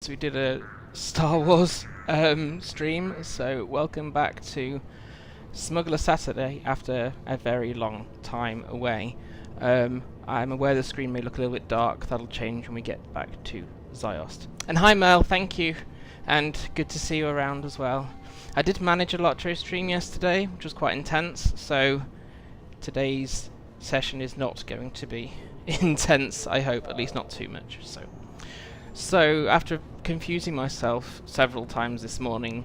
So we did a Star Wars stream, so welcome back to Smuggler Saturday after a very long time away. I'm aware the screen may look a little bit dark. That'll change when we get back to Ziost. And hi Mel, thank you, and good to see you around as well. I did manage a Lotro stream yesterday, which was quite intense, so today's session is not going to be intense, I hope, at least not too much. So after confusing myself several times this morning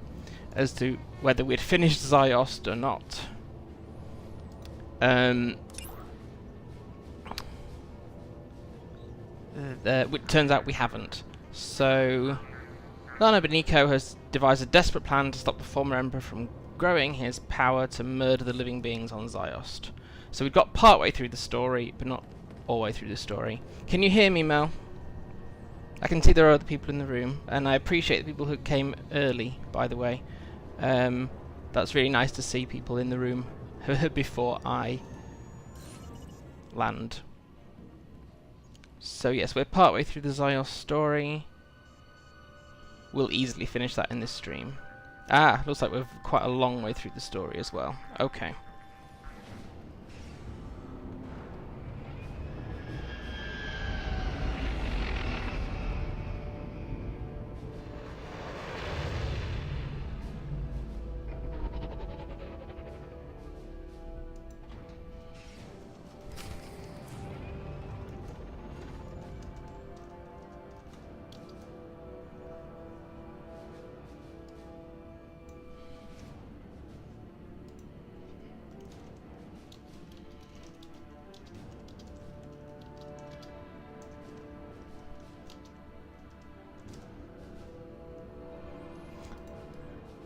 as to whether we'd finished Ziost or not, it turns out we haven't. So Lana Beniko has devised a desperate plan to stop the former Emperor from growing his power to murder the living beings on Ziost. So we've got partway through the story, but not all the way through the story. Can you hear me, Mel? I can see there are other people in the room, and I appreciate the people who came early, by the way. That's really nice to see people in the room before I land. So yes, we're partway through the Ziost story. We'll easily finish that in this stream. Ah, looks like we're quite a long way through the story as well. Okay.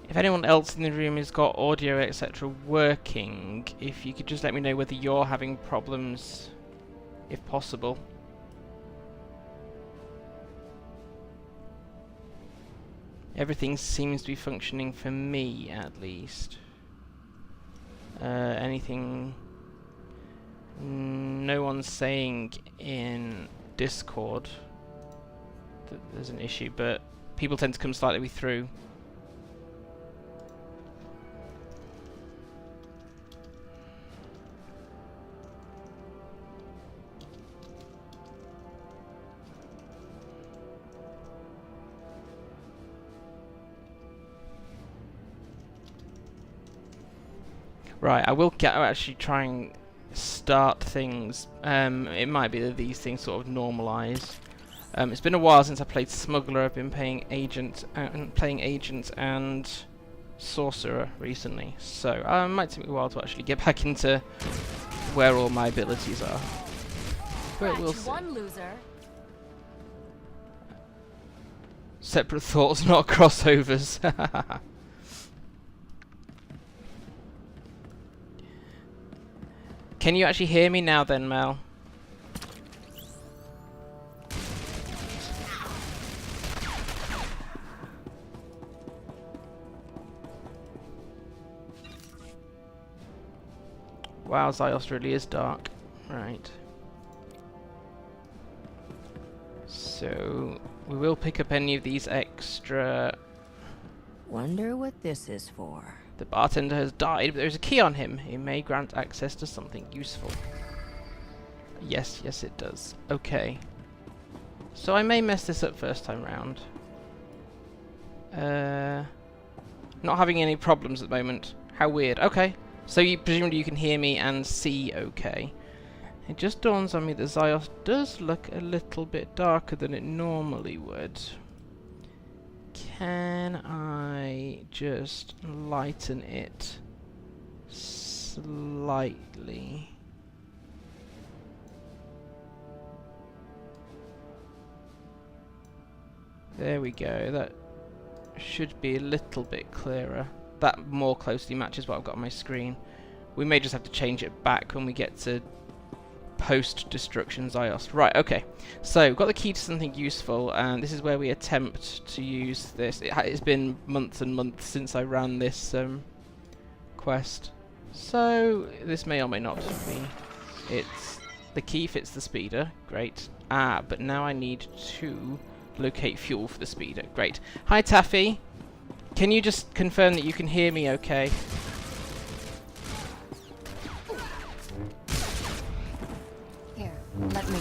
If anyone else in the room has got audio etc. working, if you could just let me know whether you're having problems, if possible. Everything seems to be functioning for me, at least. Anything... No one's saying in Discord that there's an issue, but people tend to come slightly through. Right, I will actually try and start things. It might be that these things sort of normalise. It's been a while since I played Smuggler. I've been playing Agent and Sorcerer recently, so it might take me a while to actually get back into where all my abilities are. But we'll see. One loser. Separate thoughts, not crossovers. Can you actually hear me now then, Mel? Wow, Ziost really is dark. Right. So, we will pick up any of these extra... Wonder what this is for. The bartender has died, but there's a key on him. It may grant access to something useful. Yes, yes it does. Okay. So I may mess this up first time round. Not having any problems at the moment. How weird. Okay. So presumably you can hear me and see okay. It just dawns on me that Ziost does look a little bit darker than it normally would. Can I just lighten it slightly? There we go. That should be a little bit clearer. That more closely matches what I've got on my screen. We may just have to change it back when we get to post-destruction Ziost. Right, okay. So, we've got the key to something useful, and this is where we attempt to use this. It's been months and months since I ran this quest. So, this may or may not be. The key fits the speeder. Great. Ah, but now I need to locate fuel for the speeder. Great. Hi, Taffy. Can you just confirm that you can hear me okay? Here, let me.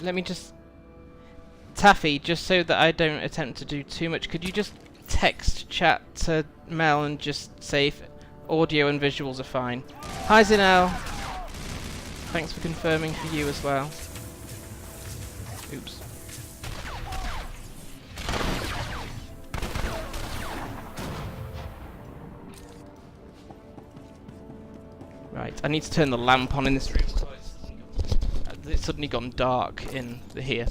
Let me just... Taffy, just so that I don't attempt to do too much, could you just text chat to Mel and just say if audio and visuals are fine? Hi Zinel! Thanks for confirming for you as well. Oops. Right, I need to turn the lamp on in this room. It's suddenly gone dark in here.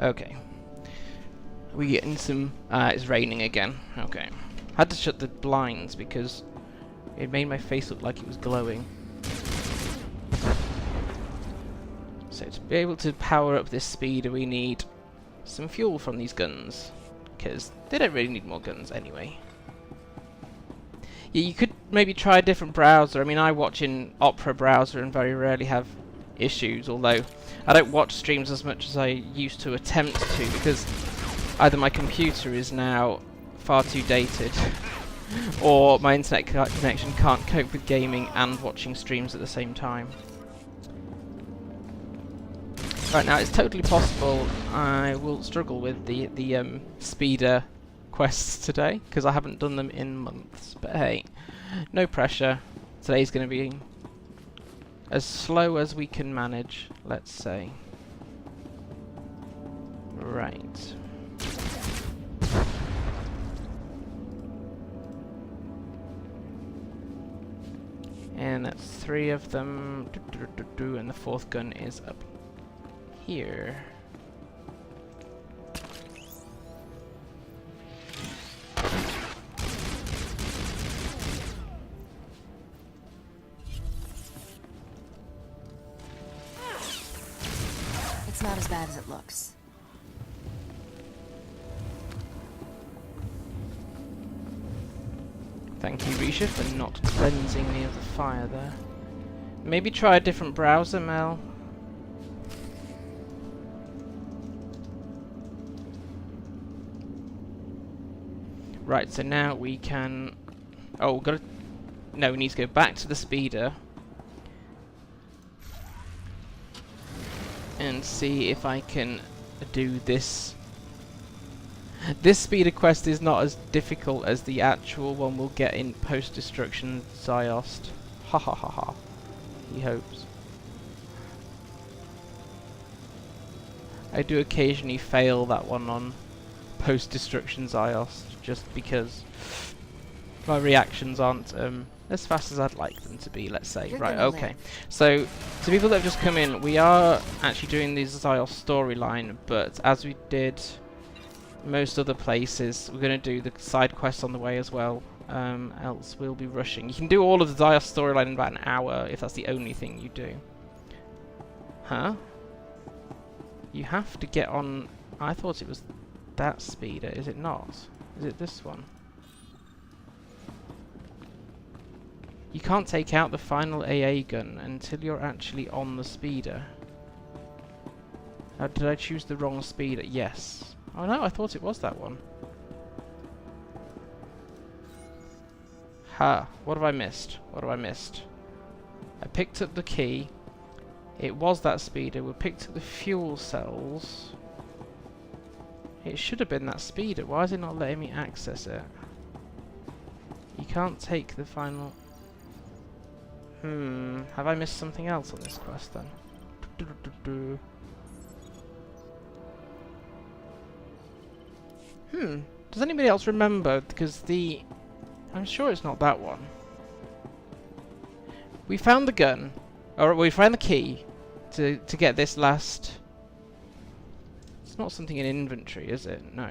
Okay. We getting some... it's raining again. Okay. Had to shut the blinds because it made my face look like it was glowing. So to be able to power up this speeder we need some fuel from these guns. Because they don't really need more guns anyway. Yeah, you could maybe try a different browser. I mean, I watch in Opera browser and very rarely have issues, although I don't watch streams as much as I used to attempt to, because either my computer is now far too dated, or my internet connection can't cope with gaming and watching streams at the same time. Right, now it's totally possible I will struggle with the speeder quests today, because I haven't done them in months. But hey, no pressure. Today's going to be as slow as we can manage, let's say. Right. And that's 3 of them, and the 4th gun is up here. It's not as bad as it looks. Thank you, Risha, for not cleansing me of the fire there. Maybe try a different browser, Mel. Right, so now we can... Oh, we've got to... No, we need to go back to the speeder and see if I can do this. This speeder quest is not as difficult as the actual one we'll get in post-destruction Ziost. Ha ha ha ha. He hopes. I do occasionally fail that one on post-destruction Ziost, just because my reactions aren't as fast as I'd like them to be, let's say. Right, okay. So, to people that have just come in, we are actually doing the Ziost storyline, but as we did most other places, we're going to do the side quests on the way as well, else we'll be rushing. You can do all of the Ziost storyline in about an hour, if that's the only thing you do. Huh? You have to get on... I thought it was that speeder, is it not? Is it this one? You can't take out the final AA gun until you're actually on the speeder. Did I choose the wrong speeder? Yes. Oh no, I thought it was that one. Ha! What have I missed? What have I missed? I picked up the key. It was that speeder. We picked up the fuel cells. It should have been that speeder. Why is it not letting me access it? You can't take the final... Have I missed something else on this quest then? Does anybody else remember? Because the I'm sure it's not that one. We found the gun, or we found the key to get this last. It's not something in inventory, is it? No.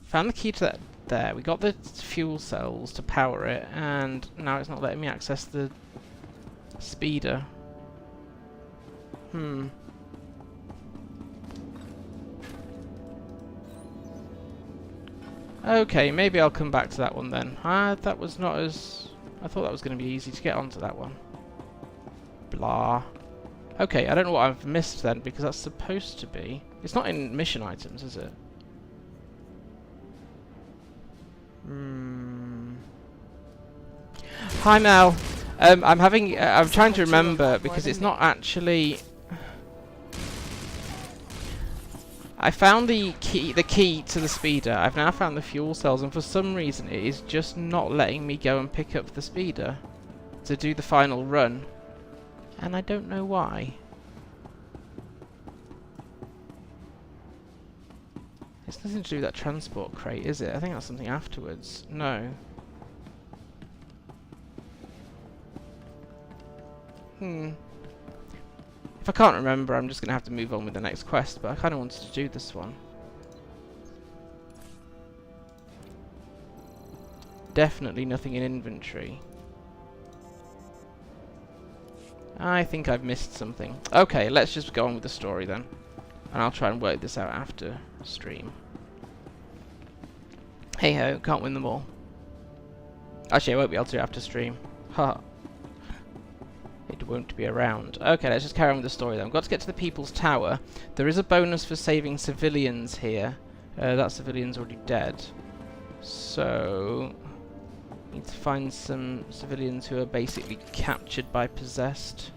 Found the key to that there. We got the fuel cells to power it, and now it's not letting me access the speeder. Okay, maybe I'll come back to that one then. That was not as... I thought that was going to be easy to get onto that one. Blah. Okay, I don't know what I've missed then, because that's supposed to be... It's not in mission items, is it? Hi Mel. I'm having... I'm trying to remember, because it's not actually... I found the key to the speeder. I've now found the fuel cells, and for some reason it is just not letting me go and pick up the speeder to do the final run. And I don't know why. It's nothing to do with that transport crate, is it? I think that's something afterwards. No. If I can't remember, I'm just going to have to move on with the next quest, but I kind of wanted to do this one. Definitely nothing in inventory. I think I've missed something. Okay, let's just go on with the story then. And I'll try and work this out after stream. Hey ho, can't win them all. Actually, I won't be able to after stream. Ha. It won't be around. Okay, let's just carry on with the story then. We've got to get to the People's Tower. There is a bonus for saving civilians here. That civilian's already dead. So... need to find some civilians who are basically captured by possessed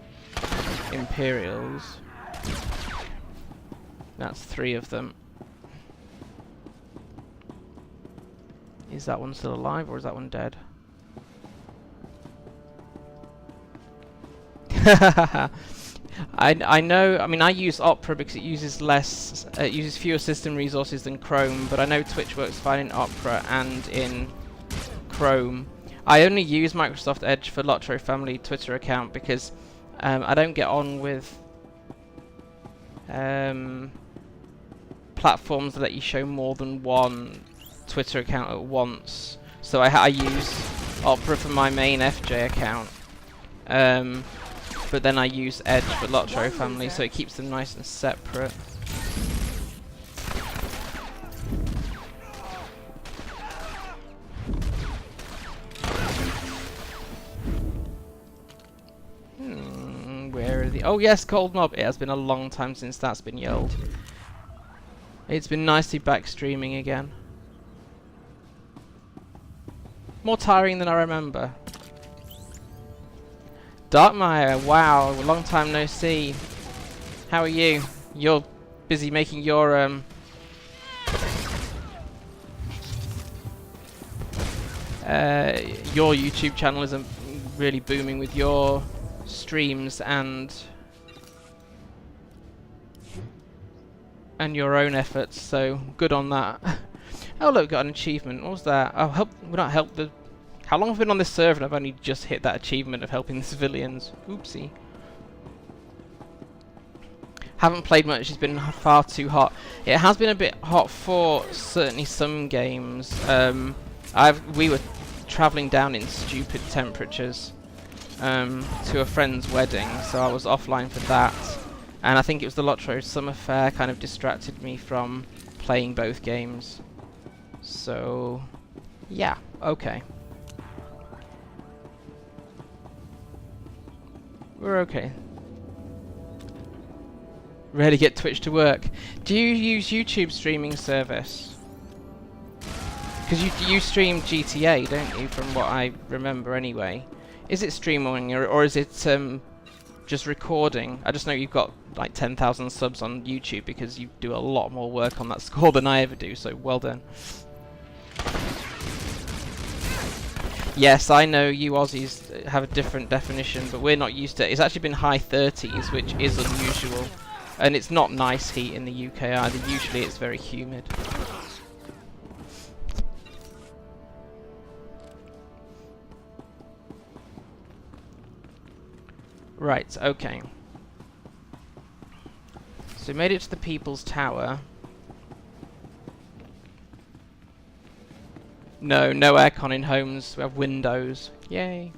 Imperials. That's 3 of them. Is that one still alive, or is that one dead? I know. I mean, I use Opera because it uses less, it uses fewer system resources than Chrome. But I know Twitch works fine in Opera and in Chrome. I only use Microsoft Edge for Lotro Family Twitter account because I don't get on with platforms that let you show more than one Twitter account at once. So I use Opera for my main FJ account. But then I use Edge for Lotro Family, so it keeps them nice and separate. Where are the... Oh yes, Cold Mob! It has been a long time since that's been yelled. It's been nice to be back streaming again. More tiring than I remember. Darkmire, wow, long time no see. How are you? You're busy making your YouTube channel isn't really booming with your streams and your own efforts, so good on that. Oh look, got an achievement. What was that? Oh, help! Would not help the... How long have I been on this server and I've only just hit that achievement of helping the civilians? Oopsie. Haven't played much, it's been far too hot. It has been a bit hot for certainly some games. We were travelling down in stupid temperatures to a friend's wedding, so I was offline for that. And I think it was the Lotro Summer Fair kind of distracted me from playing both games. So, yeah, okay. We're okay. Rarely get Twitch to work. Do you use YouTube streaming service? Because you stream GTA, don't you? From what I remember, anyway. Is it streaming or is it just recording? I just know you've got like 10,000 subs on YouTube because you do a lot more work on that score than I ever do. So well done. Yes, I know you Aussies have a different definition, but we're not used to it. It's actually been high 30s, which is unusual. And it's not nice heat in the UK either. Usually it's very humid. Right, okay. So we made it to the People's Tower. No, no aircon in homes. We have windows. Yay.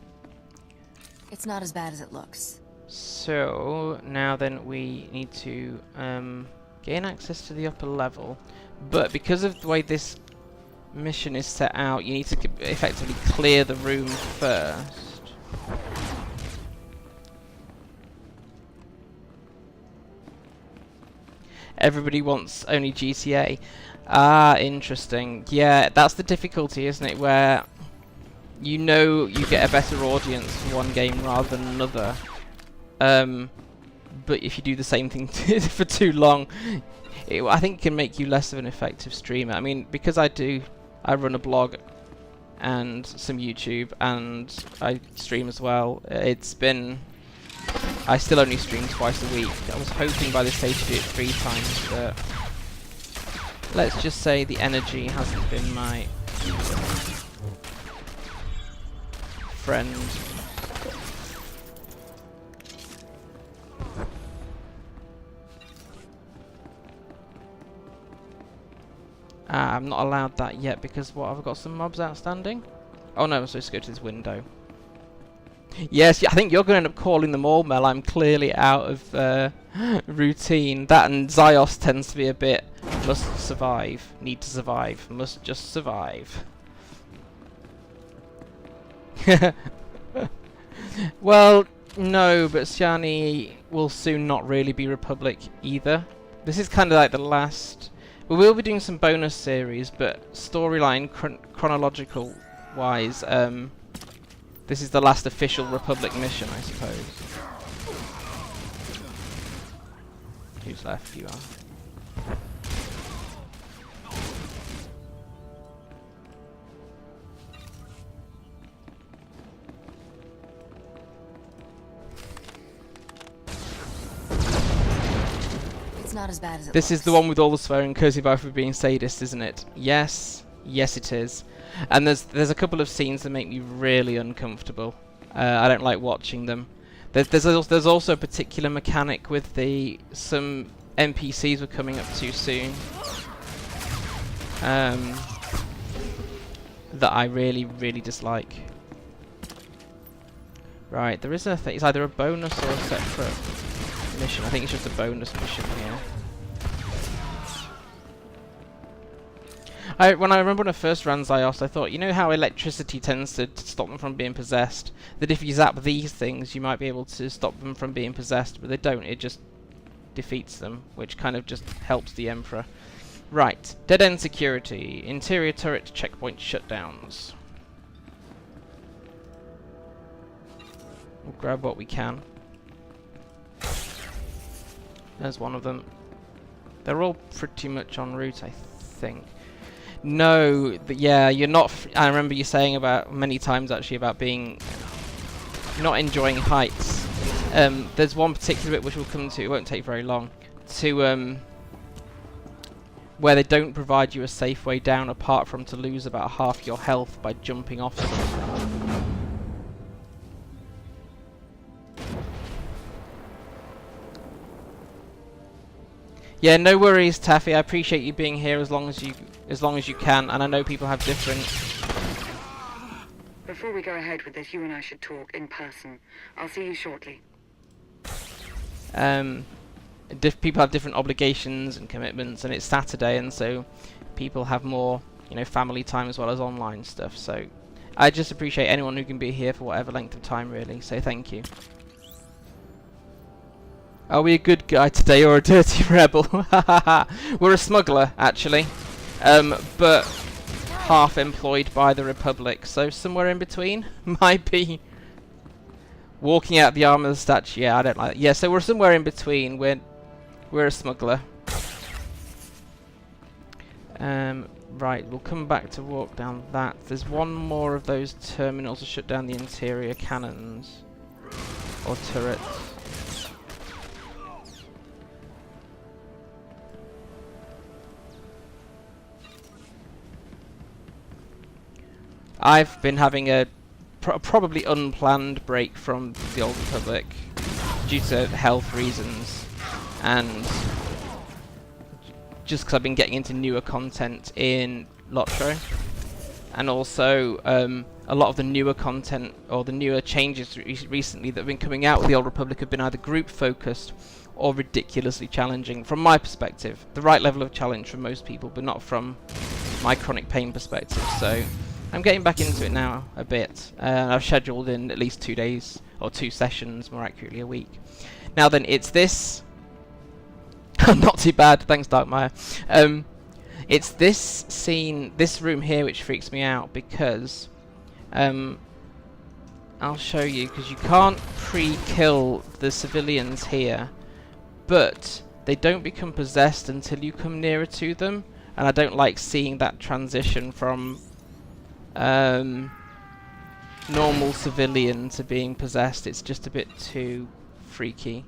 It's not as bad as it looks. So, now then we need to gain access to the upper level. But because of the way this mission is set out, you need to effectively clear the room first. Everybody wants only GTA. Ah, interesting. Yeah, that's the difficulty, isn't it? Where you know you get a better audience for one game rather than another. But if you do the same thing for too long, I think it can make you less of an effective streamer. I mean, because I run a blog and some YouTube, and I stream as well. I still only stream twice a week. I was hoping by this stage to do it 3 times, but let's just say the energy hasn't been my friend. I'm not allowed that yet because what, have I got some mobs outstanding? Oh no, I'm supposed to go to this window. Yes, I think you're going to end up calling them all, Mel. I'm clearly out of routine. That and Ziost tends to be a bit must survive, need to survive, must just survive. Well, no, but Sjani will soon not really be Republic either. This is kind of like the last... We will be doing some bonus series, but storyline chronological wise, this is the last official Republic mission, I suppose. Who's left? You are. Not as bad as it This looks. is the one with all the swearing, cozy vibe for being sadist, isn't it? Yes, yes it is. And there's a couple of scenes that make me really uncomfortable. I don't like watching them. There's also a particular mechanic with some NPCs were coming up too soon. That I really, really dislike. Right, there is a thing. It's either a bonus or a separate mission. I think it's just a bonus mission here. When I remember when I first ran Ziost, I thought, you know how electricity tends to stop them from being possessed? That if you zap these things, you might be able to stop them from being possessed, but they don't. It just defeats them, which kind of just helps the Emperor. Right, dead end security, interior turret checkpoint shutdowns. We'll grab what we can. There's one of them. They're all pretty much en route, I think. No, yeah, you're not. I remember you saying about many times actually about being not enjoying heights. There's one particular bit which we'll come to. It won't take very long. To where they don't provide you a safe way down apart from to lose about half your health by jumping off something. Yeah, no worries, Taffy. I appreciate you being here as long as you can, and I know people have different. Before we go ahead with this, you and I should talk in person. I'll see you shortly. People have different obligations and commitments, and it's Saturday, and so people have more, family time as well as online stuff. So I just appreciate anyone who can be here for whatever length of time, really. So thank you. Are we a good guy today or a dirty rebel? We're a smuggler, actually, but half employed by the Republic, so somewhere in between. Might be walking out the arm of the statue. Yeah, I don't like that. Yeah, so we're somewhere in between. We're a smuggler. Right, we'll come back to walk down that. There's one more of those terminals to shut down the interior cannons or turrets. I've been having a probably unplanned break from the Old Republic due to health reasons, and just because I've been getting into newer content in LOTRO, and also a lot of the newer content or the newer changes recently that have been coming out with the Old Republic have been either group focused or ridiculously challenging from my perspective. The right level of challenge for most people, but not from my chronic pain perspective. So I'm getting back into it now a bit. I've scheduled in at least 2 days, or 2 sessions, more accurately a week. Now then, it's this. Not too bad, thanks Darkmire. It's this scene, this room here, which freaks me out because I'll show you, because you can't pre-kill the civilians here, but they don't become possessed until you come nearer to them, and I don't like seeing that transition from normal civilian to being possessed. It's just a bit too freaky.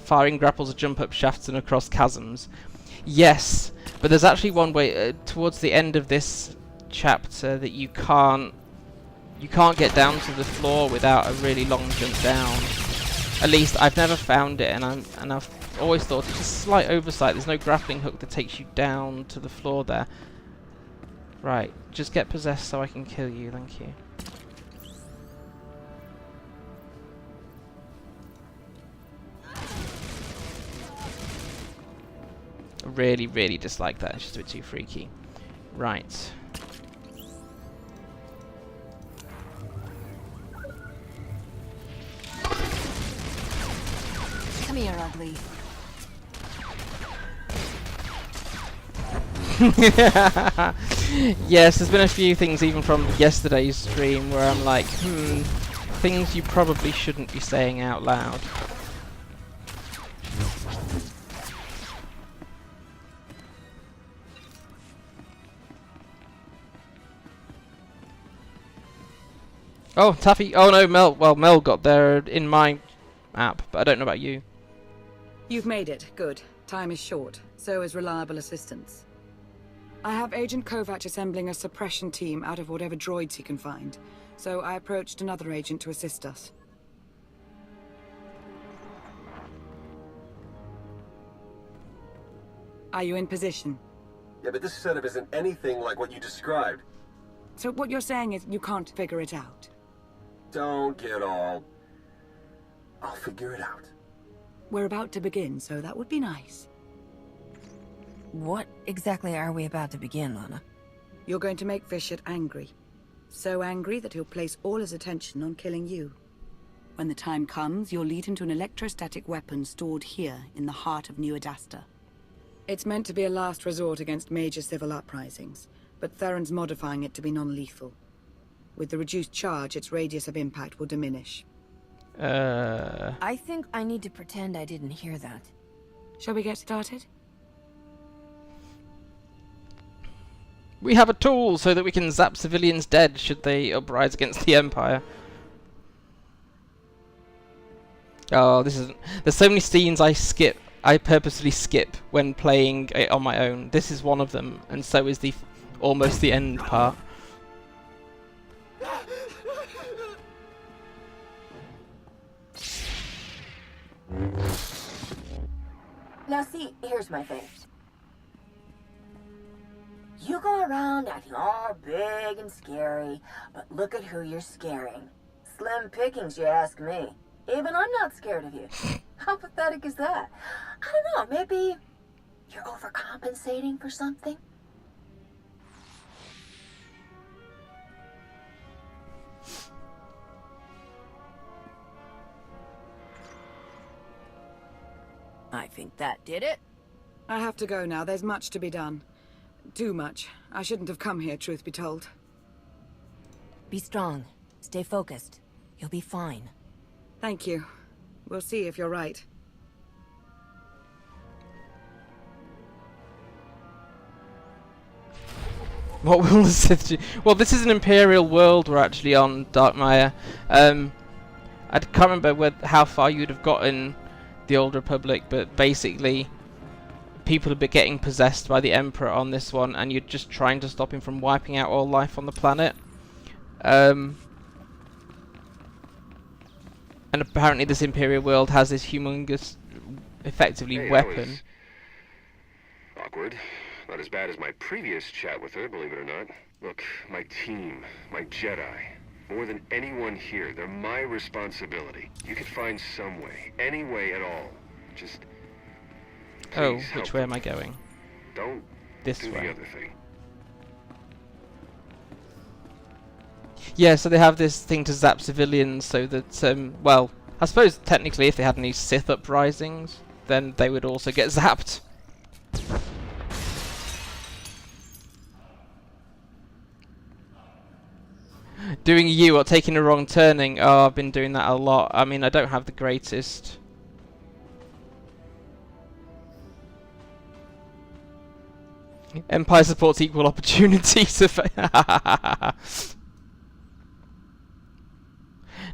Firing grapples jump up shafts and across chasms. Yes, but there's actually one way towards the end of this chapter that you can't get down to the floor without a really long jump down. At least I've never found it, and I've always thought it's a slight oversight. There's no grappling hook that takes you down to the floor there. Right, just get possessed so I can kill you, thank you. I really dislike that, it's just a bit too freaky. Right. Come here, ugly. Yes, there's been a few things even from yesterday's stream where I'm like, things you probably shouldn't be saying out loud. Oh, Taffy. Oh no, Mel. Well, Mel got there in my app, but I don't know about you. You've made it. Good. Time is short. So is reliable assistance. I have Agent Kovac assembling a suppression team out of whatever droids he can find. So I approached another agent to assist us. Are you in position? Yeah, but this setup isn't anything like what you described. So what you're saying is you can't figure it out? Don't get all... I'll figure it out. We're about to begin, so that would be nice. What exactly are we about to begin, Lana? You're going to make Fishert angry. So angry that he'll place all his attention on killing you. When the time comes, you'll lead him to an electrostatic weapon stored here in the heart of New Adasta. It's meant to be a last resort against major civil uprisings, but Theron's modifying it to be non-lethal. With the reduced charge, its radius of impact will diminish. I think I need to pretend I didn't hear that. Shall we get started? We have a tool so that we can zap civilians dead should they uprise against the Empire. Oh, this isn't... There's so many scenes I purposely skip when playing it on my own. This is one of them, and so is the almost the end part. Now see, here's my thing. You go around acting all big and scary, but look at who you're scaring. Slim pickings, you ask me. Even I'm not scared of you. How pathetic is that? I don't know, maybe you're overcompensating for something? I think that did it. I have to go now. There's much to be done. Too much. I shouldn't have come here, truth be told. Be strong. Stay focused. You'll be fine. Thank you. We'll see if you're right. What will the Sith do? Well, this is an Imperial world we're actually on, Darkmire. I can't remember how far you'd have gotten the Old Republic, but basically people are getting possessed by the Emperor on this one, and you're just trying to stop him from wiping out all life on the planet. And apparently this Imperial world has this humongous, effectively, weapon. Awkward. Not as bad as my previous chat with her, believe it or not. Look, my team, my Jedi, more than anyone here, they're my responsibility. You could find some way, any way at all. Just Oh, please which help way them. am I going? Don't This do way. the other thing. Yeah, so they have this thing to zap civilians so that, well, I suppose technically if they had any Sith uprisings, then they would also get zapped. Doing a U or taking a wrong turning. Oh, I've been doing that a lot. I mean, I don't have the greatest. Empire supports equal opportunities.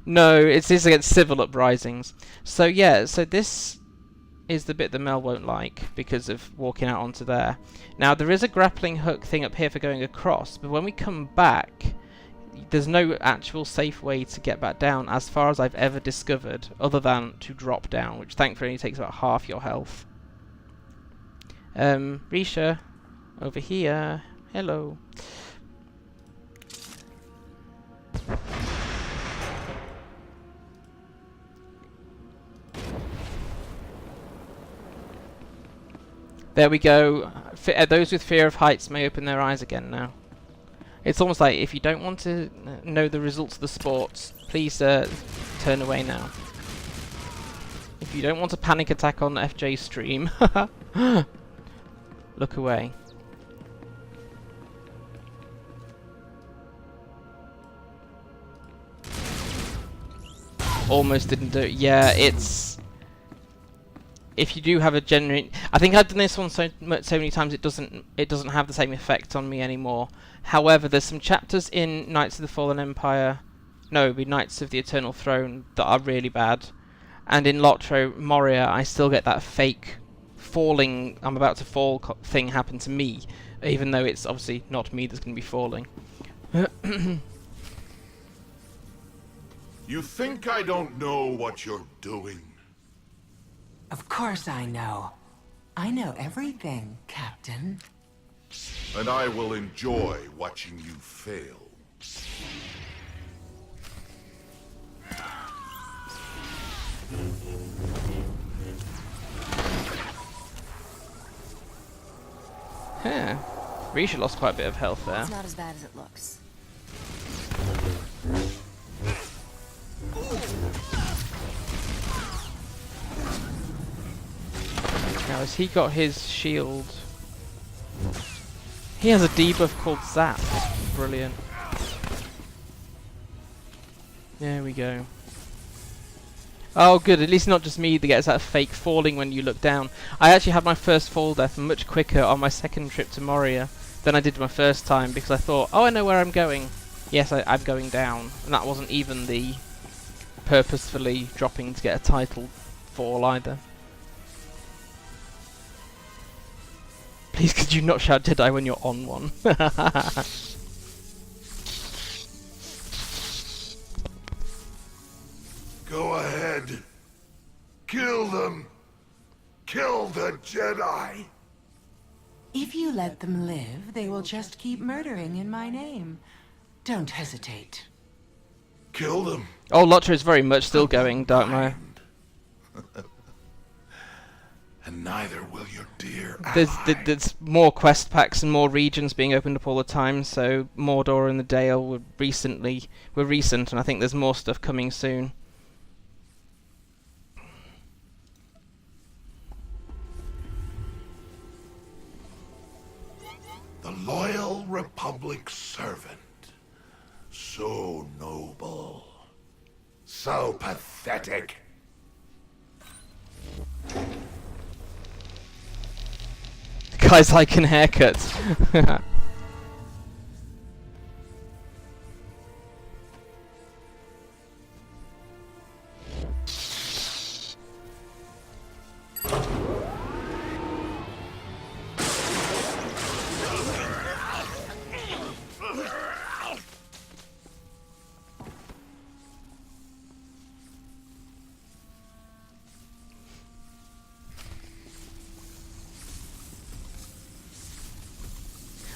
No, it is against civil uprisings. So yeah, so this is the bit that Mel won't like because of walking out onto there. Now there is a grappling hook thing up here for going across, but when we come back, there's no actual safe way to get back down as far as I've ever discovered, other than to drop down, which thankfully only takes about half your health. Risha, over here. Hello. There we go. Those with fear of heights may open their eyes again now. It's almost like if you don't want to know the results of the sports, please turn away now. If you don't want a panic attack on FJ's stream, look away. Almost didn't do it. Yeah, it's... If you do have a genuine... I think I've done this one so many times it doesn't have the same effect on me anymore. However, there's some chapters in Knights of the Fallen Empire... No, it'd be Knights of the Eternal Throne that are really bad. And in Lotro Moria, I still get that fake falling, I'm about to fall thing happen to me. Even though it's obviously not me that's going to be falling. You think I don't know what you're doing? Of course I know. I know everything, Captain. And I will enjoy watching you fail. Huh. Risha lost quite a bit of health there. It's not as bad as it looks. Now, has he got his shield? He has a debuff called Zap. Brilliant. There we go. Oh good, at least not just me that gets that fake falling when you look down. I actually had my first fall death much quicker on my second trip to Moria than I did my first time because I thought, oh I know where I'm going. Yes, I'm going down. And that wasn't even the purposefully dropping to get a title fall either. Please could you not shout Jedi when you're on one? Go ahead. Kill them. Kill the Jedi. If you let them live, they will just keep murdering in my name. Don't hesitate. Kill them. Oh, Lotra is very much still going, Darkmire. And neither will your dear There's more quest packs and more regions being opened up all the time, so Mordor and the Dale were recent, and I think there's more stuff coming soon. The loyal Republic servant. So noble. So pathetic. Guys liking haircuts.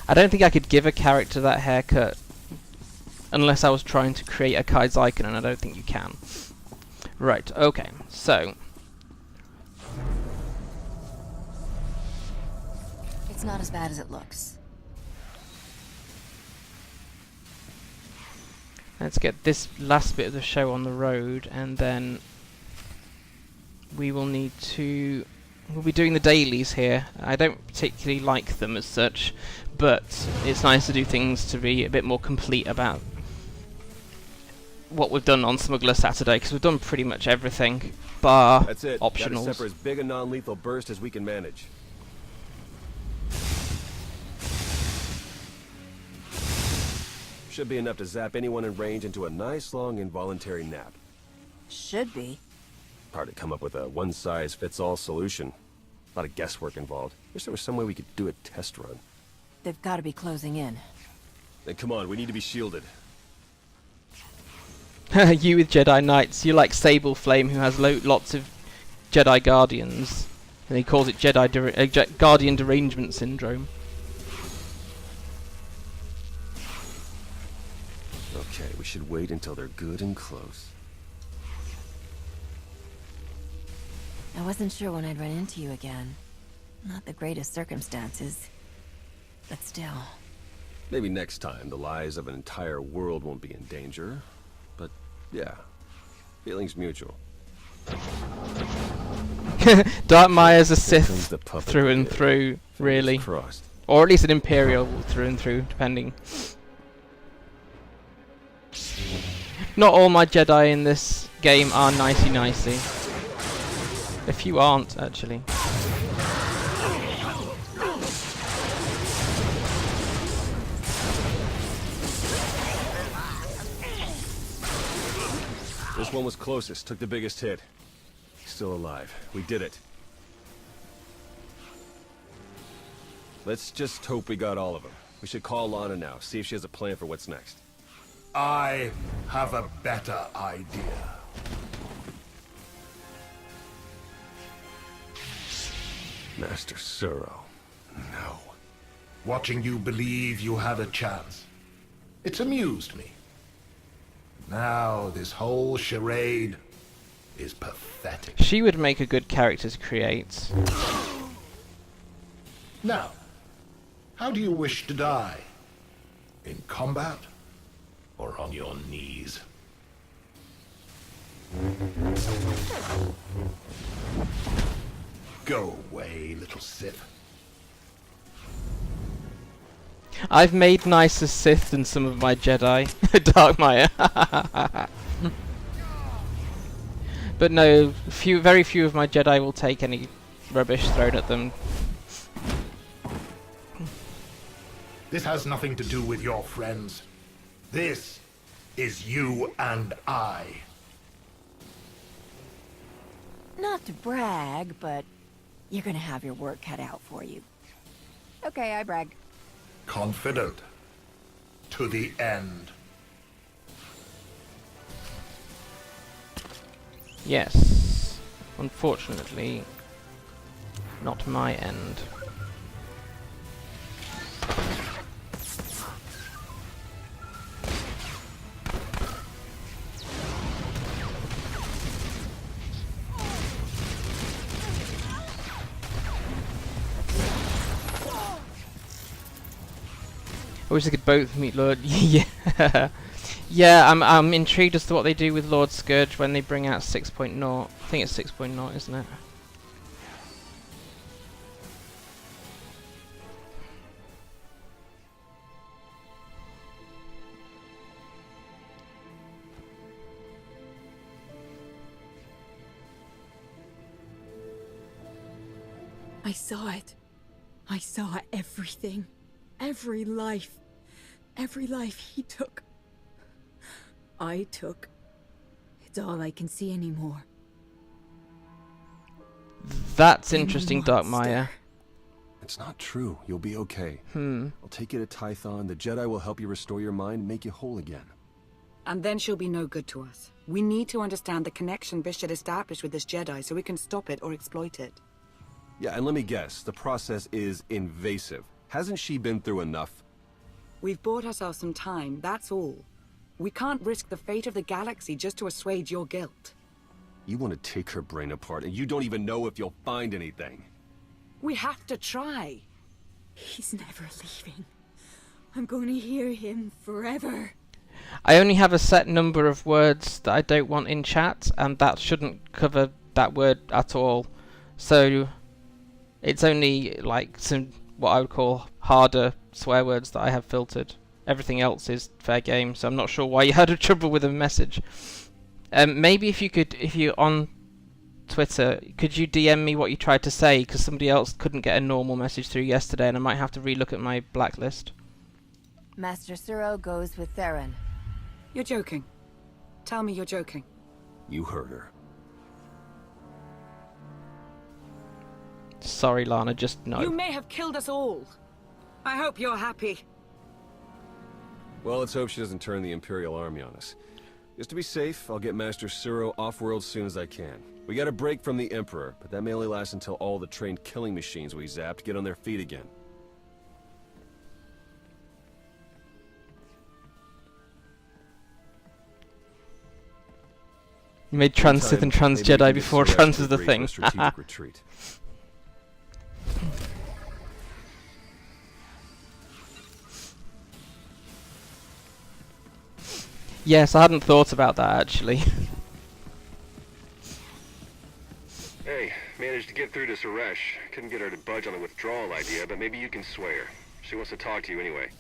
I don't think I could give a character that haircut unless I was trying to create a Kai's icon, and I don't think you can. Right, okay, so... It's not as bad as it looks. Let's get this last bit of the show on the road, and then we will need to... We'll be doing the dailies here. I don't particularly like them as such, but it's nice to do things to be a bit more complete about what we've done on Smuggler Saturday, because we've done pretty much everything, bar That's it. optionals. Gotta separate as big a non-lethal burst as we can manage. Should be enough to zap anyone in range into a nice long involuntary nap. Should be. Hard to come up with a one-size-fits-all solution. A lot of guesswork involved. Wish there was some way we could do a test run. They've got to be closing in. Then come on, we need to be shielded. You with Jedi Knights, you're like Sable Flame, who has lots of Jedi Guardians, and he calls it Guardian Derangement Syndrome. Okay, we should wait until they're good and close. I wasn't sure when I'd run into you again. Not the greatest circumstances, but still. Maybe next time the lives of an entire world won't be in danger. But, yeah. Feelings mutual. Dark Maya's a Here comes Sith the puppet through and kid. through, Fingers really. crossed. Or at least an Imperial through and through, depending. Not all my Jedi in this game are nicey-nicey. A few aren't, actually. This one was closest, took the biggest hit. Still alive. We did it. Let's just hope we got all of them. We should call Lana now, see if she has a plan for what's next. I have a better idea. Master Suro. No. Watching you believe you had a chance. It's amused me. Now this whole charade is pathetic. She would make a good character to create. Now, how do you wish to die? In combat? Or on your knees? Go away, little Sith. I've made nicer Sith than some of my Jedi. Dark Maya. But no, very few of my Jedi will take any rubbish thrown at them. This has nothing to do with your friends. This is you and I. Not to brag, but you're gonna have your work cut out for you. Okay, I bragged. Confident. To the end. Yes. Unfortunately, not my end. I wish they could both meet Lord. Yeah, yeah. I'm intrigued as to what they do with Lord Scourge when they bring out 6.0. I think it's 6.0, isn't it? I saw it. I saw everything. Every life he took, I took. It's all I can see anymore. That's interesting, Dark Maya. It's not true. You'll be okay. Hmm. I'll take you to Tython. The Jedi will help you restore your mind, make you whole again. And then she'll be no good to us. We need to understand the connection Bishop established with this Jedi so we can stop it or exploit it. Yeah, and let me guess. The process is invasive. Hasn't she been through enough? We've bought ourselves some time, that's all. We can't risk the fate of the galaxy just to assuage your guilt. You want to take her brain apart, and you don't even know if you'll find anything. We have to try. He's never leaving. I'm going to hear him forever. I only have a set number of words that I don't want in chat, and that shouldn't cover that word at all. So it's only like some what I would call harder swear words that I have filtered. Everything else is fair game, so I'm not sure why you had a trouble with a message. Maybe if you're on Twitter, could you DM me what you tried to say, because somebody else couldn't get a normal message through yesterday, and I might have to relook at my blacklist. Master Suro goes with Theron. You're joking. Tell me you're joking. You heard her. Sorry, Lana, just no. You may have killed us all. I hope you're happy. Well, let's hope she doesn't turn the Imperial Army on us. Just to be safe, I'll get Master Suro off-world as soon as I can. We got a break from the Emperor, but that may only last until all the trained killing machines we zapped get on their feet again. You made trans Sith and trans Jedi before trans was the thing. Strategic retreat. Yes, I hadn't thought about that actually. Hey, managed to get through to Suresh. Couldn't get her to budge on the withdrawal idea, but maybe you can sway her. She wants to talk to you anyway.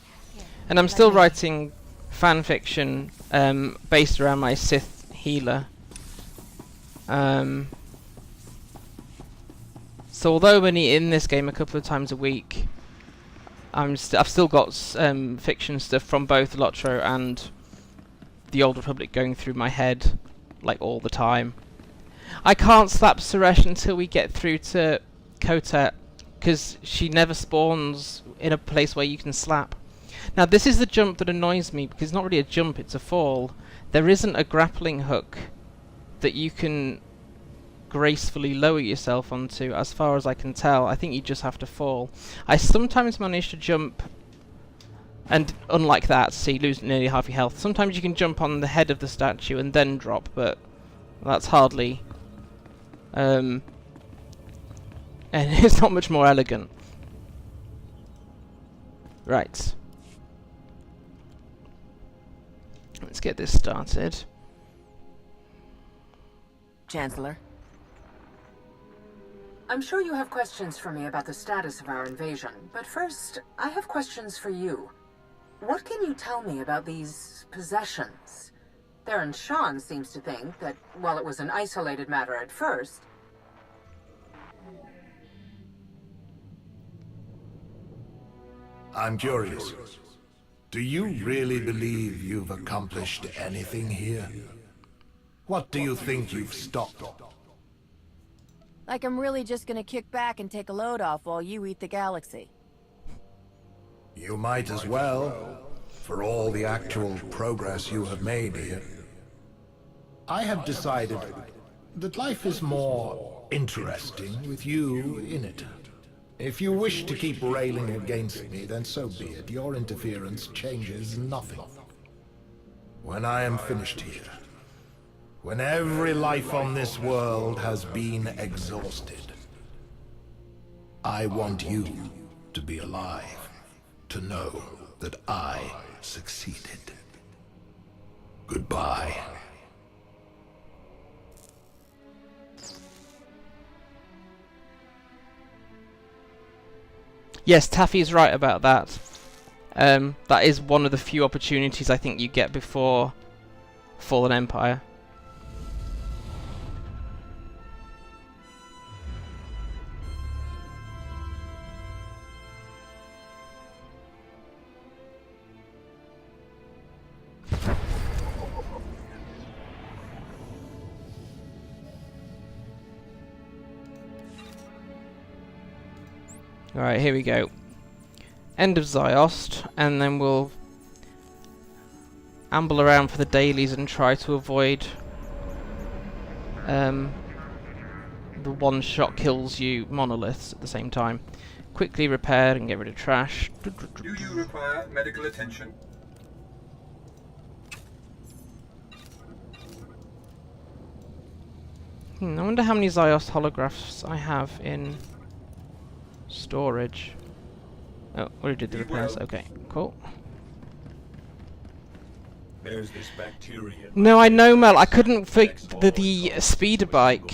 And I'm still writing fan fiction based around my Sith healer. So although I'm only in this game a couple of times a week, I've still got fiction stuff from both SWTOR and the Old Republic going through my head like all the time. I can't slap Suresh until we get through to Kotet, because she never spawns in a place where you can slap. Now this is the jump that annoys me, because it's not really a jump, it's a fall. There isn't a grappling hook that you can gracefully lower yourself onto, as far as I can tell. I think you just have to fall. I sometimes manage to jump, and unlike that, so you lose nearly half your health. Sometimes you can jump on the head of the statue and then drop, but that's hardly... and it's not much more elegant. Right. Let's get this started. Chancellor. I'm sure you have questions for me about the status of our invasion, but first, I have questions for you. What can you tell me about these possessions? Theron Shan seems to think that, while it was an isolated matter at first... I'm curious. Do you really believe you've accomplished anything here? What do you think you've stopped? Like I'm really just gonna kick back and take a load off while you eat the galaxy. You might as well, for all the actual progress you have made here. I have decided that life is more interesting with you in it. If you wish to keep railing against me, then so be it. Your interference changes nothing. When I am finished here, when every life on this world has been exhausted, I want you to be alive, to know that I succeeded. Goodbye. Yes, Taffy's right about that. That is one of the few opportunities I think you get before Fallen Empire. Alright, here we go. End of Ziost, and then we'll amble around for the dailies and try to avoid the one-shot kills you monoliths at the same time. quickly repair and get rid of trash. Do you require medical attention? I wonder how many Ziost holographs I have in storage. Oh, already did the repairs. Okay, cool. There's this bacteria. No, I know, Mel. I couldn't fix the speeder bike.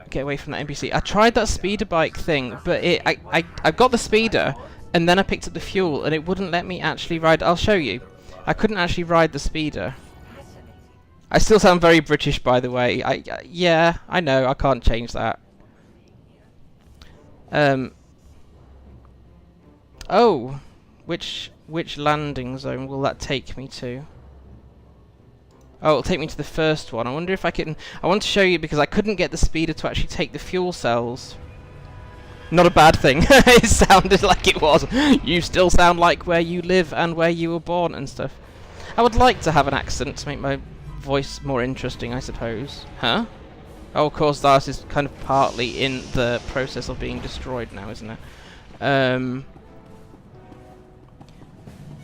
Get away from that NPC. I tried that speeder bike thing, but I got the speeder, and then I picked up the fuel, and it wouldn't let me actually ride. I'll show you. I couldn't actually ride the speeder. I still sound very British, by the way. Yeah, I know. I can't change that. Oh, which landing zone will that take me to? Oh, it'll take me to the first one. I wonder if I can... I want to show you because I couldn't get the speeder to actually take the fuel cells. Not a bad thing. It sounded like it was. You still sound like where you live and where you were born and stuff. I would like to have an accent to make my voice more interesting, I suppose. Huh? Oh, of course, Ziost is kind of partly in the process of being destroyed now, isn't it?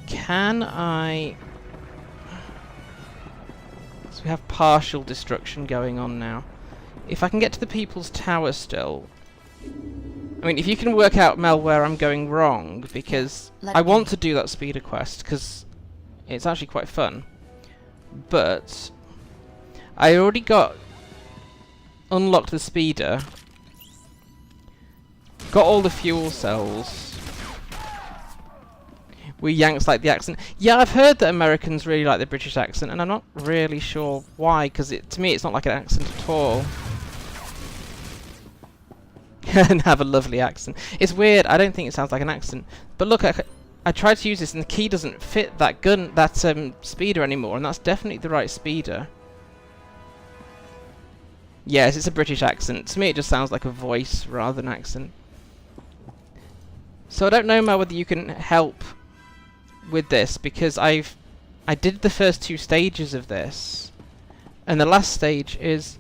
Can I... So we have partial destruction going on now. If I can get to the People's Tower still... I mean, if you can work out, Mel, where I'm going wrong, because I want to do that speeder quest, because it's actually quite fun. But I already unlocked the speeder, got all the fuel cells. We Yanks like the accent. Yeah, I've heard that Americans really like the British accent, and I'm not really sure why, because to me it's not like an accent at all. And have a lovely accent. It's weird, I don't think it sounds like an accent. But look, I tried to use this and the key doesn't fit that speeder anymore, and that's definitely the right speeder. Yes, it's a British accent. To me it just sounds like a voice rather than an accent. So I don't know, Mel, whether you can help with this, because I did the first 2 stages of this, and the last stage is...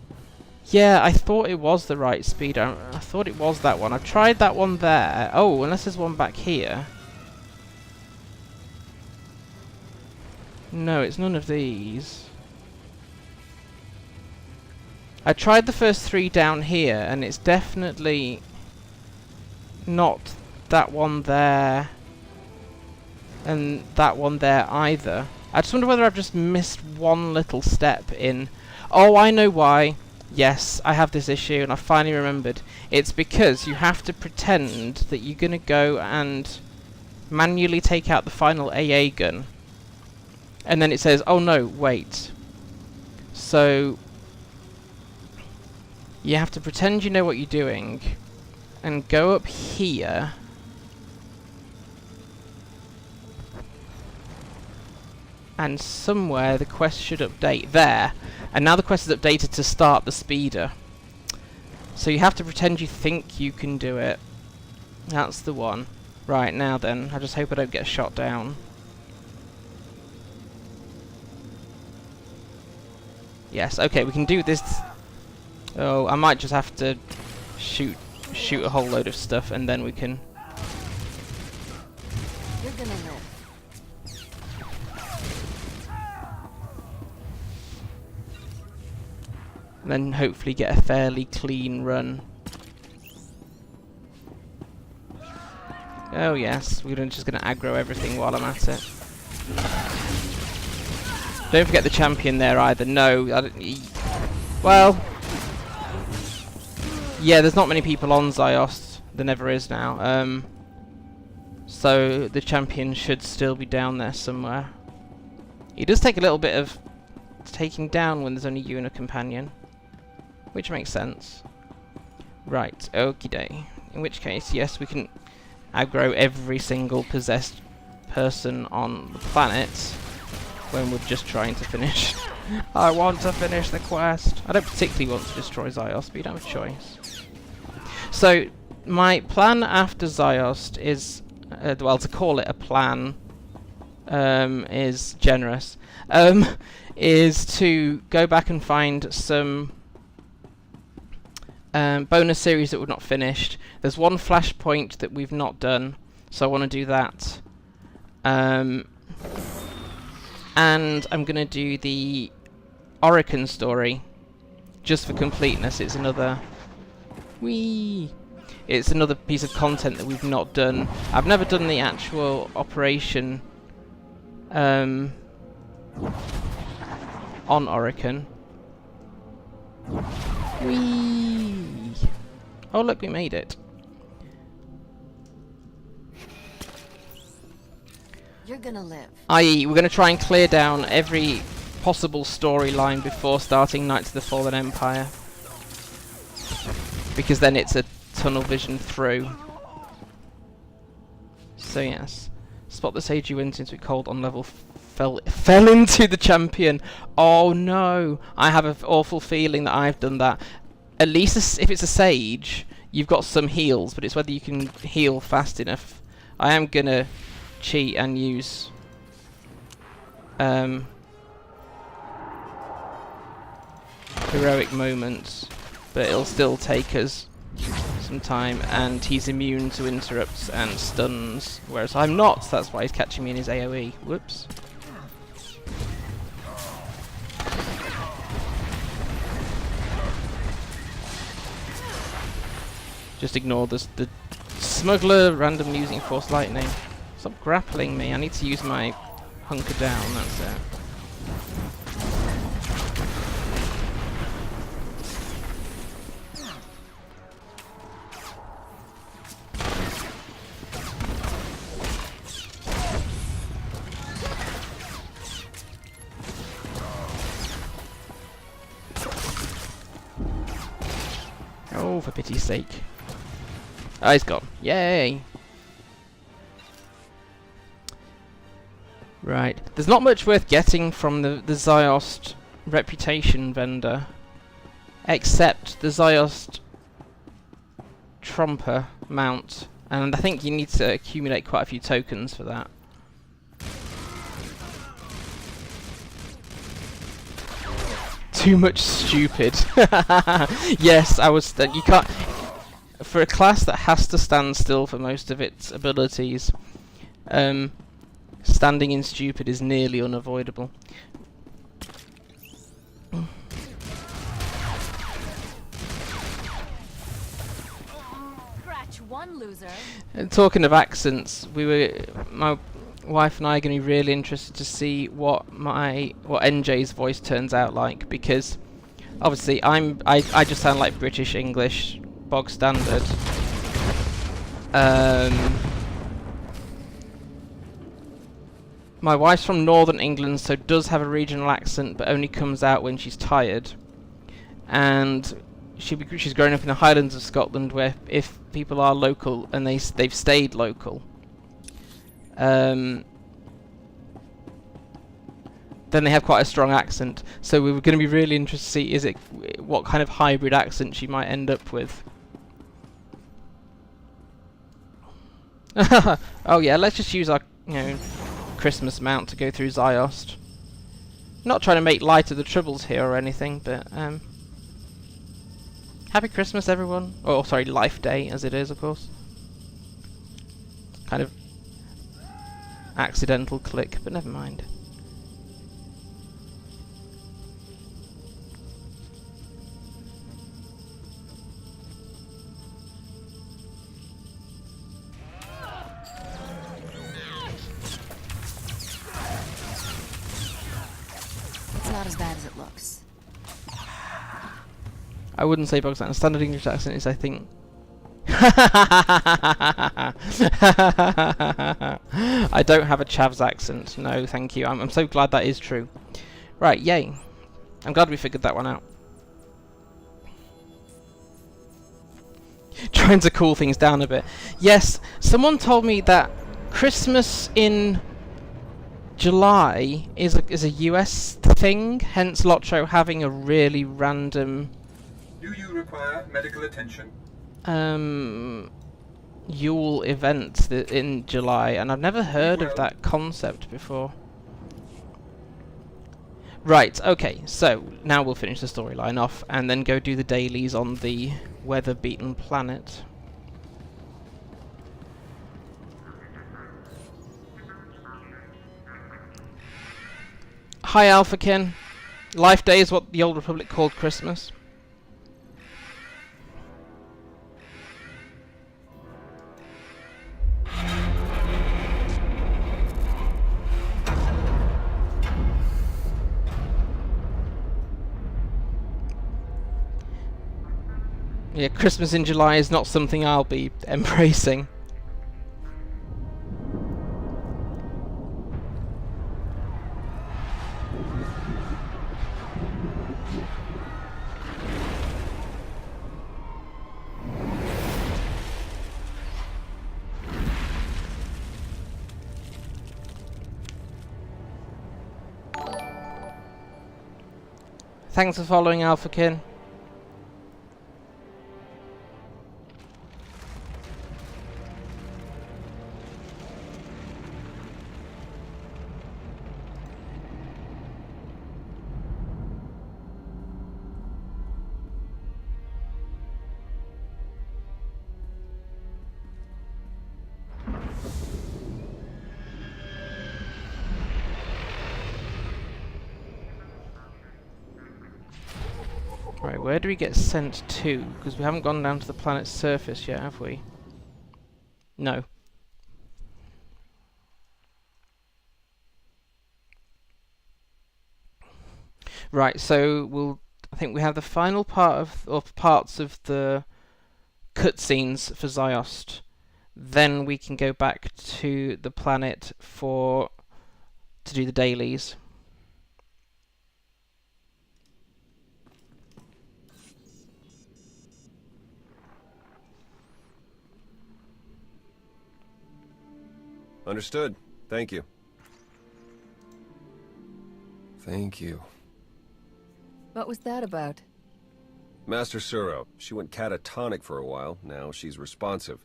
Yeah, I thought it was the right speeder. I thought it was that one. I've tried that one there. Oh, unless there's one back here. No, it's none of these. I tried the first 3 down here, and it's definitely not that one there and that one there either. I just wonder whether I've just missed one little step in... Oh, I know why. Yes, I have this issue, and I finally remembered. It's because you have to pretend that you're going to go and manually take out the final AA gun. And then it says, oh no, wait. So you have to pretend you know what you're doing and go up here. And somewhere the quest should update. There. And now the quest is updated to start the speeder. So you have to pretend you think you can do it. That's the one. Right, now then. I just hope I don't get shot down. Yes, okay, we can do this. Oh, I might just have to shoot a whole load of stuff, and then we can... You're gonna live. then hopefully get a fairly clean run. Oh yes, we're just going to aggro everything while I'm at it. Don't forget the champion there either. No, I don't, well, yeah, there's not many people on Ziost. There never is now. So the champion should still be down there somewhere. He does take a little bit of taking down when there's only you and a companion, which makes sense. Right, okie dokie. In which case, yes, we can aggro every single possessed person on the planet when we're just trying to finish. I want to finish the quest. I don't particularly want to destroy Ziost, but you don't have a choice. So, my plan after Ziost is, well, to call it a plan is generous, is to go back and find some bonus series that we've not finished. There's one flashpoint that we've not done, so I want to do that. And I'm going to do the Orokin story, just for completeness. It's another... It's another piece of content that we've not done. I've never done the actual operation on Orokin. Oh look, we made it. You're gonna live. I.e., we're going to try and clear down every possible storyline before starting Knights of the Fallen Empire, because then it's a tunnel vision through. So yes, spot the sage you went into cold on level fell into the champion. Oh no, I have an awful feeling that I've done that. At least if it's a sage, you've got some heals, but it's whether you can heal fast enough. I am gonna cheat and use heroic moments, but it'll still take us some time, and he's immune to interrupts and stuns, whereas I'm not, so that's why he's catching me in his AoE. Whoops. Just ignore the smuggler random using force lightning. Stop grappling me, I need to use my hunker down, that's it. Oh, for pity's sake. Oh, he's gone. Yay! Right. There's not much worth getting from the Ziost reputation vendor, except the Ziost Trumper mount, and I think you need to accumulate quite a few tokens for that. Too much stupid. Yes, I was. You can't. For a class that has to stand still for most of its abilities, standing in stupid is nearly unavoidable. Scratch one loser. Talking of accents, my wife and I are going to be really interested to see what NJ's voice turns out like, because obviously I just sound like British English, bog standard. My wife's from Northern England, so does have a regional accent, but only comes out when she's tired. And she's grown up in the Highlands of Scotland, where if people are local and they've stayed local, then they have quite a strong accent. So we were going to be really interested to see what kind of hybrid accent she might end up with. Oh yeah, let's just use our Christmas mount to go through Ziost. Not trying to make light of the troubles here or anything, but happy Christmas, everyone. Oh, sorry, Life Day, as it is, of course. Kind of accidental click, but never mind. It's not as bad as it looks. I wouldn't say bog standard. Standard English accent is, I think. I don't have a Chavs accent. No, thank you. I'm so glad that is true. Right, yay. I'm glad we figured that one out. Trying to cool things down a bit. Yes, someone told me that Christmas in July is a US thing, hence Lotro having a really random... Do you require medical attention? Yule event in July, and I've never heard of that concept before. Right, okay, so now we'll finish the storyline off and then go do the dailies on the weather-beaten planet. Hi, Alphakin. Life Day is what the Old Republic called Christmas. Yeah, Christmas in July is not something I'll be embracing. Thanks for following, Alphakin. Right, where do we get sent to? Because we haven't gone down to the planet's surface yet, have we? No. Right, so I think we have the final part of, or parts of the cutscenes for Ziost. Then we can go back to the planet to do the dailies. Understood. Thank you. Thank you. What was that about? Master Suro. She went catatonic for a while. Now she's responsive.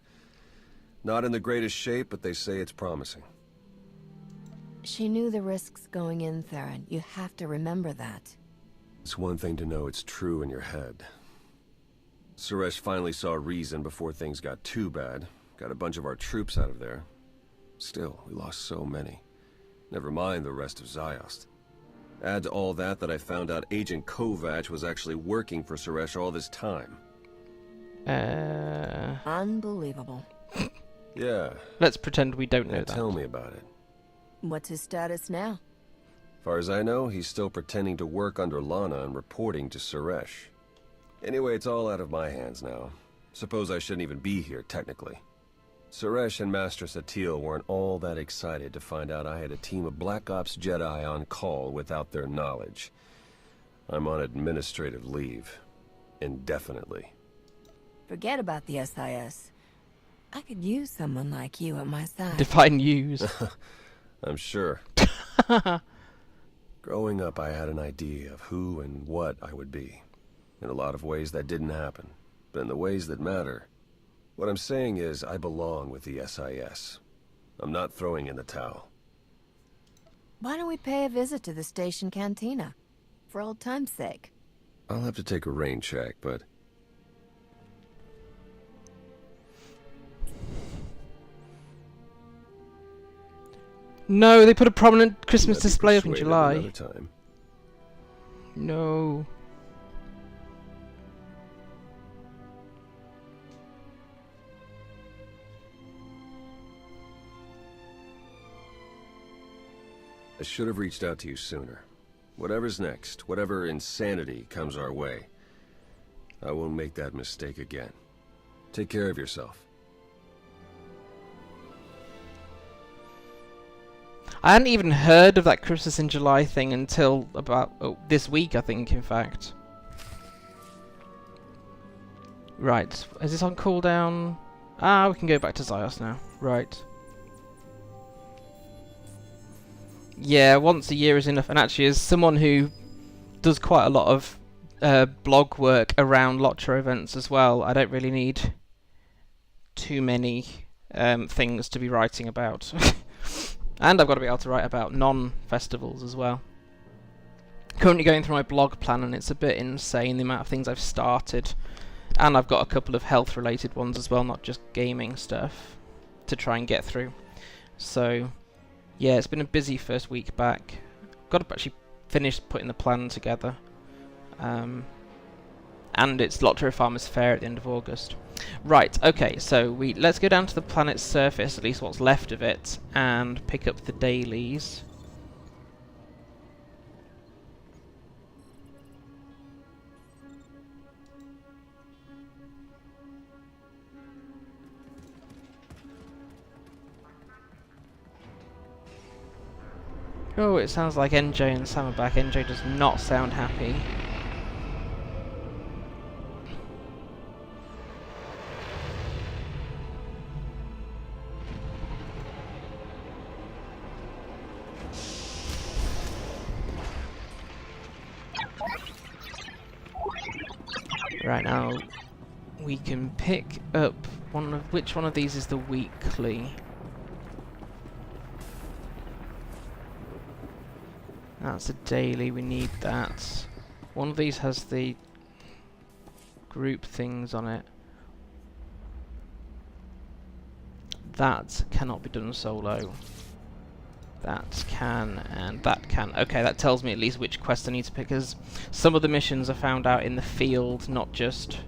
Not in the greatest shape, but they say it's promising. She knew the risks going in, Theron. You have to remember that. It's one thing to know it's true in your head. Suresh finally saw reason before things got too bad. Got a bunch of our troops out of there. Still, we lost so many. Never mind the rest of Ziost. Add to all that I found out Agent Kovac was actually working for Suresh all this time. Unbelievable. Yeah. Let's pretend we don't know that. Tell me about it. What's his status now? Far as I know, he's still pretending to work under Lana and reporting to Suresh. Anyway, it's all out of my hands now. Suppose I shouldn't even be here, technically. Suresh and Master Satil weren't all that excited to find out I had a team of Black Ops Jedi on call without their knowledge. I'm on administrative leave. Indefinitely. Forget about the SIS. I could use someone like you at my side. Define use. I'm sure. Growing up, I had an idea of who and what I would be. In a lot of ways that didn't happen. But in the ways that matter, what I'm saying is, I belong with the SIS. I'm not throwing in the towel. Why don't we pay a visit to the station cantina? For old time's sake. I'll have to take a rain check, but... No, they put a prominent Christmas display up in persuaded July. another time. No. I should have reached out to you sooner. Whatever's next, whatever insanity comes our way, I won't make that mistake again. Take care of yourself. I hadn't even heard of that Christmas in July thing until about this week, I think, in fact. Right, is this on cooldown? Ah, we can go back to Ziost now. Right. Yeah, once a year is enough, and actually as someone who does quite a lot of blog work around LOTRO events as well, I don't really need too many things to be writing about. And I've got to be able to write about non-festivals as well. Currently going through my blog plan, and it's a bit insane the amount of things I've started. And I've got a couple of health related ones as well, not just gaming stuff, to try and get through. So yeah, it's been a busy first week back. Got to actually finish putting the plan together. And it's Lottery Farmers Fair at the end of August. Right, okay, so let's go down to the planet's surface, at least what's left of it, and pick up the dailies. Oh, it sounds like NJ and Sam are back. NJ does not sound happy. Right, now we can pick up which one of these is the weekly. That's a daily, we need that. One of these has the group things on it. That cannot be done solo. That can, and that can. Okay, that tells me at least which quest I need to pick, because some of the missions are found out in the field, not just...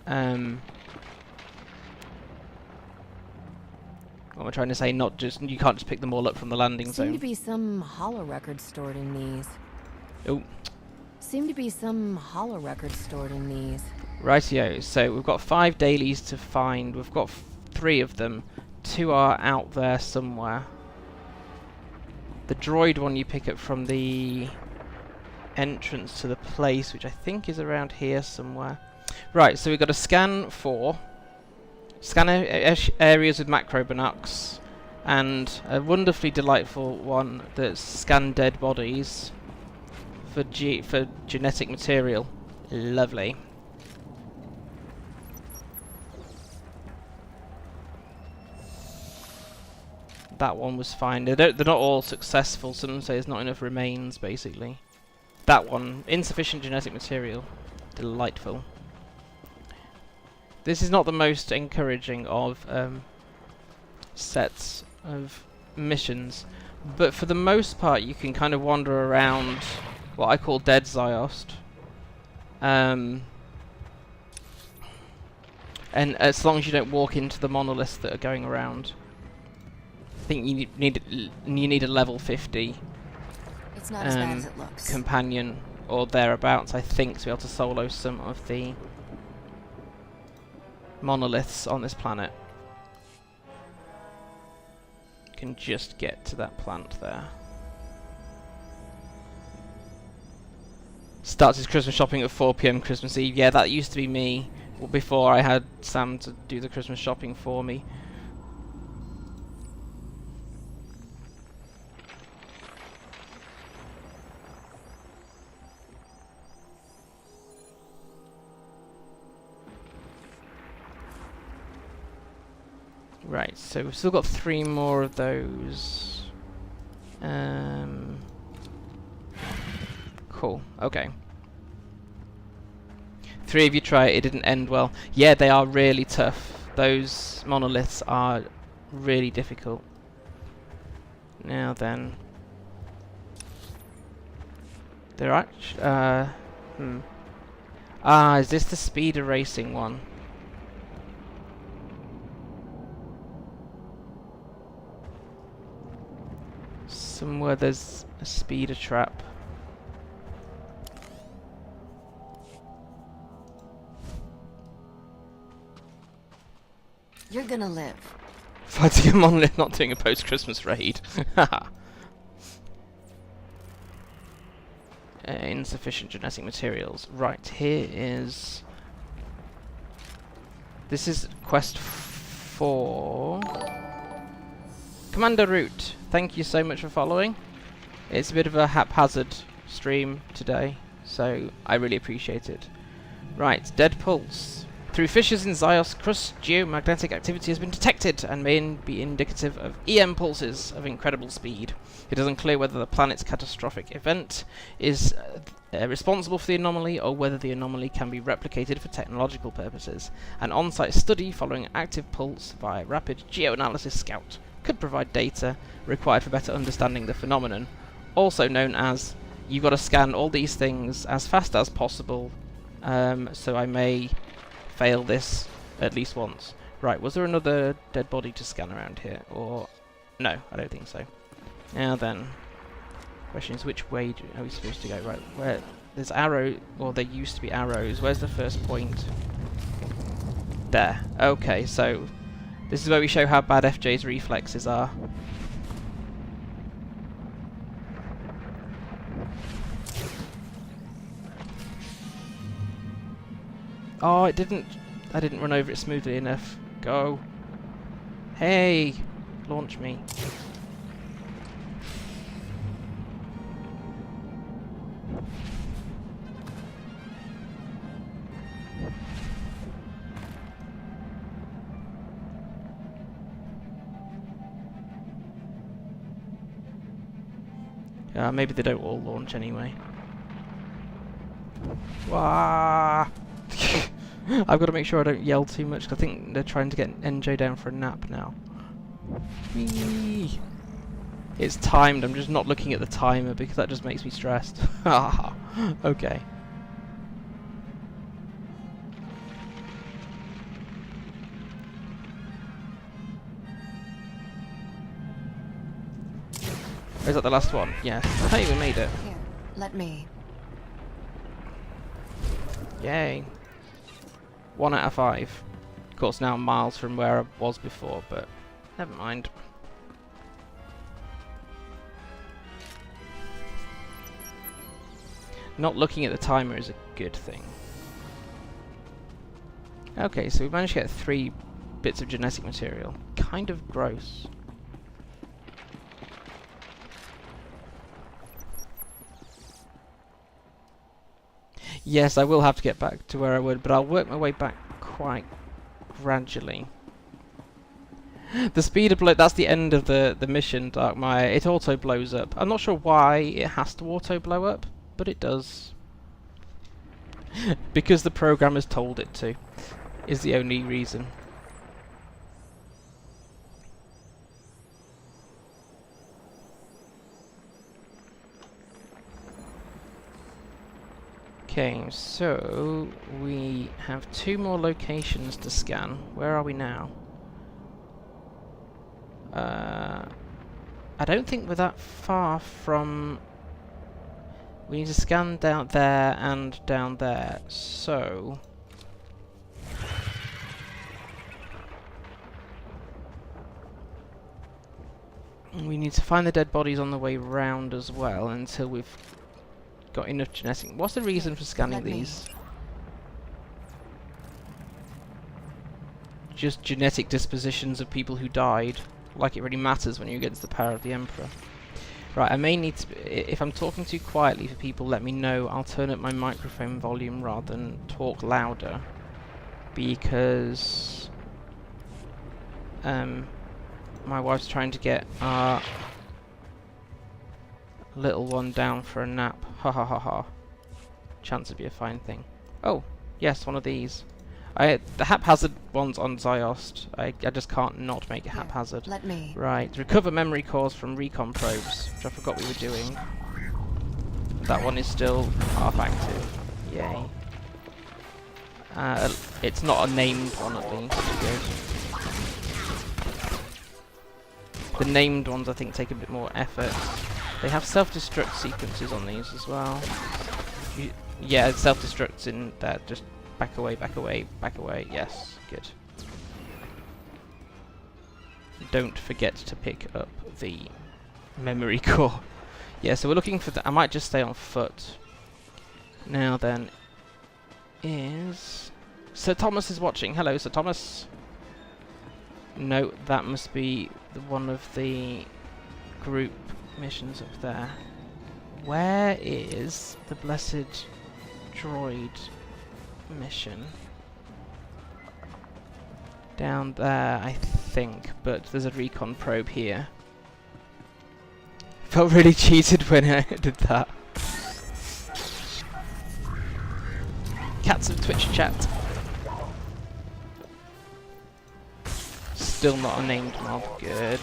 what am I trying to say? Not just, you can't just pick them all up from the landing zone. Seem to be some holo records stored in these. Oh. Seem to be some holo records stored in these. Rightio, so we've got 5 dailies to find. We've got 3 of them. 2 are out there somewhere. The droid one you pick up from the entrance to the place, which I think is around here somewhere. Right, so we've got to scan 4. Scan areas with macro binocs, and a wonderfully delightful one that's scan dead bodies for genetic material. Lovely. That one was fine. They're not all successful. Some say there's not enough remains, basically. That one, insufficient genetic material. Delightful. This is not the most encouraging of sets of missions, but for the most part you can kind of wander around what I call Dead Ziost. And as long as you don't walk into the monoliths that are going around. I think you need a level 50 It's not as bad as it looks. companion or thereabouts, I think, to be able to solo some of the monoliths on this planet. You can just get to that plant there. Starts his Christmas shopping at 4 PM Christmas Eve. Yeah, that used to be me before I had Sam to do the Christmas shopping for me. Right, so we've still got 3 more of those. Cool, okay. 3 of you try it, it didn't end well. Yeah, they are really tough. Those monoliths are really difficult. Now then. They're actually... is this the speeder racing one? Somewhere there's a speeder trap. You're gonna live. Fighting a monolith, not doing a post-Christmas raid. Insufficient genetic materials. Right, here is... This is quest 4. Commander Root, thank you so much for following. It's a bit of a haphazard stream today, so I really appreciate it. Right, Dead Pulse. Through fissures in Ziost crust, geomagnetic activity has been detected and may be indicative of EM pulses of incredible speed. It is unclear whether the planet's catastrophic event is responsible for the anomaly or whether the anomaly can be replicated for technological purposes. An on-site study following active pulse via rapid geoanalysis scout could provide data required for better understanding the phenomenon, also known as you've got to scan all these things as fast as possible, so I may fail this at least once. Right, was there another dead body to scan around here? Or no, I don't think so. Now then, question is, which way are we supposed to go? Right, where there's arrow, or there used to be arrows. Where's the first point? There. Okay, so this is where we show how bad FJ's reflexes are. Oh, I didn't run over it smoothly enough. Go. Hey! Launch me. Maybe they don't all launch anyway. Wah! I've got to make sure I don't yell too much, because I think they're trying to get NJ down for a nap now. Whee! It's timed, I'm just not looking at the timer because that just makes me stressed. Okay. Is that the last one? Yes. Hey, we made it. Here, let me. Yay. 1 out of 5. Of course, now I'm miles from where I was before, but never mind. Not looking at the timer is a good thing. Okay, so we managed to get 3 bits of genetic material. Kind of gross. Yes, I will have to get back to where I would, but I'll work my way back quite gradually. The speed of blow, that's the end of the mission, Darkmire. It auto blows up. I'm not sure why it has to auto blow up, but it does. Because the programmer's told it to, is the only reason. Okay, so we have 2 more locations to scan. Where are we now? I don't think we're that far from... We need to scan down there and down there, so... We need to find the dead bodies on the way round as well until we've got enough genetic. What's the reason for scanning these? Just genetic dispositions of people who died. Like it really matters when you're against the power of the Emperor. Right, I may need to... If I'm talking too quietly for people, let me know. I'll turn up my microphone volume rather than talk louder. Because... my wife's trying to get our little one down for a nap. Ha ha ha ha. Chance would be a fine thing. Oh, yes, one of these. The haphazard ones on Ziost. I just can't not make it haphazard. Let me. Right, recover memory cores from recon probes, which I forgot we were doing. That one is still half active. Yay. It's not a named one at least. Good. The named ones I think take a bit more effort. They have self-destruct sequences on these as well. Yeah, self-destructs in there. Just back away, back away, back away. Yes, good. Don't forget to pick up the memory core. Yeah, so we're looking for I might just stay on foot. Now then, is... Sir Thomas is watching. Hello, Sir Thomas. No, that must be one of the group missions up there. Where is the blessed droid mission? down there, I think, but there's a recon probe here. Felt really cheated when I did that. Cats of Twitch chat. Still not a named mob. Good.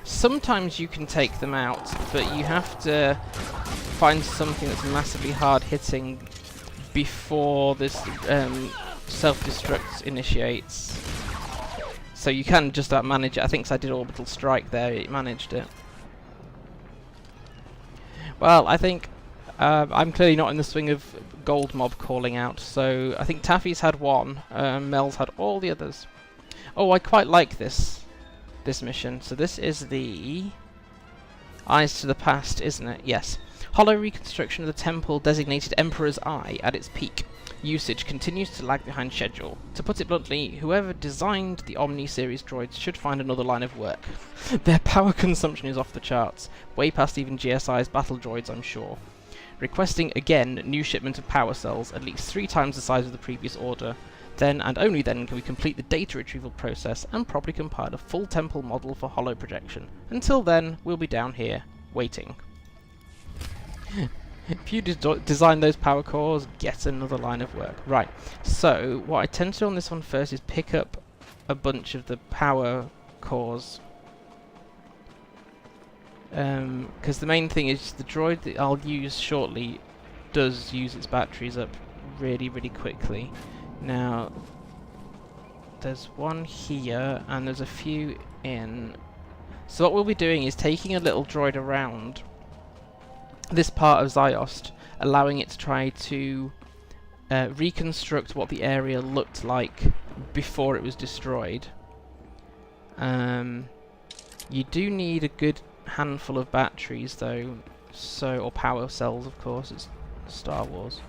Sometimes you can take them out, but you have to find something that's massively hard hitting before this self-destruct initiates. So you can just about manage it. I think 'cause I did orbital strike there, it managed it. Well, I think I'm clearly not in the swing of gold mob calling out, so I think Taffy's had one, Mel's had all the others. Oh, I quite like this mission. So this is the Eyes to the Past, isn't it? Yes. Hollow reconstruction of the temple designated Emperor's Eye at its peak. Usage continues to lag behind schedule. To put it bluntly, whoever designed the Omni series droids should find another line of work. Their power consumption is off the charts, way past even GSI's battle droids, I'm sure. Requesting again new shipment of power cells, at least 3 times the size of the previous order. Then and only then can we complete the data retrieval process and properly compile a full temple model for hollow projection. Until then, we'll be down here, waiting. If you design those power cores, get another line of work. Right, so what I tend to do on this one first is pick up a bunch of the power cores. Because the main thing is the droid that I'll use shortly does use its batteries up really, really quickly. Now, there's one here, and there's a few in. So what we'll be doing is taking a little droid around this part of Ziost, allowing it to try to reconstruct what the area looked like before it was destroyed. You do need a good handful of batteries though, or power cells, of course, it's Star Wars.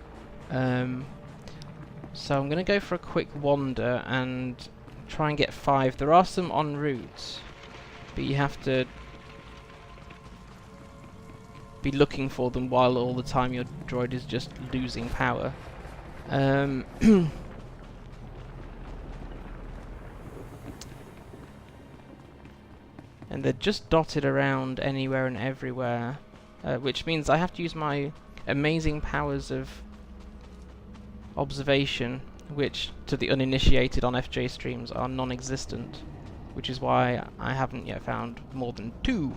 So I'm going to go for a quick wander and try and get 5. There are some en route, but you have to be looking for them while all the time your droid is just losing power. And they're just dotted around anywhere and everywhere, which means I have to use my amazing powers of observation, which to the uninitiated on FJ streams are non-existent, which is why I haven't yet found more than 2.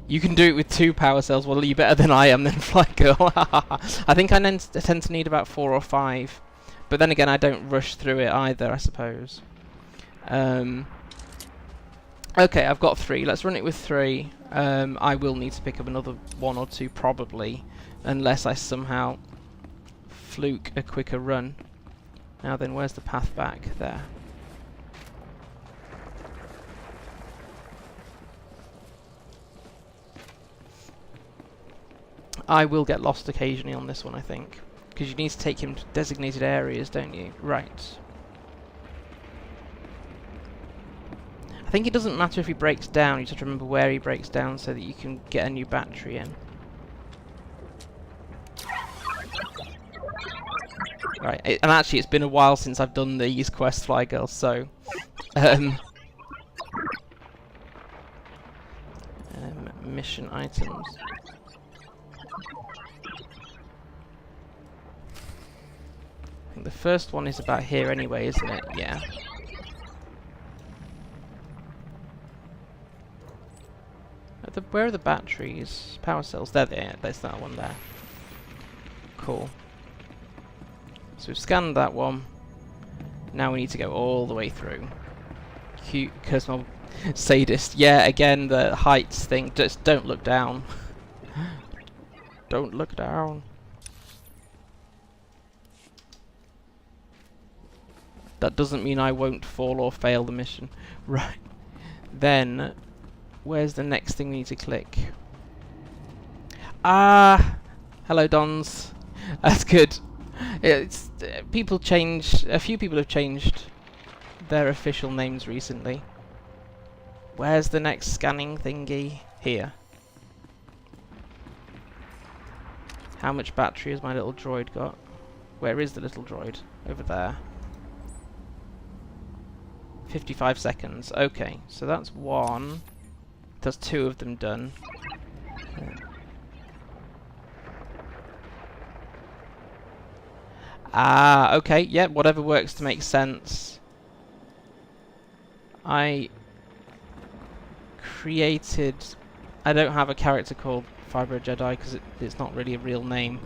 You can do it with 2 power cells. Well, you're better than I am then, Fly Girl. I think I tend to need about 4 or 5, but then again I don't rush through it either, I suppose. Okay, I've got 3. Let's run it with 3. I will need to pick up another 1 or 2 probably, unless I somehow fluke a quicker run. Now then, where's the path back? There. I will get lost occasionally on this one, I think, because you need to take him to designated areas, don't you? Right. I think it doesn't matter if he breaks down, you just have to remember where he breaks down so that you can get a new battery in. Right, and actually it's been a while since I've done these quests, Fly Girl, so mission items. I think the first one is about here anyway, isn't it? Yeah. Where are the batteries? Power cells. There they are. There's that one there. Cool. So we've scanned that one. Now we need to go all the way through. Cute Kurzmob sadist. Yeah, again, the heights thing. Just don't look down. Don't look down. That doesn't mean I won't fall or fail the mission. Right. Then, where's the next thing we need to click? Ah! Hello, Dons. That's good. It's people change. A few people have changed their official names recently. Where's the next scanning thingy? Here. How much battery has my little droid got? Where is the little droid? over there. 55 seconds. Okay, so that's one. That's two of them done. Ah, okay, yeah, whatever works to make sense. I don't have a character called Fiber Jedi because it's not really a real name.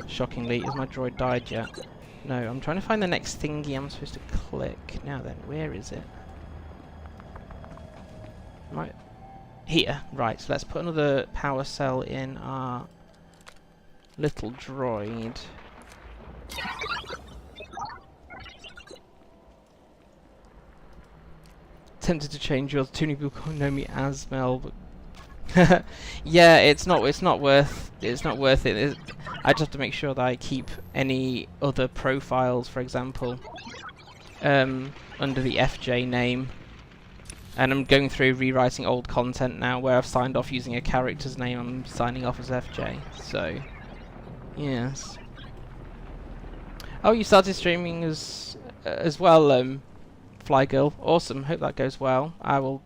Shockingly, has my droid died yet? No, I'm trying to find the next thingy I'm supposed to click. Now then, where is it? Right. Here, right, so let's put another power cell in our little droid. Tempted to change yours. Too many people know me as Mel, but yeah, it's not worth it. I just have to make sure that I keep any other profiles, for example, under the FJ name. And I'm going through rewriting old content now where I've signed off using a character's name. I'm signing off as FJ. So, yes. Oh, you started streaming as well, Fly Girl. Awesome. Hope that goes well. I will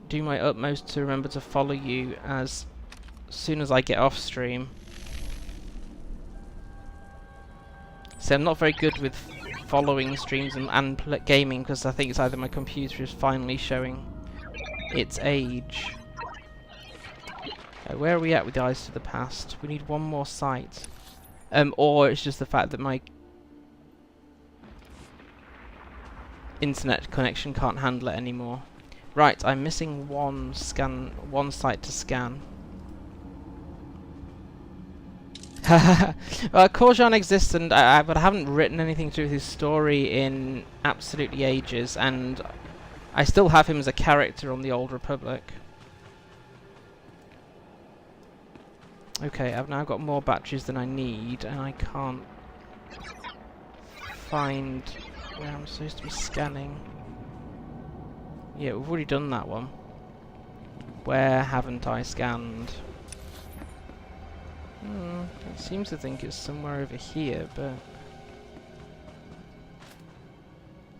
do my utmost to remember to follow you as soon as I get off stream. So I'm not very good with following streams and gaming because I think it's either my computer is finally showing its age. Where are we at with the Eyes to the Past? We need one more site. Or it's just the fact that my internet connection can't handle it anymore. Right, I'm missing one site to scan. Korjan exists, but I haven't written anything to do with his story in absolutely ages, and I still have him as a character on the Old Republic. Okay, I've now got more batteries than I need, and I can't find where I'm supposed to be scanning. Yeah, we've already done that one. Where haven't I scanned? It seems to think it's somewhere over here, but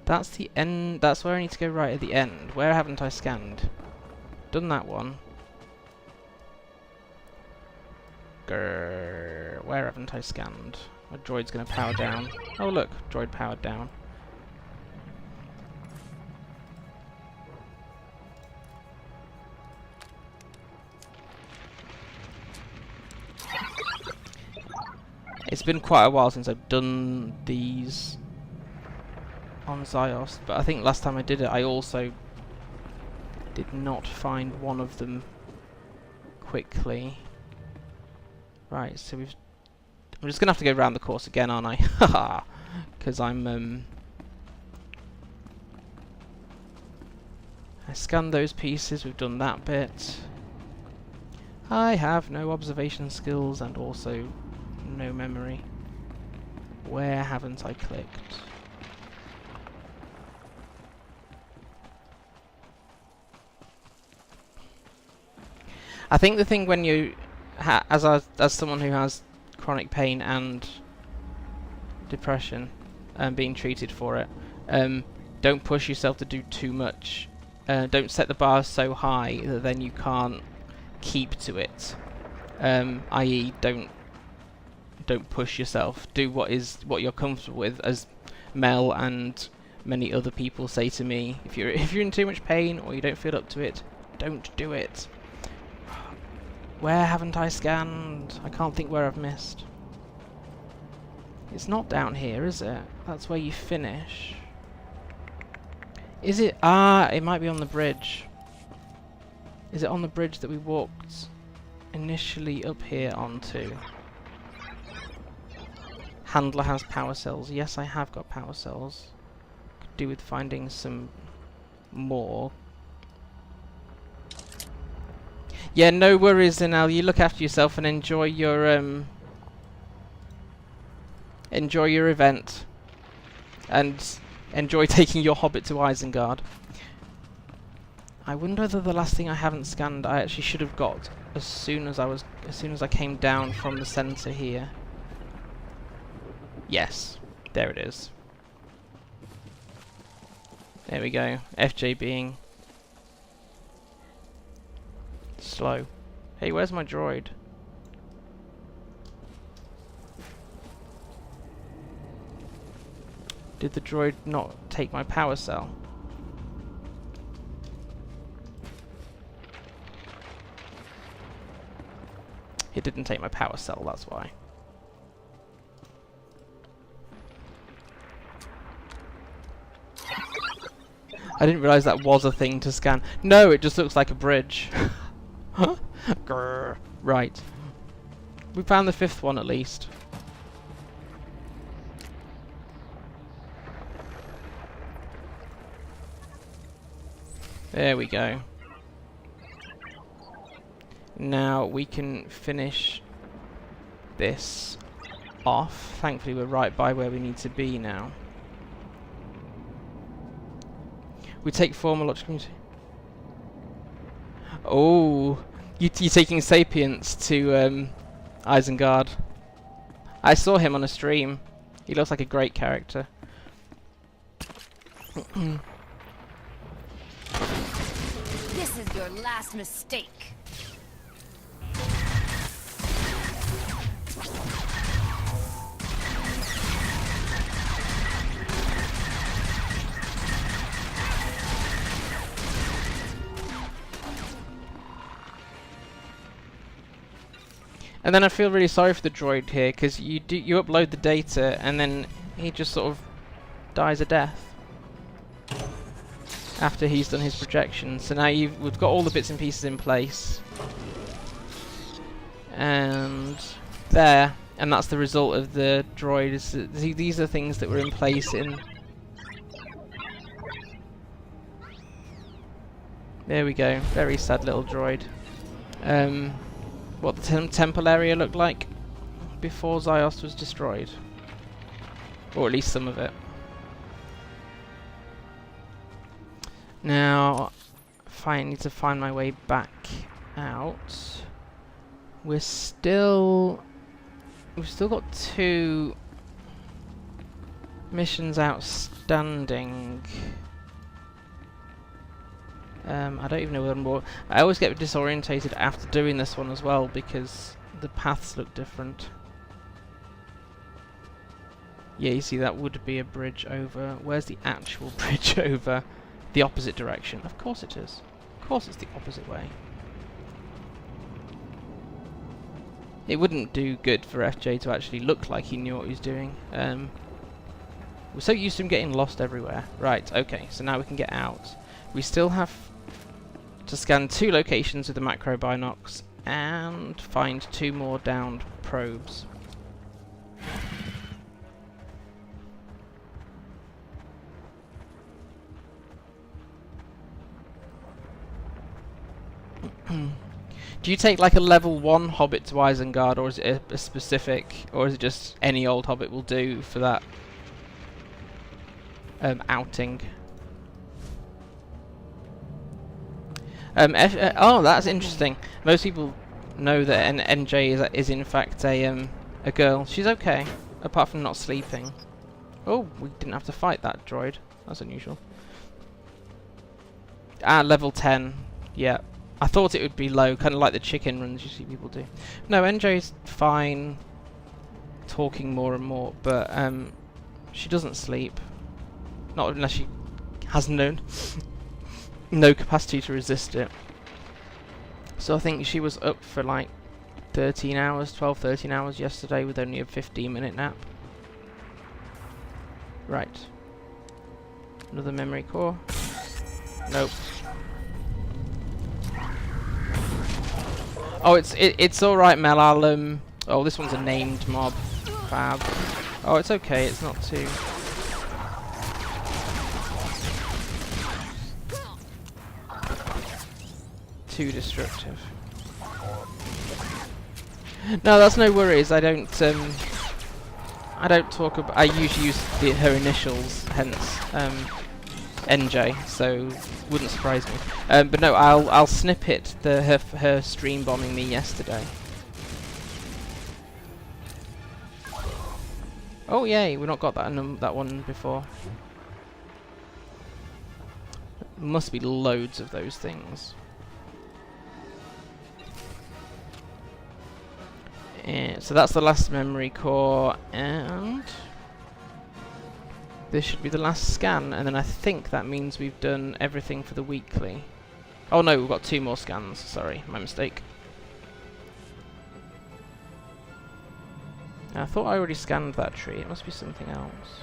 that's the end. That's where I need to go right at the end. Where haven't I scanned? Done that one. Grrr. Where haven't I scanned? My droid's gonna power down. Oh look, droid powered down. It's been quite a while since I've done these on Ziost, but I think last time I did it I also did not find one of them quickly. Right, so I'm just gonna have to go around the course again, aren't I? Haha, because I scanned those pieces, we've done that bit. I have no observation skills and also no memory. Where haven't I clicked? I think the thing when you, as someone who has chronic pain and depression and being treated for it, don't push yourself to do too much. Don't set the bar so high that then you can't keep to it. I.e., don't push yourself. Do what you're comfortable with, as Mel and many other people say to me. If you're in too much pain or you don't feel up to it, don't do it. Where haven't I scanned? I can't think where I've missed. It's not down here, is it? That's where you finish. Is it? Ah, it might be on the bridge. Is it on the bridge that we walked initially up here onto? Handler has power cells. Yes, I have got power cells. Could do with finding some more. Yeah, no worries, Zanel. You look after yourself and enjoy your event, and enjoy taking your hobbit to Isengard. I wonder whether the last thing I haven't scanned I actually should have got as soon as I came down from the center here. Yes, There it is. There we go. FJ being slow. Hey, where's my droid? Did the droid not take my power cell? It didn't take my power cell, that's why. I didn't realise that was a thing to scan. No, it just looks like a bridge. Grr. Right. We found the 5th one at least. There we go. Now we can finish this off. Thankfully we're right by where we need to be now. We take formal logical. Oh, you're taking Sapience to Isengard. I saw him on a stream. He looks like a great character. This is your last mistake. And then I feel really sorry for the droid here, because you upload the data and then he just sort of dies a death after he's done his projection. So now we've got all the bits and pieces in place, and there, and that's the result of the droid. These are things that were in place in. There we go. Very sad little droid. What the temple area looked like before Ziost was destroyed. Or at least some of it. Now, I need to find my way back out. We've still got 2 missions outstanding. I don't even know where more. I always get disorientated after doing this one as well because the paths look different. Yeah, you see that would be a bridge over. Where's the actual bridge over? The opposite direction. Of course it is. Of course it's the opposite way. It wouldn't do good for FJ to actually look like he knew what he was doing. We're so used to him getting lost everywhere. Right, okay, so now we can get out. We still have to scan 2 locations with the macro binocs and find 2 more downed probes. Do you take like a level 1 hobbit to Isengard, or is it a specific, or is it just any old hobbit will do for that outing? Oh, that's interesting. Most people know that NJ is in fact a girl. She's okay, apart from not sleeping. Oh, we didn't have to fight that droid. That's unusual. Ah, level 10. Yeah. I thought it would be low, kind of like the chicken runs you see people do. No, NJ's fine, talking more and more, but she doesn't sleep. Not unless she has no capacity to resist it. So I think she was up for like 13 hours, 13 hours yesterday with only a 15-minute nap. Right. Another memory core. Nope. Oh, it's all right, Mel. I'll oh, this one's a named mob. Fab. Oh, it's okay. It's not too. Too destructive. No, that's no worries. I don't talk about. I usually use her initials, hence NJ. So wouldn't surprise me. But no, I'll snippet her stream bombing me yesterday. Oh yay, we've not got that that one before. Must be loads of those things. So that's the last memory core, and this should be the last scan, and then I think that means we've done everything for the weekly. Oh no, we've got 2 more scans, sorry, my mistake. I thought I already scanned that tree, it must be something else.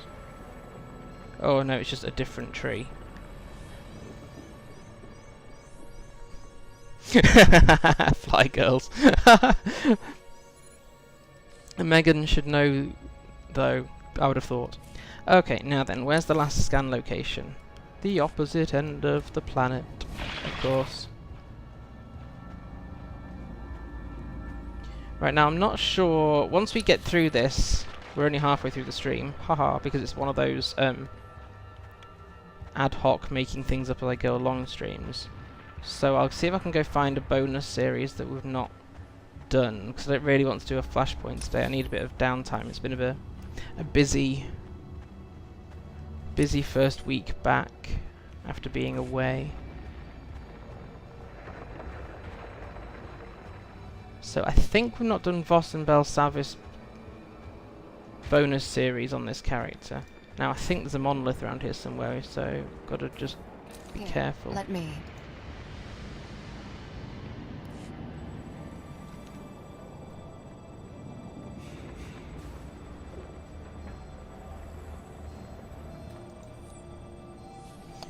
Oh no, it's just a different tree. Fly girls. Megan should know, though, I would have thought. Okay, now then, where's the last scan location? The opposite end of the planet, of course. Right, now I'm not sure, once we get through this, we're only halfway through the stream, haha, because it's one of those ad hoc making things up as I go along streams. So I'll see if I can go find a bonus series that we've not done, because I don't really want to do a flashpoint today. I need a bit of downtime. It's been a busy first week back after being away. So I think we've not done SWTOR and Belsavis bonus series on this character. Now I think there's a monolith around here somewhere, so gotta just be careful. Let me.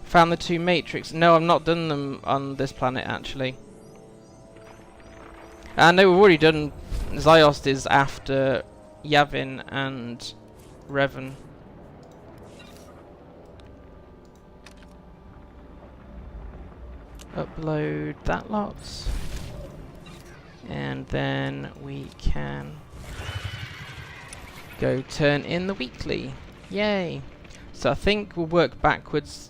Found the 2 matrix. No, I've not done them on this planet actually. I know we've already done. Ziost is after Yavin and Revan. Upload that lot. And then we can go turn in the weekly. Yay! So I think we'll work backwards.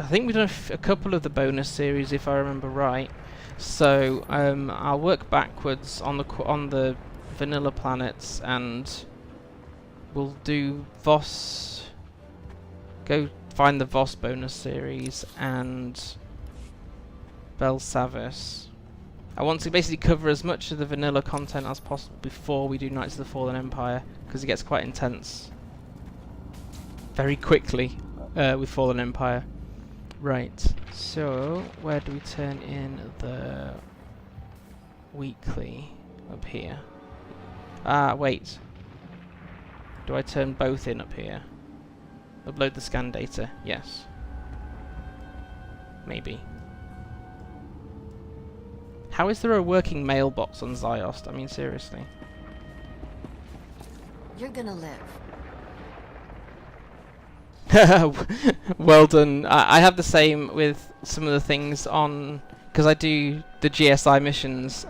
I think we've done a couple of the bonus series, if I remember right. So I'll work backwards on the vanilla planets, and we'll do Voss. Go find the Voss bonus series and Belsavis. I want to basically cover as much of the vanilla content as possible before we do Knights of the Fallen Empire, because it gets quite intense very quickly with Fallen Empire. Right, so where do we turn in the weekly? Up here. Ah, wait. Do I turn both in up here? Upload the scan data, yes. Maybe. How is there a working mailbox on Ziost? I mean, seriously. You're gonna live. Well done. I have the same with some of the things on, because I do the GSI missions,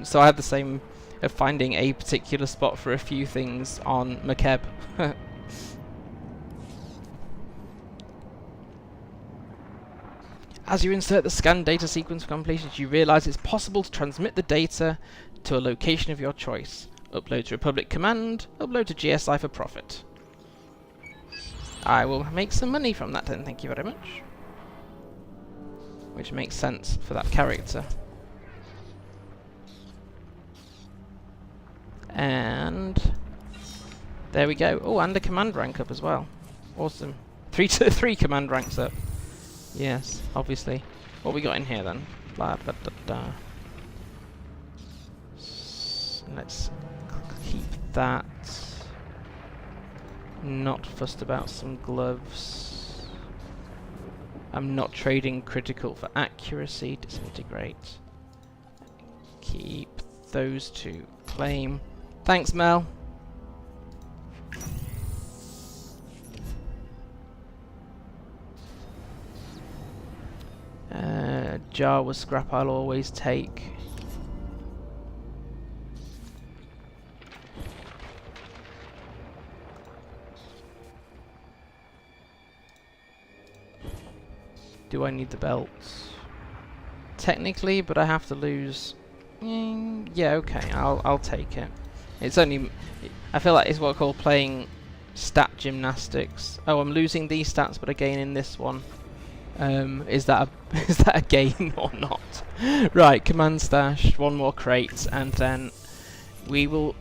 so I have the same of finding a particular spot for a few things on Makeb. As you insert the scan data sequence for completion, you realize it's possible to transmit the data to a location of your choice. Upload to Republic Command, upload to GSI for profit. I will make some money from that then, thank you very much. Which makes sense for that character. And there we go. Oh, and a command rank up as well. Awesome. 3 command ranks up. Yes, obviously. What we got in here then? Blah blah blah blah. Let's keep that. Not fussed about some gloves. I'm not trading critical for accuracy. Disintegrate. Keep those 2. Claim. Thanks, Mel. Jar with scrap I'll always take. Do I need the belts? Technically, but I have to lose. Yeah, okay, I'll take it. It's only, I feel like it's what I call playing stat gymnastics. Oh, I'm losing these stats, but I gain in this one. Is that a gain or not? Right, command stash, one more crate, and then we will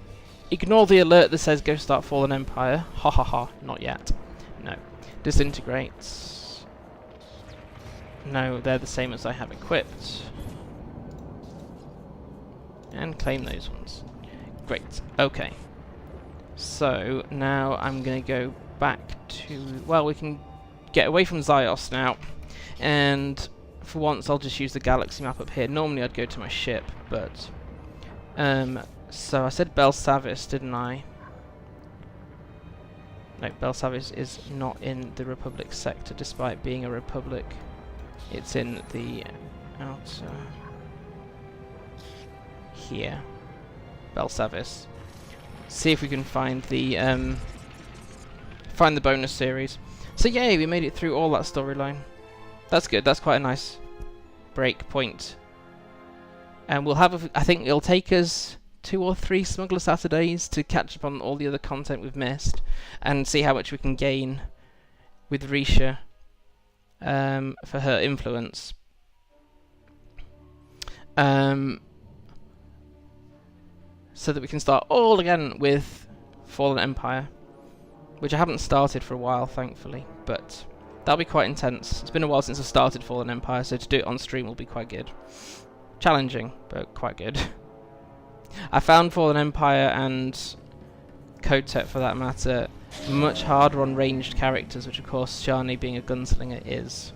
ignore the alert that says go start Fallen Empire. Ha ha ha, not yet. No. Disintegrates. No, they're the same as I have equipped. And claim those ones. Great, okay. So, now I'm going to go back to... Well, we can get away from Ziost now. And for once, I'll just use the galaxy map up here. Normally, I'd go to my ship, but... so, I said Belsavis, didn't I? No, Belsavis is not in the Republic sector, despite being a Republic. It's in the outer... here. Belsavis. See if we can find the bonus series. So yay, we made it through all that storyline. That's good. That's quite a nice break point. And we'll have I think it'll take us 2 or 3 Smuggler Saturdays to catch up on all the other content we've missed and see how much we can gain with Risha for her influence. So that we can start all again with Fallen Empire, which I haven't started for a while, thankfully, but that'll be quite intense. It's been a while since I started Fallen Empire, so to do it on stream will be quite good. Challenging, but quite good. I found Fallen Empire and Kotet, for that matter, much harder on ranged characters, which of course Sjani, being a gunslinger, is.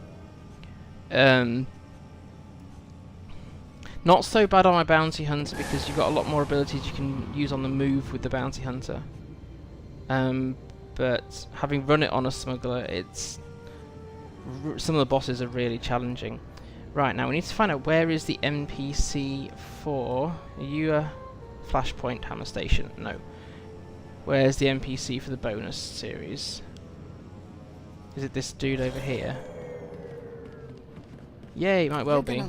Not so bad on my bounty hunter because you've got a lot more abilities you can use on the move with the bounty hunter. But having run it on a smuggler, it's some of the bosses are really challenging. Right, now we need to find out where is the NPC for... Are you a Flashpoint Hammer Station? No. Where's the NPC for the bonus series? Is it this dude over here? Yay, might well be.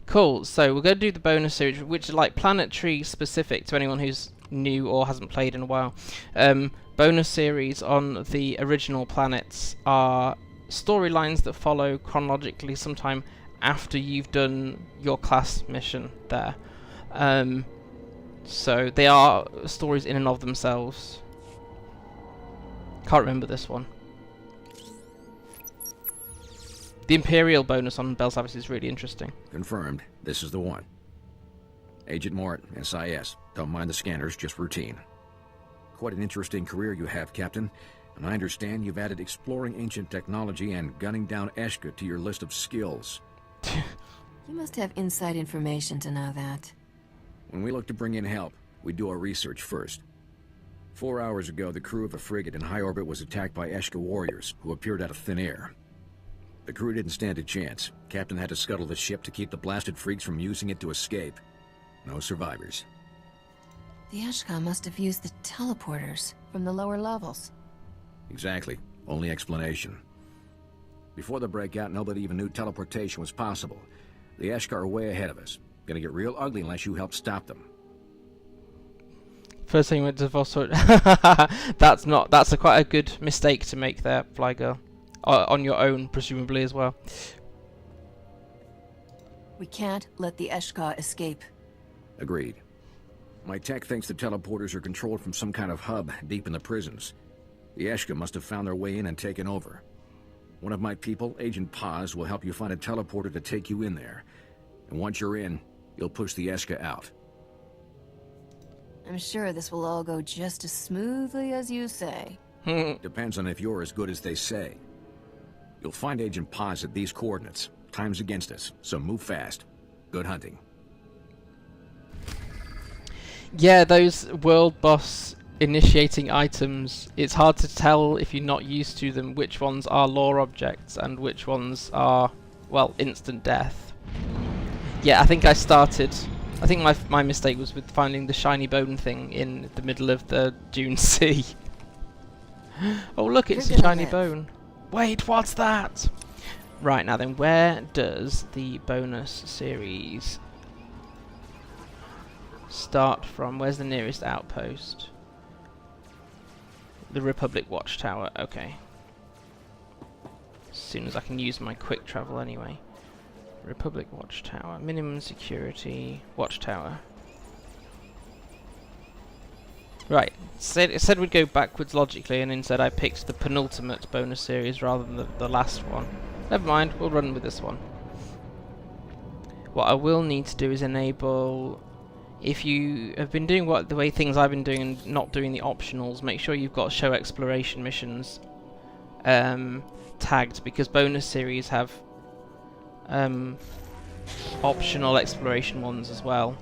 Cool, so we're going to do the bonus series, which is like planetary specific to anyone who's new or hasn't played in a while. Bonus series on the original planets are storylines that follow chronologically sometime after you've done your class mission there. So they are stories in and of themselves. Can't remember this one. The Imperial bonus on Belsavis is really interesting. Confirmed. This is the one. Agent Mort, SIS. Don't mind the scanners, just routine. Quite an interesting career you have, Captain. And I understand you've added exploring ancient technology and gunning down Esh-ka to your list of skills. You must have inside information to know that. When we look to bring in help, we do our research first. 4 hours ago, the crew of a frigate in high orbit was attacked by Esh-ka warriors, who appeared out of thin air. The crew didn't stand a chance. Captain had to scuttle the ship to keep the blasted freaks from using it to escape. No survivors. The Esh-ka must have used the teleporters from the lower levels. Exactly. Only explanation. Before the breakout, nobody even knew teleportation was possible. The Esh-ka are way ahead of us. Gonna get real ugly unless you help stop them. First thing went to Vossor. That's quite a good mistake to make there, Fly Girl. On your own, presumably, as well. We can't let the Esh-ka escape. Agreed. My tech thinks the teleporters are controlled from some kind of hub deep in the prisons. The Esh-ka must have found their way in and taken over. One of my people, Agent Paz, will help you find a teleporter to take you in there. And once you're in, you'll push the Esh-ka out. I'm sure this will all go just as smoothly as you say. Depends on if you're as good as they say. You'll find Agent Paz at these coordinates. Time's against us, so move fast. Good hunting. Yeah, those world boss initiating items, it's hard to tell if you're not used to them which ones are lore objects and which ones are, well, instant death. Yeah, I think my mistake was with finding the shiny bone thing in the middle of the Dune Sea. Oh look, it's a shiny bone. Wait, what's that? Right, now then, where does the bonus series start from? Where's the nearest outpost? The Republic Watchtower, okay. As soon as I can use my quick travel anyway. Republic Watchtower, minimum security, Watchtower. Right, it said we'd go backwards logically, and instead I picked the penultimate bonus series rather than the last one. Never mind, we'll run with this one. What I will need to do is enable, if you have been doing the way things I've been doing and not doing the optionals, make sure you've got show exploration missions tagged, because bonus series have optional exploration ones as well.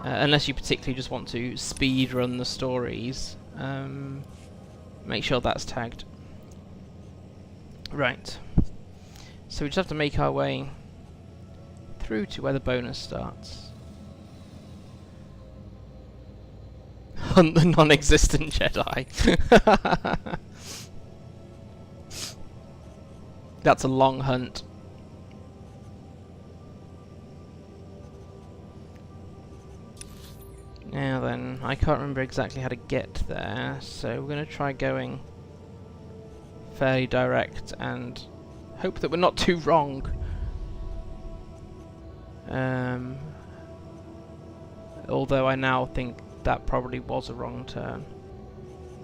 Unless you particularly just want to speed run the stories, make sure that's tagged. Right. So we just have to make our way through to where the bonus starts. Hunt the non-existent Jedi. That's a long hunt. Now then, I can't remember exactly how to get there, so we're going to try going fairly direct and hope that we're not too wrong. Although I now think that probably was a wrong turn.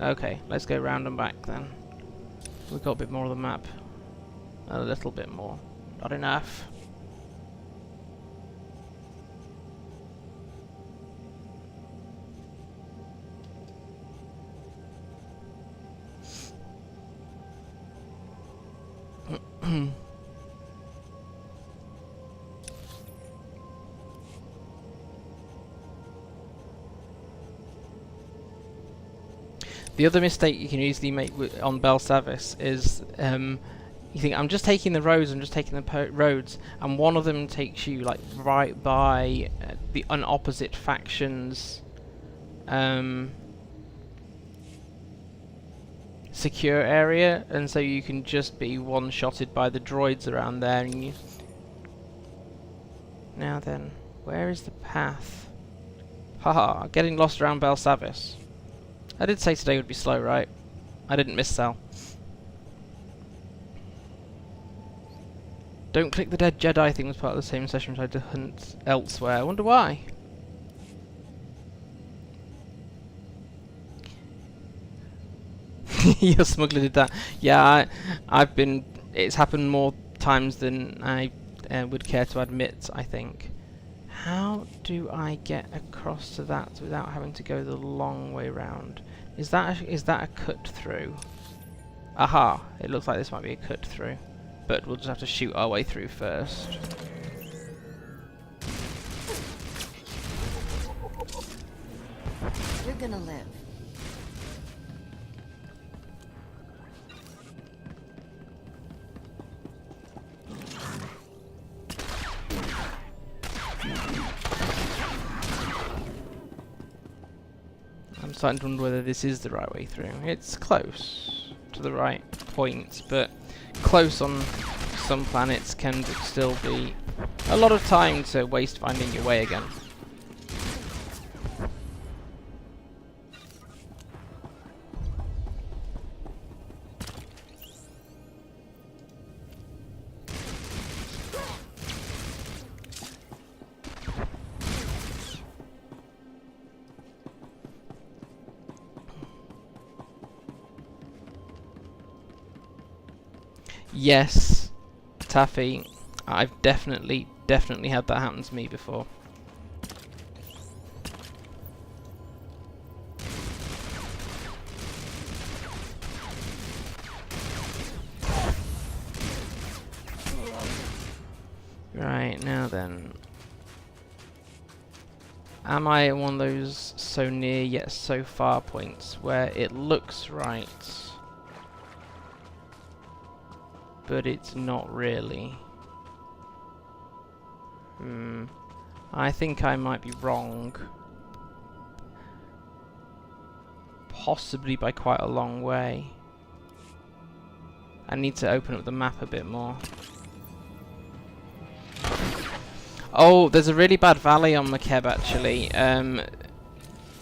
Okay, let's go round and back then. We've got a bit more of the map. A little bit more. Not enough. The other mistake you can easily make on Belsavis is you think, I'm just taking the roads, roads, and one of them takes you like right by the opposite faction's secure area, and so you can just be one-shotted by the droids around there. And you now then, where is the path? Haha, getting lost around Belsavis. I did say today would be slow, right? I didn't miss-sell. Don't click the dead Jedi thing was part of the same session, tried to hunt elsewhere. I wonder why. Your smuggler did that. Yeah, I've been. It's happened more times than I would care to admit, I think. How do I get across to that without having to go the long way round? Is that a cut through? Aha! It looks like this might be a cut through, but we'll just have to shoot our way through first. You're gonna live. I'm starting to wonder whether this is the right way through. It's close to the right point, but close on some planets can still be a lot of time to waste finding your way again. Yes, Taffy, I've definitely had that happen to me before. Right, now then. Am I at one of those so near yet so far points where it looks right, but it's not really? I think I might be wrong. Possibly by quite a long way. I need to open up the map a bit more. Oh, there's a really bad valley on Makeb actually,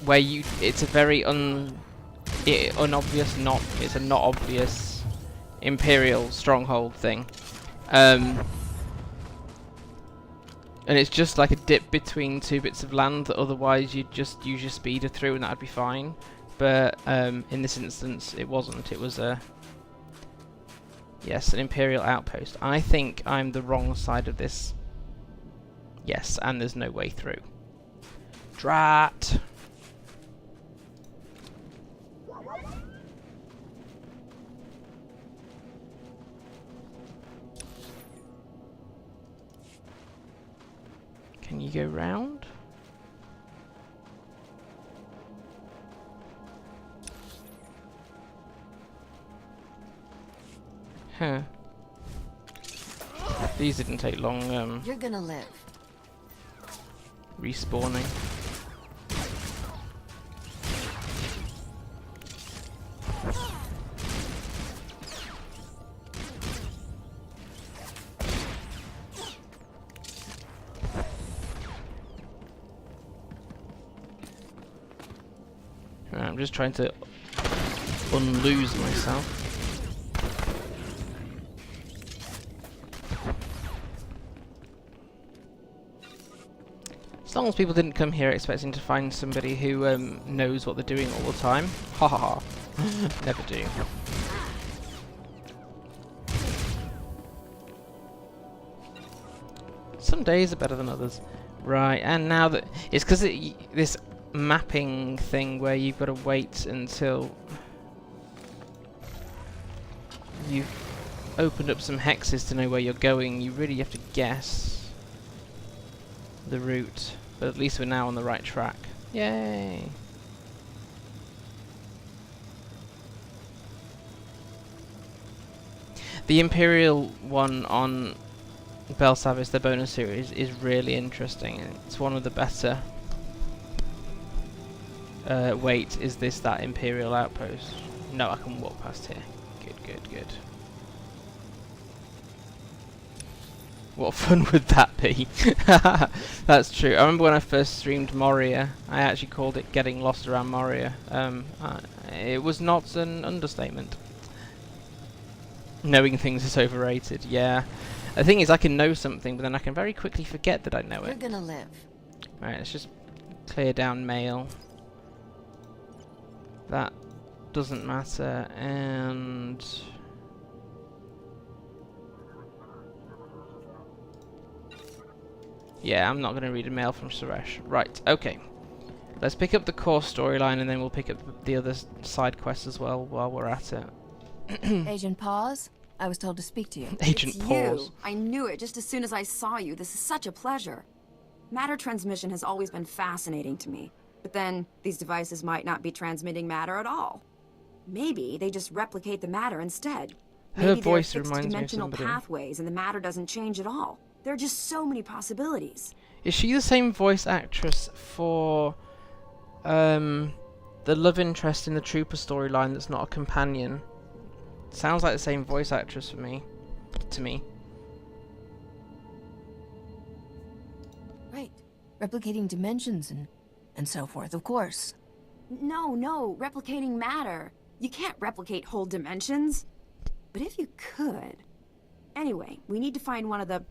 where it's a very unobvious, it's a not obvious Imperial stronghold thing. And it's just like a dip between two bits of land that otherwise you'd just use your speeder through and that'd be fine. But in this instance it wasn't. It was yes, an Imperial outpost. I think I'm the wrong side of this. Yes, and there's no way through. Drat! Can you go round? Huh. These didn't take long, You're gonna live. respawning. Right, I'm just trying to unloose myself. As long as people didn't come here expecting to find somebody who knows what they're doing all the time. Ha ha ha. Never do. Some days are better than others. Right, and now that... It's because this mapping thing where you've got to wait until you've opened up some hexes to know where you're going. You really have to guess the route. But at least we're now on the right track. Yay! The Imperial one on Belsavis, the bonus series, is really interesting. It's one of the better. Wait, is this that Imperial outpost? No, I can walk past here. Good, good, good. What fun would that be? That's true. I remember when I first streamed Moria, I actually called it Getting Lost Around Moria. It was not an understatement. Knowing things is overrated, yeah. The thing is, I can know something, but then I can very quickly forget that I know it. You're gonna live. Right, let's just clear down mail. That doesn't matter, and... yeah, I'm not going to read a mail from Suresh. Right, okay. Let's pick up the core storyline and then we'll pick up the other side quests as well while we're at it. Agent Pause, I was told to speak to you. Agent It's Pause. you. I knew it just as soon as I saw you. This is such a pleasure. Matter transmission has always been fascinating to me. But then, these devices might not be transmitting matter at all. Maybe they just replicate the matter instead. Her Maybe voice they're reminds me of fixed-dimensional somebody. pathways and the matter doesn't change at all. There are just so many possibilities. Is she the same voice actress for the love interest in the Trooper storyline that's not a companion? Sounds like the same voice actress for me. To me. Right. Replicating dimensions and so forth, of course. No, replicating matter. You can't replicate whole dimensions. But if you could... Anyway, we need to find one of the...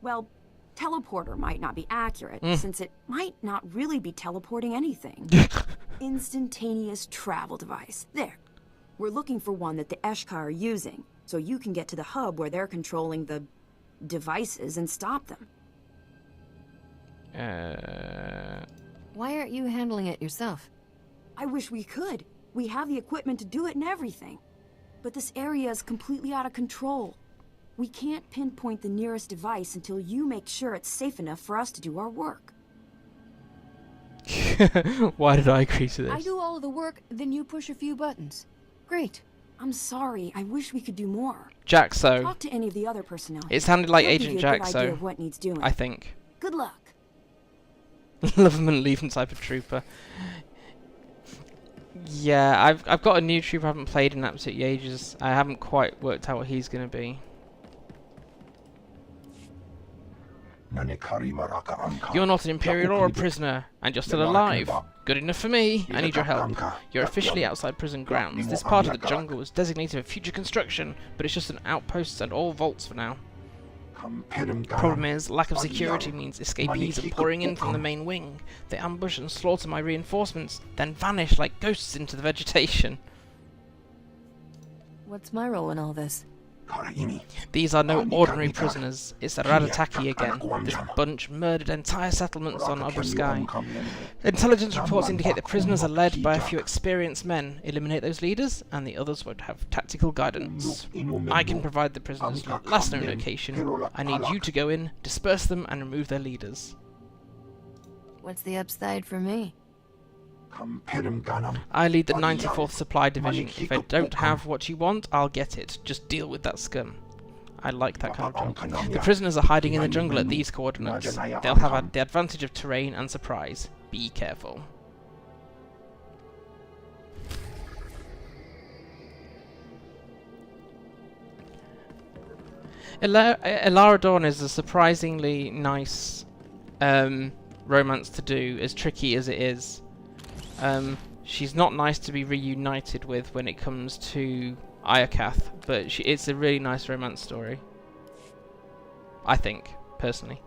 well, teleporter might not be accurate, since it might not really be teleporting anything. Instantaneous travel device. There. We're looking for one that the Esh-ka are using, so you can get to the hub where they're controlling the... devices and stop them. Why aren't you handling it yourself? I wish we could. We have the equipment to do it and everything. But this area is completely out of control. We can't pinpoint the nearest device until you make sure it's safe enough for us to do our work. Why did I agree to this? I do all of the work, then you push a few buttons. Great. I'm sorry. I wish we could do more. Jaxo. Talk to any of the other personnel. It sounded like They'll give Agent you a good idea Jaxo, of what needs doing. I think. Good luck. Love him and leave him type of trooper. Yeah, I've got a new trooper I haven't played in absolutely ages. I haven't quite worked out what he's going to be. You're not an Imperial or a prisoner, and you're still alive. Good enough for me. I need your help. You're officially outside prison grounds. This part of the jungle was designated for future construction, but it's just an outpost and all vaults for now. Problem is, lack of security means escapees are pouring in from the main wing. They ambush and slaughter my reinforcements, then vanish like ghosts into the vegetation. What's my role in all this? These are no ordinary prisoners. It's the Radataki again. This bunch murdered entire settlements on Upper Sky. Intelligence reports indicate the prisoners are led by a few experienced men. Eliminate those leaders, and the others won't have tactical guidance. I can provide the prisoners' last known location. I need you to go in, disperse them, and remove their leaders. What's the upside for me? I lead the 94th Supply Division. If I don't have what you want, I'll get it. Just deal with that scum. I like that kind of job. The prisoners are hiding in the jungle at these coordinates. They'll have the advantage of terrain and surprise. Be careful. Elara Dawn is a surprisingly nice romance to do, as tricky as it is. She's not nice to be reunited with when it comes to Iokath, but it's a really nice romance story. I think, personally.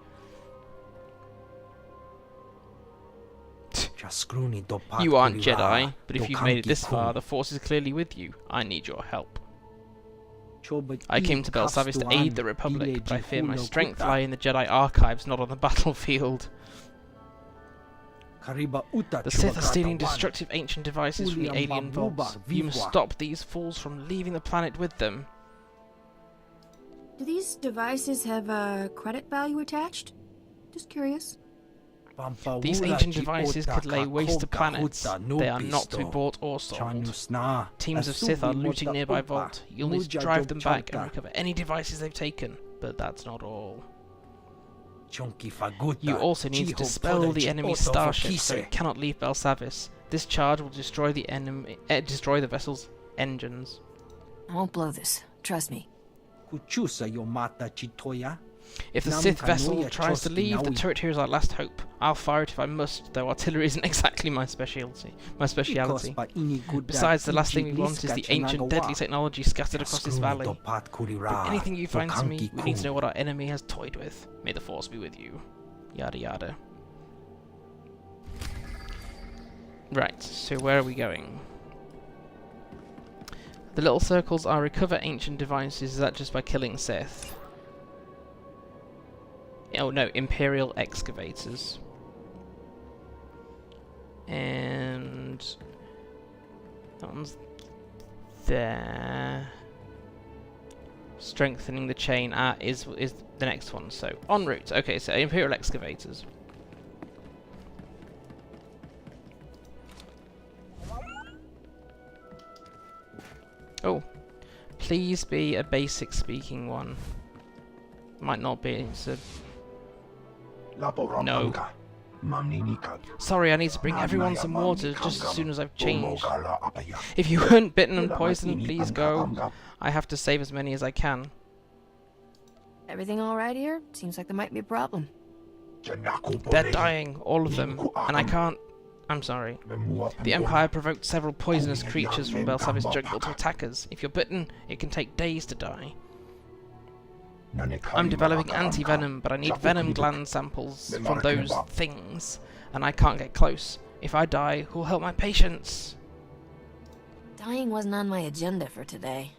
You aren't Jedi, but if you've made it this far, the Force is clearly with you. I need your help. I came to Belsavis to aid the Republic, but I fear my strength lie in the Jedi archives, not on the battlefield. The Sith are stealing destructive ancient devices from the alien vaults. You must stop these fools from leaving the planet with them. Do these devices have a credit value attached? Just curious. These ancient devices could lay waste to planets. They are not to be bought or sold. Teams of Sith are looting nearby vault. You'll need to drive them back and recover any devices they've taken. But that's not all. You also need to dispel the enemy starship, so it cannot leave Belsavis. This charge will destroy the vessel's engines. I won't blow this. Trust me. If the Sith vessel tries to leave, the turret here is our last hope. I'll fire it if I must, though artillery isn't exactly my speciality. Besides, the last thing we want is the ancient deadly technology scattered across this valley. Bring anything you find to me. We need to know what our enemy has toyed with. May the Force be with you. Yada yada. Right, so where are we going? The little circles are recover ancient devices. Is that just by killing Sith? Oh no, Imperial excavators. And that one's there. Strengthening the chain is the next one. So en route. Okay, so Imperial excavators. Oh, please be a basic speaking one. Might not be. It's a no. Sorry, I need to bring everyone some water just as soon as I've changed. If you weren't bitten and poisoned, please go. I have to save as many as I can. Everything alright here? Seems like there might be a problem. They're dying, all of them, and I can't... I'm sorry. The Empire provoked several poisonous creatures from Belsavis jungle to attack us. If you're bitten, it can take days to die. I'm developing anti-venom, but I need venom gland samples from those things, and I can't get close. If I die, who'll help my patients? Dying wasn't on my agenda for today.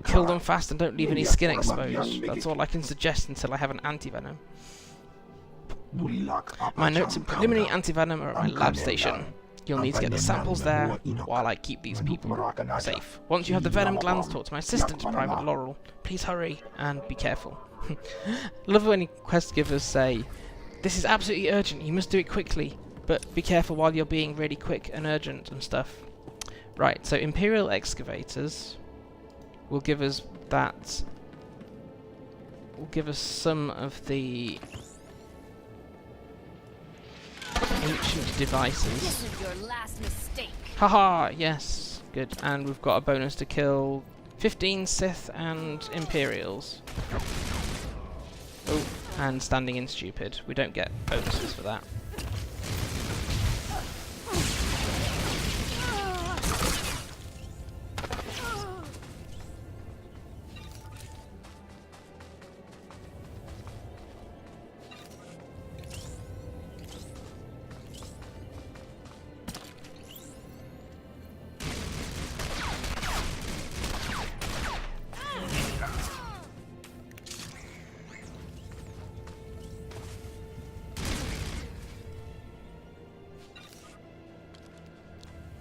Kill them fast and don't leave any skin exposed. That's all I can suggest until I have an anti-venom. My notes and preliminary anti-venom are at my lab station. You'll need to get the samples there while I keep these people safe. Once you have the venom glands, talk to my assistant, Private Laurel. Please hurry and be careful. Love when quest givers say, this is absolutely urgent, you must do it quickly, but be careful while you're being really quick and urgent and stuff. Right, so Imperial excavators will give us that. Will give us some of the ancient devices. This is your last mistake. Haha, yes, good. And we've got a bonus to kill 15 Sith and Imperials. Oh, And standing in stupid. We don't get bonuses for that.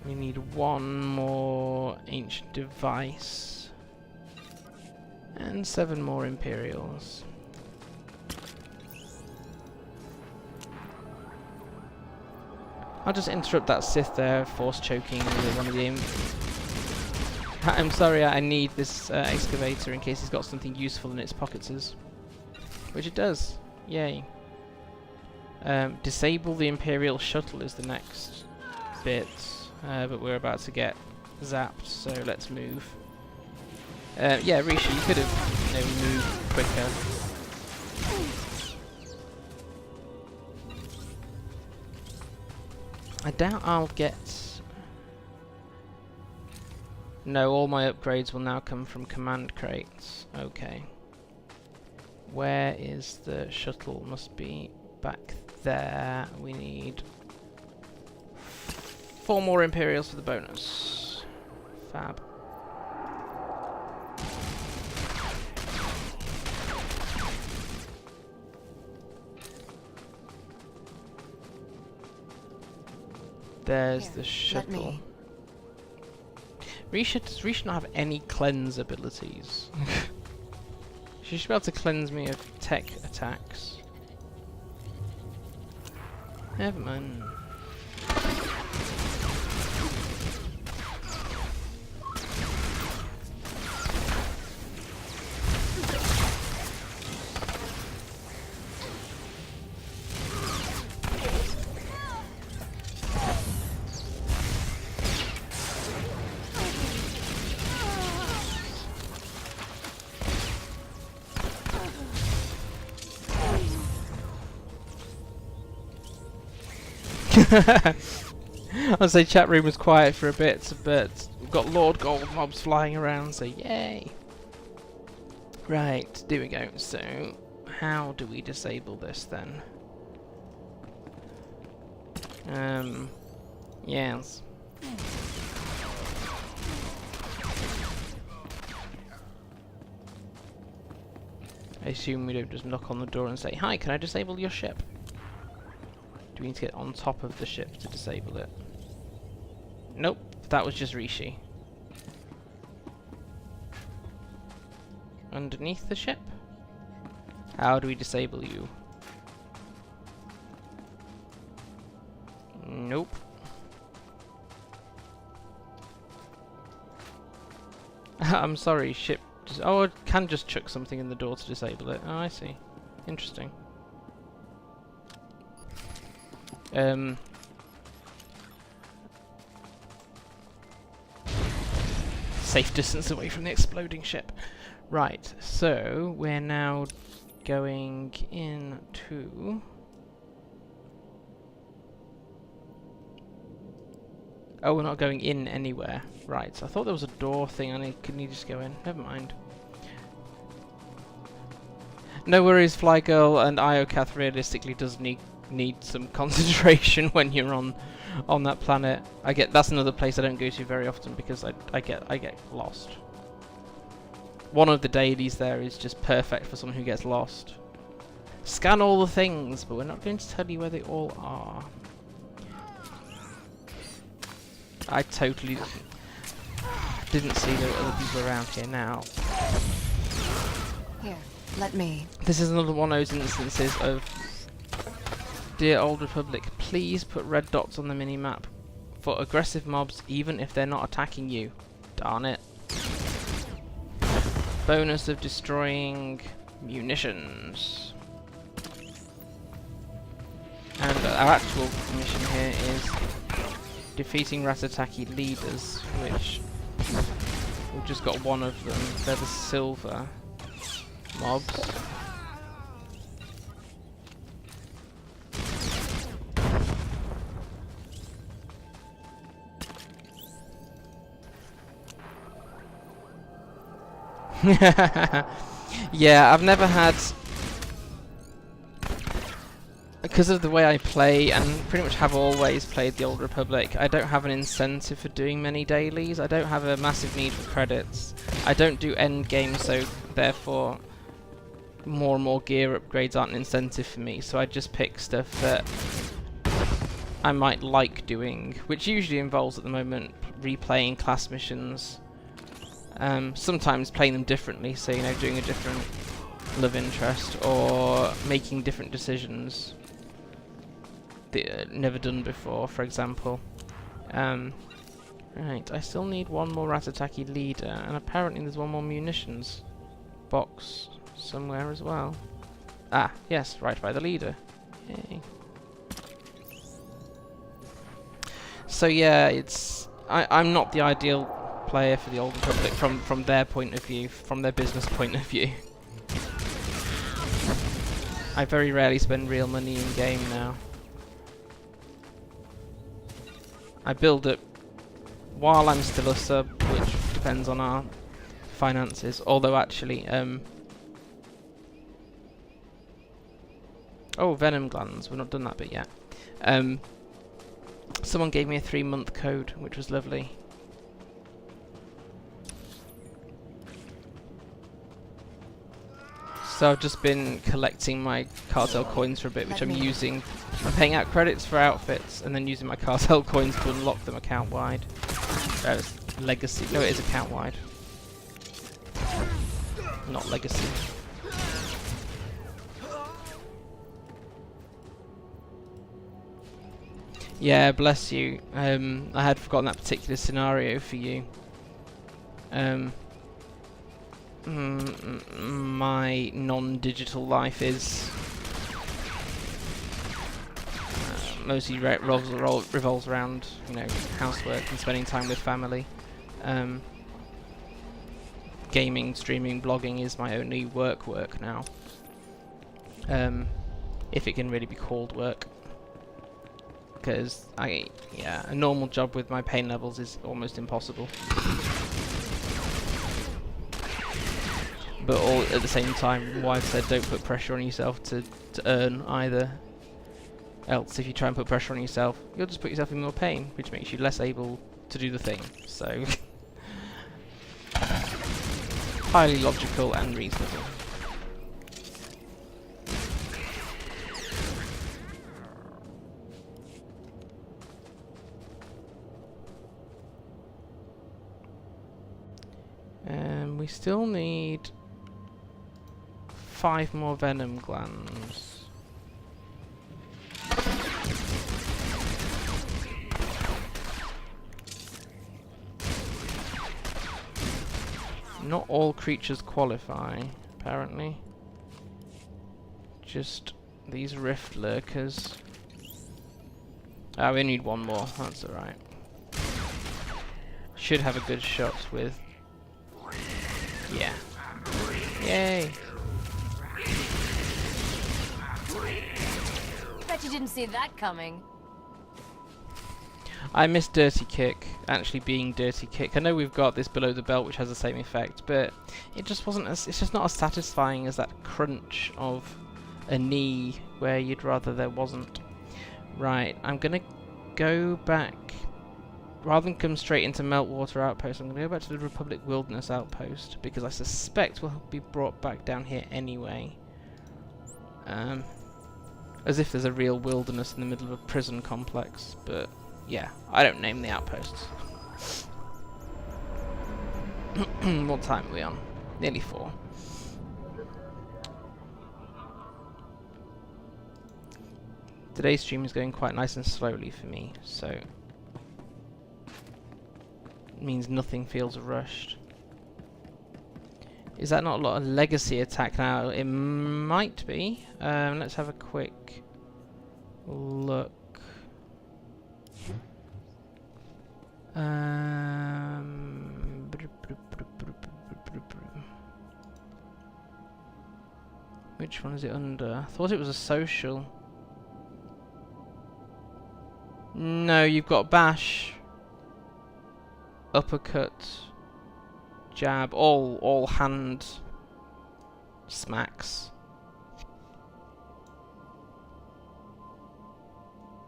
We need one more ancient device and 7 more Imperials. I'll just interrupt that Sith there, force choking with one of the I'm sorry, I need this excavator in case he's got something useful in its pockets. Which it does. Yay. Disable the Imperial shuttle is the next bit. But we're about to get zapped, so let's move. Yeah, Rishi, you could have, moved quicker. I doubt I'll get... No, all my upgrades will now come from command crates. Okay. Where is the shuttle? Must be back there. We need 4 more Imperials for the bonus. Fab. There's the shuttle. Risha, does Risha not have any cleanse abilities? She should be able to cleanse me of tech attacks. Never mind. I'll say chat room was quiet for a bit, but we've got Lord Gold mobs flying around, so yay! Right, there we go. So, how do we disable this then? Yes. I assume we don't just knock on the door and say, "Hi, can I disable your ship?" Do we need to get on top of the ship to disable it? Nope, that was just Rishi. Underneath the ship? How do we disable you? Nope. I'm sorry, ship. Oh, I can just chuck something in the door to disable it. Oh, I see. Interesting. Safe distance away from the exploding ship. Right, so we're now going into... Oh, we're not going in anywhere. Right, I thought there was a door thing. Couldn't you just go in? Never mind. No worries, Fly Girl, and Iocath realistically does need some concentration when you're on that planet. That's another place I don't go to very often because I get lost. One of the dailies there is just perfect for someone who gets lost. Scan all the things, but we're not going to tell you where they all are. I totally didn't see there were other people around here now. Here, let me. This is another one of those instances of, dear Old Republic, please put red dots on the minimap for aggressive mobs even if they're not attacking you. Darn it. Bonus of destroying munitions. And our actual mission here is defeating Ratataki leaders, which we've just got one of them. They're the silver mobs. Yeah, I've never had... Because of the way I play, and pretty much have always played the Old Republic, I don't have an incentive for doing many dailies. I don't have a massive need for credits. I don't do end game, so therefore more and more gear upgrades aren't an incentive for me. So I just pick stuff that I might like doing, which usually involves at the moment replaying class missions. Sometimes playing them differently, so you know, doing a different love interest or making different decisions that never done before, for example. Right, I still need one more Ratataki leader, and apparently there's one more munitions box somewhere as well. Ah, yes, right by the leader. Yay. So yeah, it's I'm not the ideal player for the Old Republic from their point of view, from their business point of view. I very rarely spend real money in game now. I build it while I'm still a sub, which depends on our finances. Although actually, oh, venom glands. We've not done that bit yet. Someone gave me a 3-month code, which was lovely. So I've just been collecting my cartel coins for a bit, which I'm using. I'm paying out credits for outfits, and then using my cartel coins to unlock them account-wide. Legacy. No, it is account-wide. Not legacy. Yeah, bless you. I had forgotten that particular scenario for you. My non-digital life is mostly revolves around, you know, housework and spending time with family. Gaming, streaming, blogging is my only work now. If it can really be called work. Because a normal job with my pain levels is almost impossible. But all at the same time, wife said don't put pressure on yourself to earn either. Else, if you try and put pressure on yourself, you'll just put yourself in more pain, which makes you less able to do the thing. So, highly logical and reasonable. We still need 5 more venom glands. Not all creatures qualify, apparently. Just these rift lurkers. Ah, we need 1 more, that's alright. Should have a good shot with... Yeah. Yay! Bet you didn't see that coming. I miss Dirty Kick, actually being Dirty Kick. I know we've got this below the belt which has the same effect, but it just wasn't as, it's just not as satisfying as that crunch of a knee where you'd rather there wasn't. Right, I'm gonna go back, rather than come straight into Meltwater Outpost, I'm gonna go back to the Republic Wilderness Outpost, because I suspect we'll be brought back down here anyway. As if there's a real wilderness in the middle of a prison complex, but yeah, I don't name the outposts. What time are we on? Nearly 4. Today's stream is going quite nice and slowly for me, so it means nothing feels rushed. Is that not a lot of legacy attack now? It might be. Let's have a quick look. Which one is it under? I thought it was a social. No, you've got bash, uppercut, jab, all hand smacks.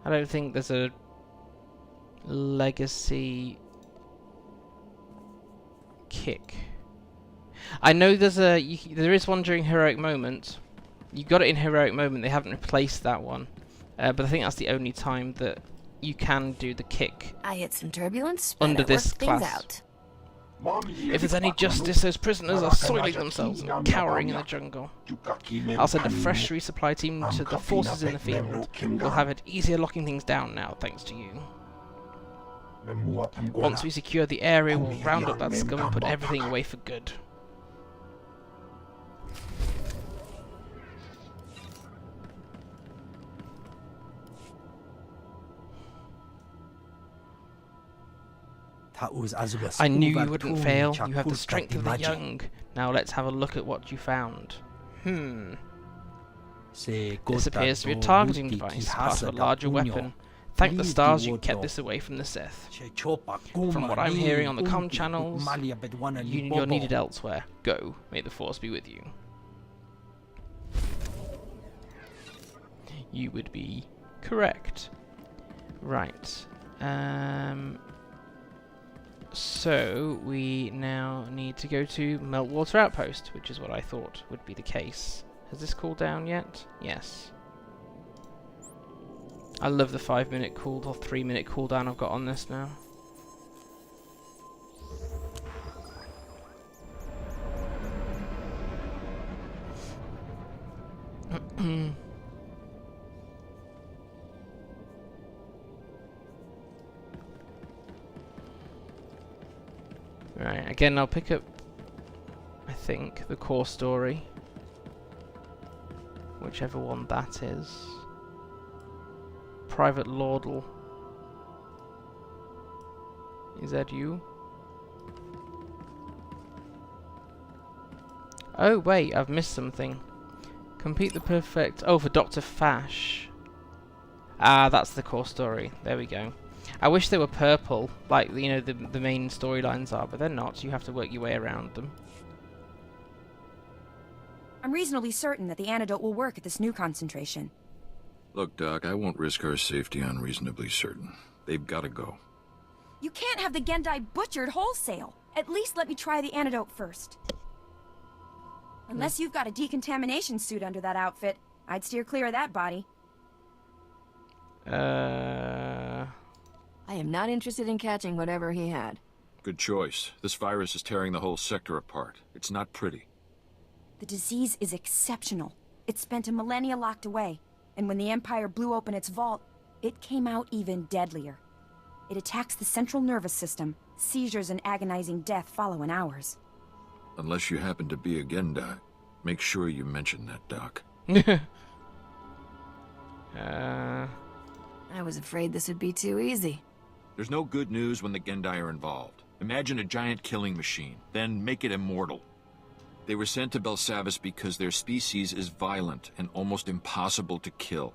I don't think there's a legacy kick. I know there is one during Heroic Moment. You got it in Heroic Moment. They haven't replaced that one, but I think that's the only time that you can do the kick. I hit some turbulence under this things class. Out. If there's any justice, those prisoners are soiling themselves and cowering in the jungle. I'll send a fresh resupply team to the forces in the field. We'll have it easier locking things down now, thanks to you. Once we secure the area, we'll round up that scum and put everything away for good. I knew you wouldn't fail. You have the strength of the young. Now let's have a look at what you found. This appears to be a targeting device, part of a larger weapon. Thank the stars you kept this away from the Sith. From what I'm hearing on the comm channels, you're needed elsewhere. Go. May the Force be with you. You would be correct. Right. So we now need to go to Meltwater Outpost, which is what I thought would be the case. Has this cooled down yet? Yes. I love the 5-minute cool or 3-minute cooldown I've got on this now. Right, again I'll pick up, I think, the core story. Whichever one that is. Private Lordle. Is that you? Oh wait, I've missed something. Complete the perfect... Oh, for Dr. Fash. Ah, that's the core story. There we go. I wish they were purple, like, you know, the main storylines are, but they're not. You have to work your way around them. I'm reasonably certain that the antidote will work at this new concentration. Look, Doc, I won't risk our safety on reasonably certain. They've got to go. You can't have the Gendai butchered wholesale. At least let me try the antidote first. Unless you've got a decontamination suit under that outfit, I'd steer clear of that body. I am not interested in catching whatever he had. Good choice. This virus is tearing the whole sector apart. It's not pretty. The disease is exceptional. It spent a millennia locked away, and when the Empire blew open its vault, it came out even deadlier. It attacks the central nervous system. Seizures and agonizing death follow in hours. Unless you happen to be a Gendai, make sure you mention that, Doc. I was afraid this would be too easy. There's no good news when the Gendai are involved. Imagine a giant killing machine, then make it immortal. They were sent to Belsavis because their species is violent and almost impossible to kill.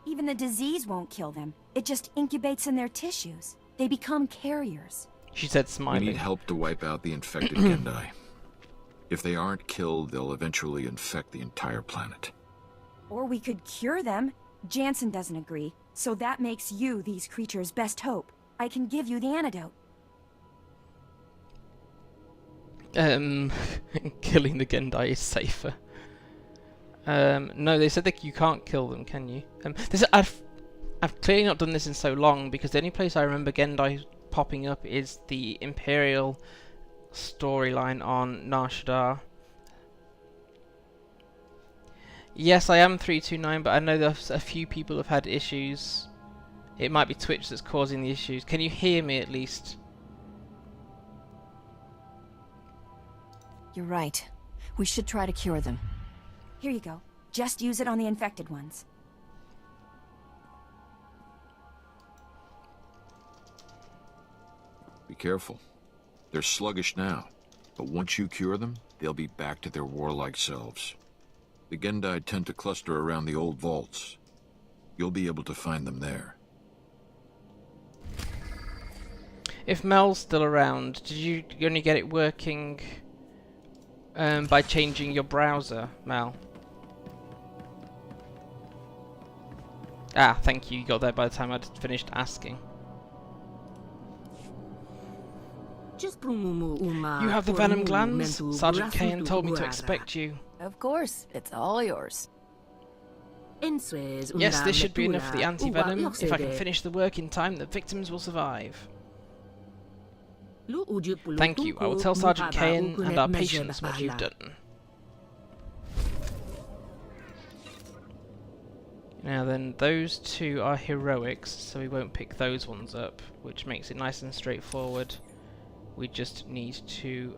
Even the disease won't kill them. It just incubates in their tissues. They become carriers. She said smiling. We need help to wipe out the infected Gendai. If they aren't killed, they'll eventually infect the entire planet. Or we could cure them. Jansen doesn't agree, so that makes you these creatures' best hope. I can give you the antidote. Killing the Gendai is safer. No, they said that you can't kill them, can you? I've clearly not done this in so long, because the only place I remember Gendai popping up is the Imperial storyline on Nar Shaddaa. Yes, I am 329, but I know that a few people have had issues. It might be Twitch that's causing the issues. Can you hear me at least? You're right. We should try to cure them. Here you go. Just use it on the infected ones. Be careful. They're sluggish now, but once you cure them, they'll be back to their warlike selves. The Gendai tend to cluster around the old vaults. You'll be able to find them there. If Mel's still around, did you only get it working by changing your browser, Mel? Ah, thank you. You got there by the time I'd finished asking. You have the venom glands? Sergeant Kane told me to expect you. Of course, it's all yours. Yes, this should be enough for the anti-venom. If I can finish the work in time, the victims will survive. Thank you. I will tell Sergeant Kane and our patients what you've done. Now then, those two are heroics, so we won't pick those ones up, which makes it nice and straightforward. We just need to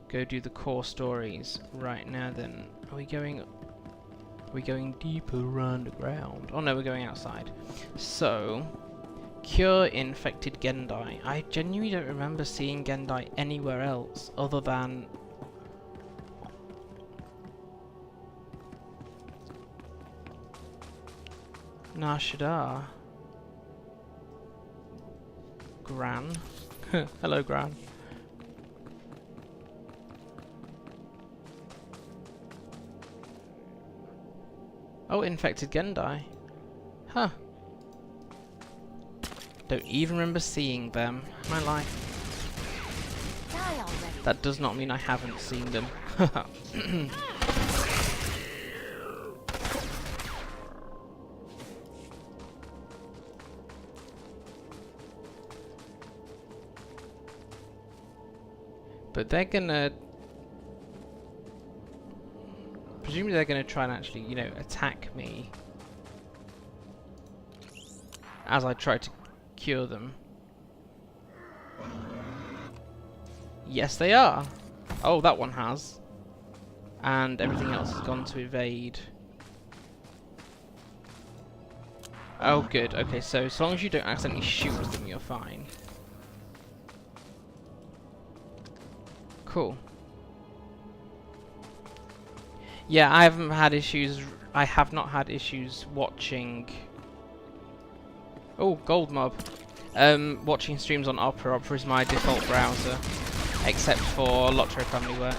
go do the core stories. Right now then, are we going deeper underground? Oh no, we're going outside. So, cure infected Gendai. I genuinely don't remember seeing Gendai anywhere else other than Nashadar. Gran. Hello, Gran. Oh, infected Gendai. Huh. Don't even remember seeing them. My life. That does not mean I haven't seen them. But they're gonna... presumably they're gonna try and actually, you know, attack me as I try to cure them. Yes, they are! Oh, that one has. And everything else has gone to evade. Oh, good. Okay, so as long as you don't accidentally shoot them, you're fine. Cool. Yeah, I haven't had issues. I have not had issues watching. Oh, gold mob. Watching streams on Opera. Opera is my default browser, except for Lotro Family Work.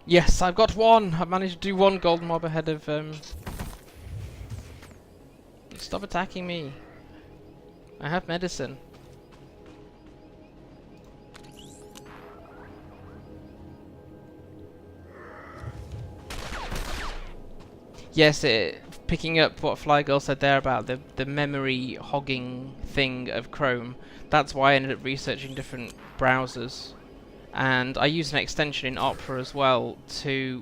Yes, I've got one! I've managed to do one gold mob ahead of, Stop attacking me. I have medicine. Yes, picking up what Flygirl said there about the memory hogging thing of Chrome, that's why I ended up researching different browsers. And I use an extension in Opera as well to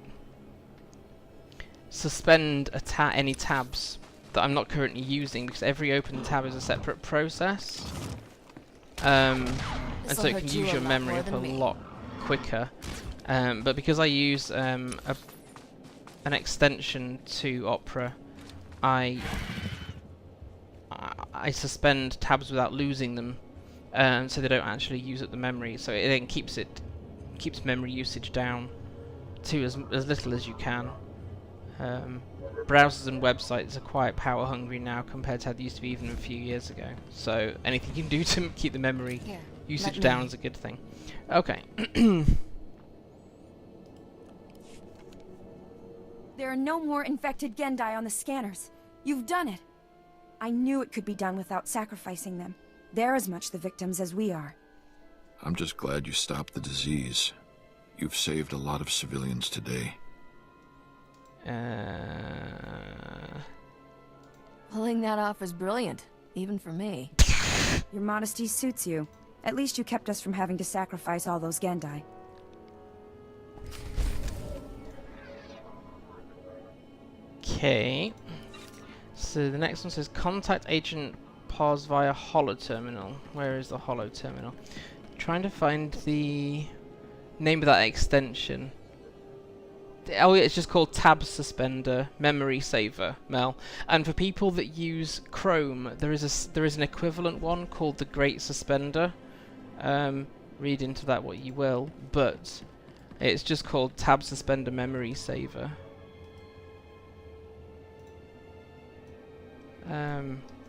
suspend any tabs that I'm not currently using, because every open tab is a separate process. And so it can use your memory up a lot quicker. But because I use an extension to Opera, I suspend tabs without losing them. So they don't actually use up the memory, so it then keeps memory usage down to as little as you can. Browsers and websites are quite power hungry now compared to how they used to be even a few years ago. So anything you can do to keep the memory usage down is a good thing. Okay. There are no more infected Gendai on the scanners. You've done it. I knew it could be done without sacrificing them. They're as much the victims as we are. I'm just glad you stopped the disease. You've saved a lot of civilians today. Pulling that off is brilliant, even for me. Your modesty suits you. At least you kept us from having to sacrifice all those Gendai. Okay. So the next one says contact agent pause via holo terminal. Where is the holo terminal? Trying to find the name of that extension. Oh, yeah, it's just called tab suspender memory saver, Mel. And for people that use Chrome, there is an equivalent one called the Great Suspender. Read into that what you will, but it's just called tab suspender memory saver.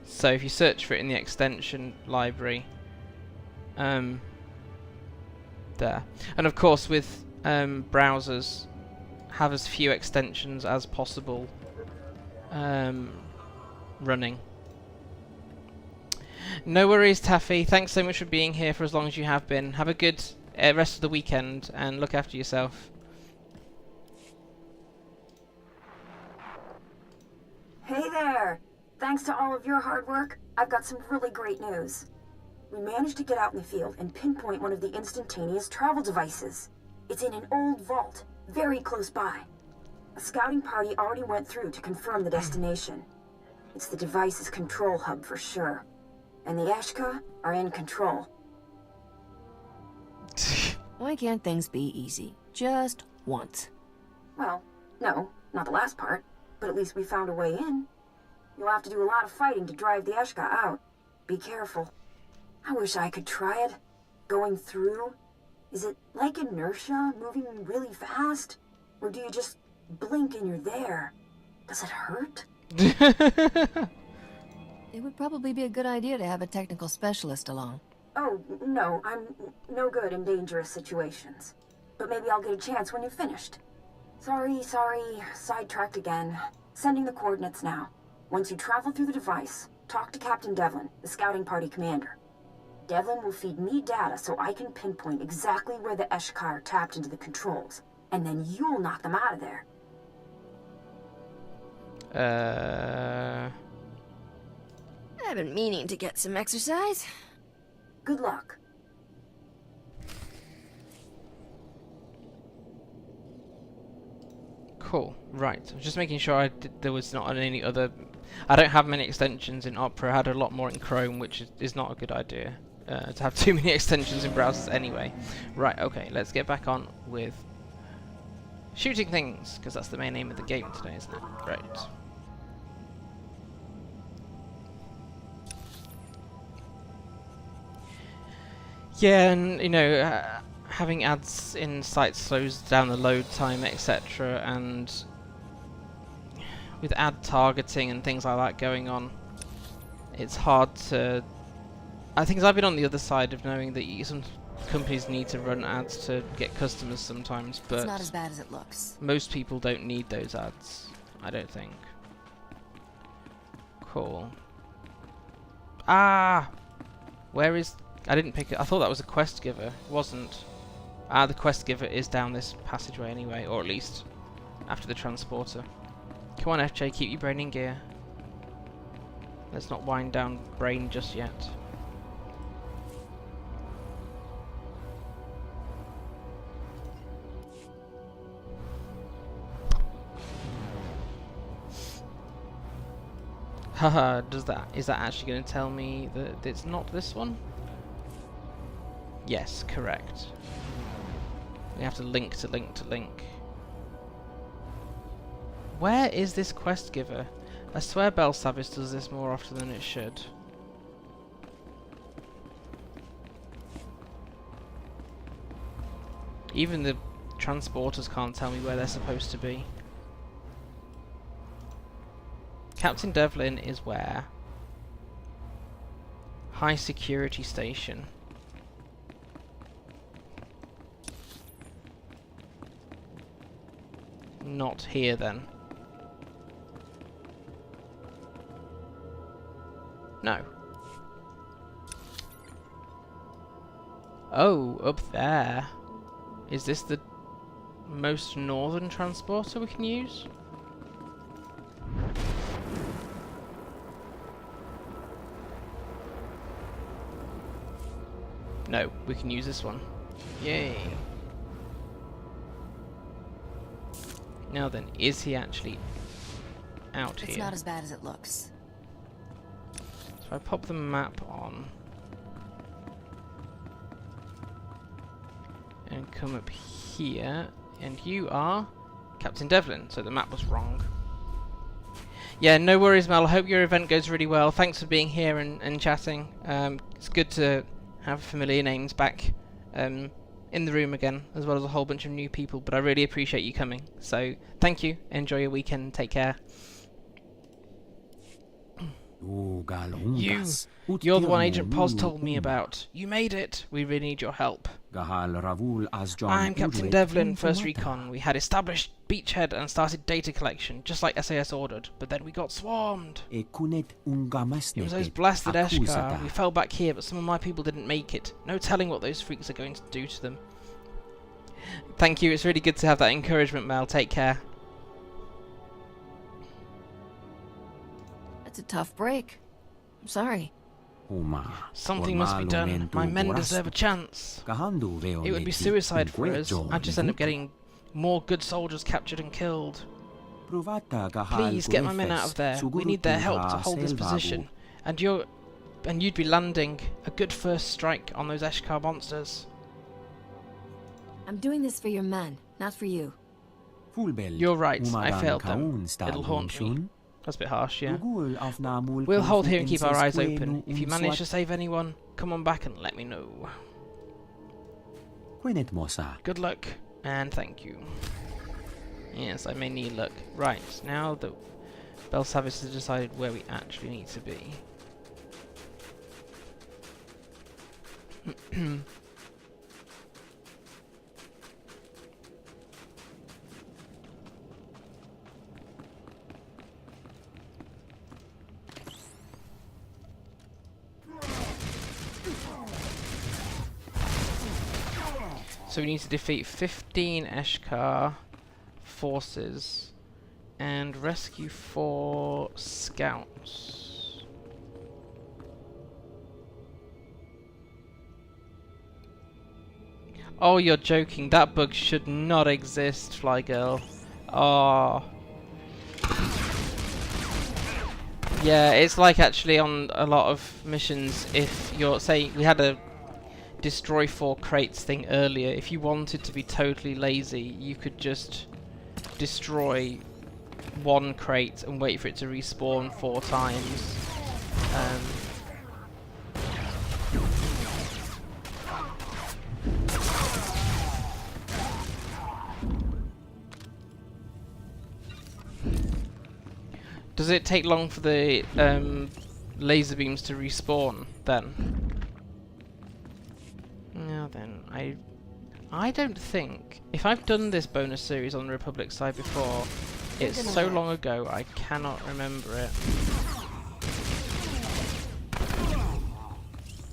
So if you search for it in the extension library, there. And of course with browsers, have as few extensions as possible running. No worries, Taffy. Thanks so much for being here for as long as you have been. Have a good rest of the weekend and look after yourself. Hey there! Thanks to all of your hard work, I've got some really great news. We managed to get out in the field and pinpoint one of the instantaneous travel devices. It's in an old vault, very close by. A scouting party already went through to confirm the destination. It's the device's control hub for sure. And the Esh-ka are in control. Why can't things be easy? Just once. Well, no, not the last part. But at least we found a way in. You'll have to do a lot of fighting to drive the Esh-ka out. Be careful. I wish I could try it. Going through? Is it like inertia, moving really fast? Or do you just blink and you're there? Does it hurt? It would probably be a good idea to have a technical specialist along. Oh, no, I'm no good in dangerous situations. But maybe I'll get a chance when you're finished. Sorry, sidetracked again. Sending the coordinates now. Once you travel through the device, talk to Captain Devlin, the scouting party commander. Devlin will feed me data so I can pinpoint exactly where the Esh-ka are tapped into the controls, and then you'll knock them out of there. I've been meaning to get some exercise. Good luck. Cool. Right. I'm just making sure there was not any other. I don't have many extensions in Opera. I had a lot more in Chrome, which is not a good idea to have too many extensions in browsers anyway. Right. Okay. Let's get back on with shooting things, because that's the main aim of the game today, isn't it? Right. Yeah, and you know, having ads in sites slows down the load time, etc. And with ad targeting and things like that going on, it's hard to. I think I've been on the other side of knowing that some companies need to run ads to get customers sometimes, but it's not as bad as it looks. Most people don't need those ads, I don't think. Cool. Ah! Where is... I didn't pick it. I thought that was a quest giver. It wasn't. Ah, the quest giver is down this passageway anyway, or at least after the transporter. Come on, FJ, keep your brain in gear. Let's not wind down brain just yet. Haha, is that actually going to tell me that it's not this one? Yes, correct. We have to link to link to link. Where is this quest giver? I swear Belsavis does this more often than it should. Even the transporters can't tell me where they're supposed to be. Captain Devlin is where? High security station. Not here then. No. Oh, up there. Is this the most northern transporter we can use? No, we can use this one. Yay. Now then, is he actually out here? It's not as bad as it looks. So I pop the map on and come up here, and you are Captain Devlin, so the map was wrong. Yeah, no worries, Mel. I hope your event goes really well. Thanks for being here and chatting. It's good to have familiar names back in the room again, as well as a whole bunch of new people, but I really appreciate you coming. So, thank you. Enjoy your weekend. Take care. You're the one Agent Pos told me about. You made it. We really need your help. I'm Captain Devlin, First Recon. We had established beachhead and started data collection, just like SAS ordered, but then we got swarmed. It was those blasted Esh-ka. We fell back here, but some of my people didn't make it. No telling what those freaks are going to do to them. Thank you. It's really good to have that encouragement, Mel. Take care. It's a tough break. I'm sorry. Something must be done. My men deserve a chance. It would be suicide for us. I'd just end up getting more good soldiers captured and killed. Please get my men out of there. We need their help to hold this position. And you'd be landing a good first strike on those Esh-ka monsters. I'm doing this for your men, not for you. You're right. I failed them. It'll haunt me. That's a bit harsh, yeah. We'll hold here and keep our eyes open. If you manage to save anyone, come on back and let me know. Good luck, and thank you. Yes, I may need luck. Right, now that Belsavis has decided where we actually need to be. So we need to defeat 15 Esh-ka forces and rescue 4 scouts. Oh, you're joking. That bug should not exist, Fly Girl. Oh. Yeah, it's like actually on a lot of missions, if you're, say, we had a destroy 4 crates thing earlier. If you wanted to be totally lazy, you could just destroy 1 crate and wait for it to respawn 4 times. Does it take long for the laser beams to respawn then? Now then, I don't think, if I've done this bonus series on the Republic side before, it's so long ago I cannot remember it.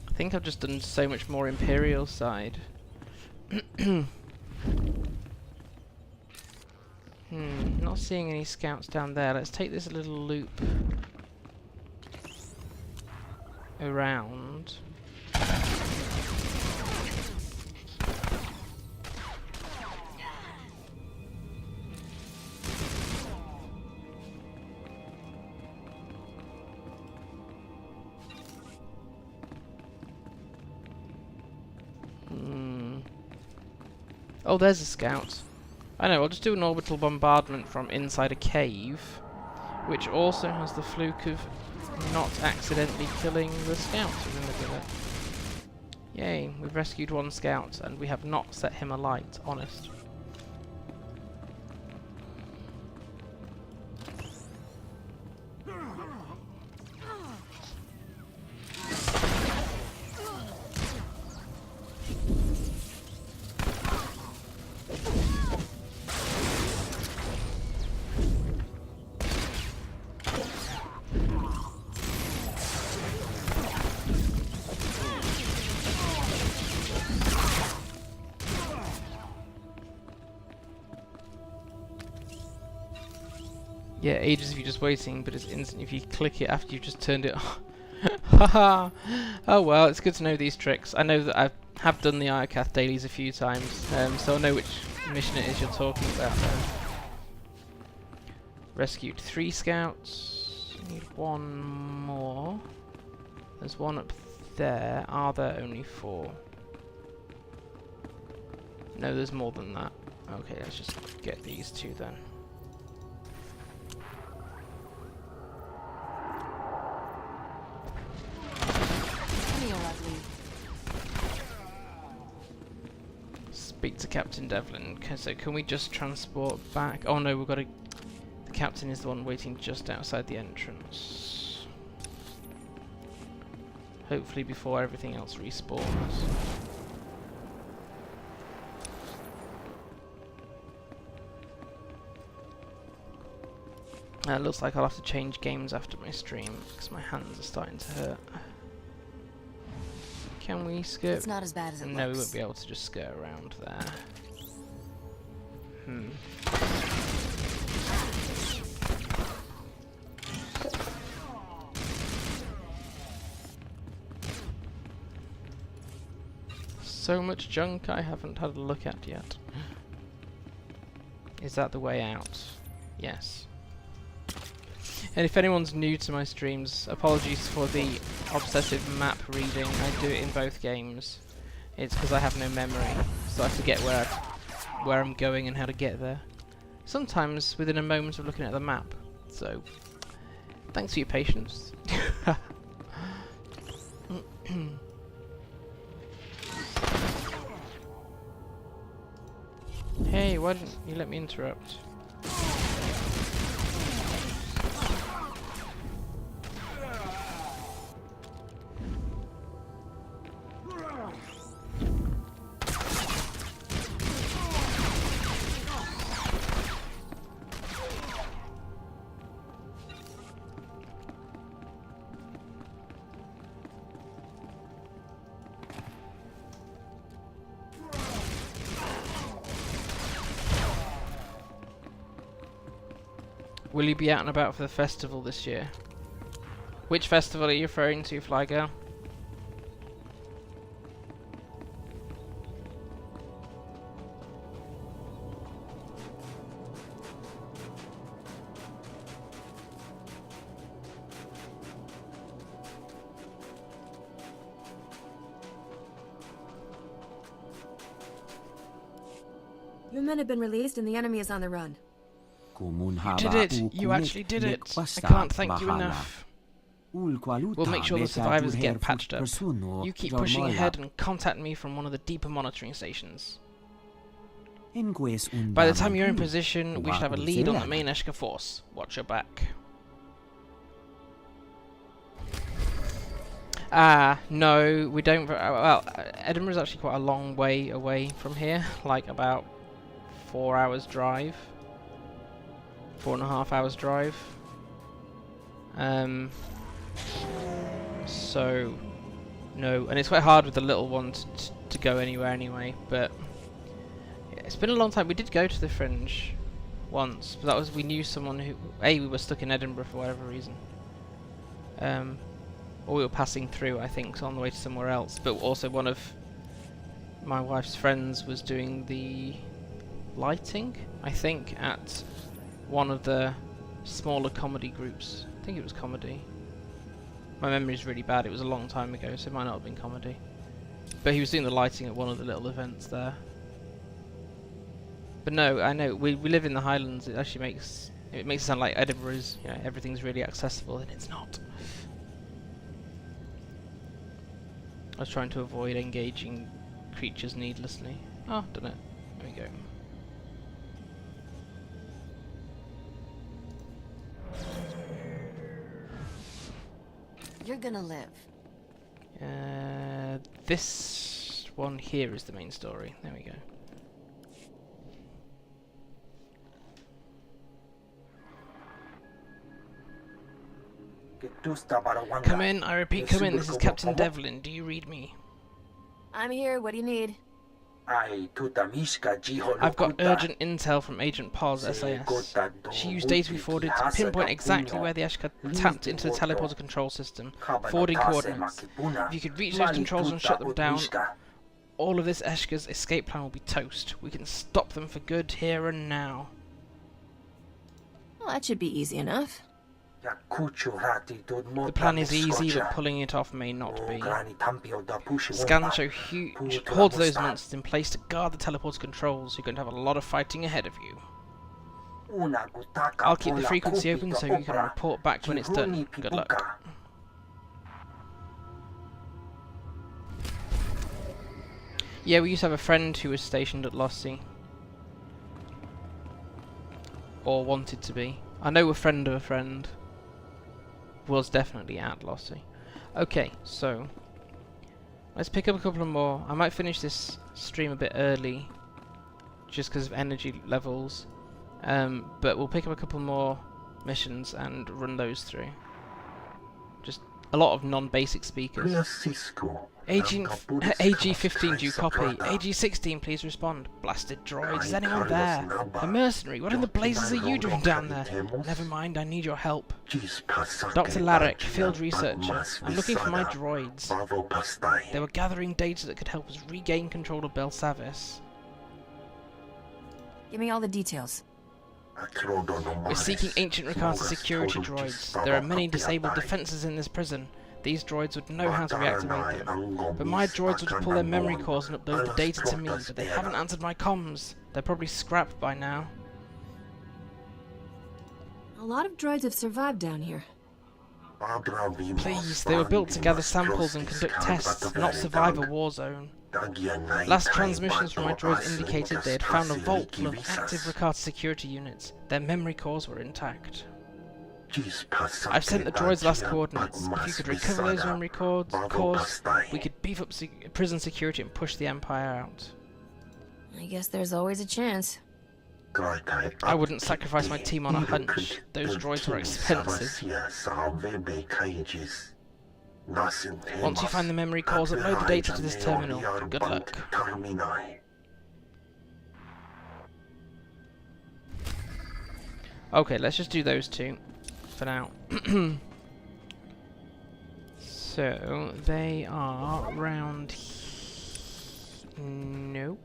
I think I've just done so much more Imperial side. Not seeing any scouts down there. Let's take this little loop around. Oh, there's a scout. I know, I'll just do an orbital bombardment from inside a cave, which also has the fluke of not accidentally killing the scout in the middle of it. Yay, we've rescued 1 scout, and we have not set him alight, honest. Yeah, ages if you're just waiting, but it's instant if you click it after you've just turned it off. Haha! Oh well, it's good to know these tricks. I know that I have done the Iocath dailies a few times, so I know which mission it is you're talking about there. Rescued 3 scouts. Need 1 more. There's 1 up there. Are there only 4? No, there's more than that. Okay, let's just get these two then. Speak to Captain Devlin. So can we just transport back? Oh no, we've got to... The captain is the one waiting just outside the entrance. Hopefully before everything else respawns. It looks like I'll have to change games after my stream because my hands are starting to hurt. Can we skirt? It's not as bad as it No, looks. we won't be able to just skirt around there. So much junk I haven't had a look at yet. Is that the way out? Yes. And if anyone's new to my streams, apologies for the obsessive map reading. I do it in both games. It's because I have no memory, so I forget where I'm going and how to get there. Sometimes within a moment of looking at the map. So, thanks for your patience. Hey, why didn't you let me interrupt? Will you be out and about for the festival this year? Which festival are you referring to, Fly Girl? Your men have been released and the enemy is on the run. You did it! You actually did it! I can't thank you enough. We'll make sure the survivors get patched up. You keep pushing ahead and contact me from one of the deeper monitoring stations. By the time you're in position, we should have a lead on the main Esh-ka force. Watch your back. No, we don't... Well, Edinburgh's actually quite a long way away from here. Like about 4 hours drive. 4.5 hours drive. So no, and it's quite hard with the little one to go anywhere anyway. But yeah, it's been a long time. We did go to the Fringe once, but that was we knew someone who we were stuck in Edinburgh for whatever reason. Or we were passing through, I think, so on the way to somewhere else. But also one of my wife's friends was doing the lighting, I think, at one of the smaller comedy groups. I think it was comedy. My memory's really bad, it was a long time ago, so it might not have been comedy. But he was doing the lighting at one of the little events there. But no, I know, we live in the Highlands, it actually makes it sound like Edinburgh is, you know, everything's really accessible, and it's not. I was trying to avoid engaging creatures needlessly. Oh, done it. There we go. You're gonna live. This one here is the main story. There we go. Come in, I repeat, come in. This is Captain Devlin. Do you read me? I'm here. What do you need? I've got urgent intel from Agent Paz, SAS. She used data we forwarded to pinpoint exactly where the Esh-ka tapped into the teleporter control system, forwarding coordinates. If you could reach those controls and shut them down, all of this Esh-ka's escape plan will be toast. We can stop them for good here and now. Well, that should be easy enough. The plan is easy, but pulling it off may not be. Scans show huge hordes of those monsters in place to guard the teleport's controls. You're going to have a lot of fighting ahead of you. I'll keep the frequency open so you can report back when it's done. Good luck. Yeah, we used to have a friend who was stationed at Lossie. Or wanted to be. I know a friend of a friend was definitely at Lossie. Okay, so let's pick up a couple of more. I might finish this stream a bit early just because of energy levels. But we'll pick up a couple more missions and run those through. Just a lot of non-basic speakers. AG-15, do you copy? AG-16, please respond. Blasted droids, is anyone there? A mercenary, what in the blazes are you doing down there? Never mind, I need your help. Dr. Larek, field researcher. I'm looking for my droids. They were gathering data that could help us regain control of Belsavis. Give me all the details. We're seeking ancient Rakata security droids. There are many disabled defenses in this prison. These droids would know how to reactivate them. But my droids would pull their memory cores and upload the data to me, but they haven't answered my comms. They're probably scrapped by now. A lot of droids have survived down here. Please, they were built to gather samples and conduct tests, not survive a war zone. Last transmissions from my droids indicated they had found a vault full of active Rakata security units. Their memory cores were intact. I've sent the droids last coordinates. If you could recover those memory cores, we could beef up prison security and push the Empire out. I guess there's always a chance. I wouldn't sacrifice my team on a hunch. Those droids were expensive. Once you find the memory cores, upload the data to this terminal. Good luck. Okay, let's just do those two for now. So, they are round... Nope.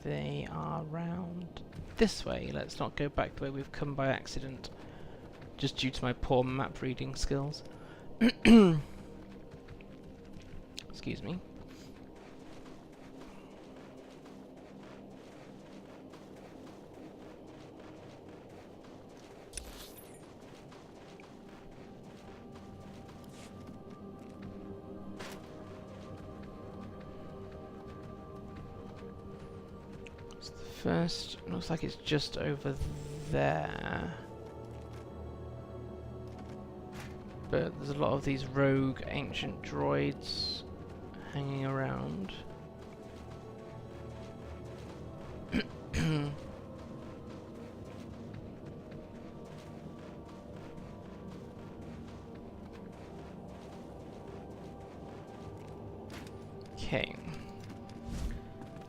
They are round this way. Let's not go back the way we've come by accident. Just due to my poor map reading skills. Excuse me. It's the first, looks like it's just over there. But there's a lot of these rogue ancient droids hanging around. Okay.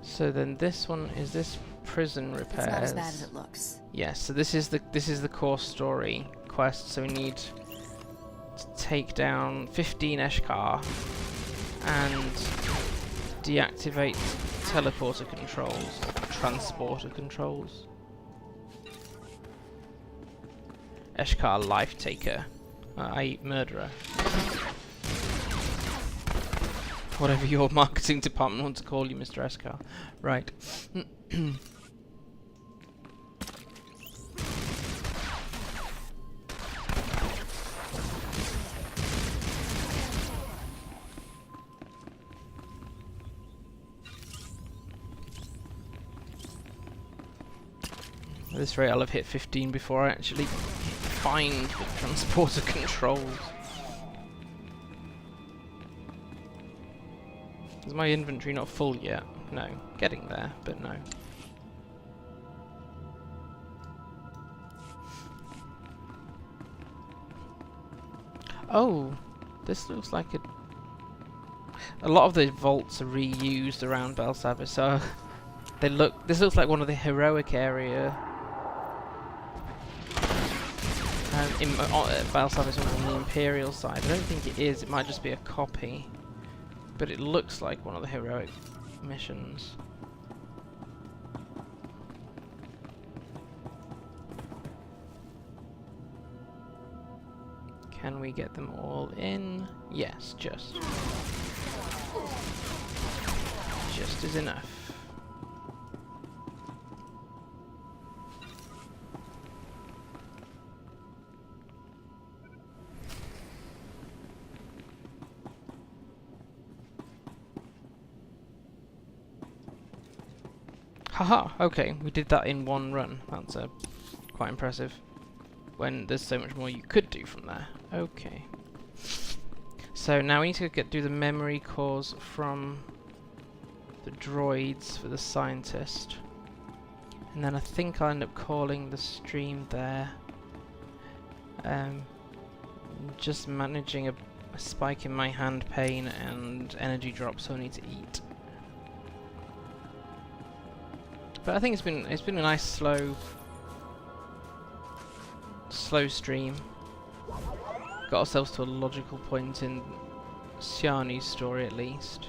So then this one is this prison repairs. It's not as bad as it looks. Yes, so this is the core story quest, so we need to take down 15 Esh-ka and deactivate teleporter controls, transporter controls. Esh-ka life taker, i.e. murderer. Whatever your marketing department wants to call you, Mr. Esh-ka. Right. At this rate, I'll have hit 15 before I actually find the transporter controls. Is my inventory not full yet? No. Getting there, but no. Oh! This looks like a lot of the vaults are reused around Belsavis, so this looks like one of the heroic area. In Belsavis on the Imperial side. I don't think it is, it might just be a copy. But it looks like one of the heroic missions. Can we get them all in? Yes, just is enough. Haha, okay, we did that in one run. That's quite impressive. When there's so much more you could do from there. Okay. So now we need to do the memory cores from the droids for the scientist. And then I think I'll end up calling the stream there. Just managing a spike in my hand pain and energy drop, so I need to eat. But I think it's been a nice slow stream. Got ourselves to a logical point in Sjani's story at least.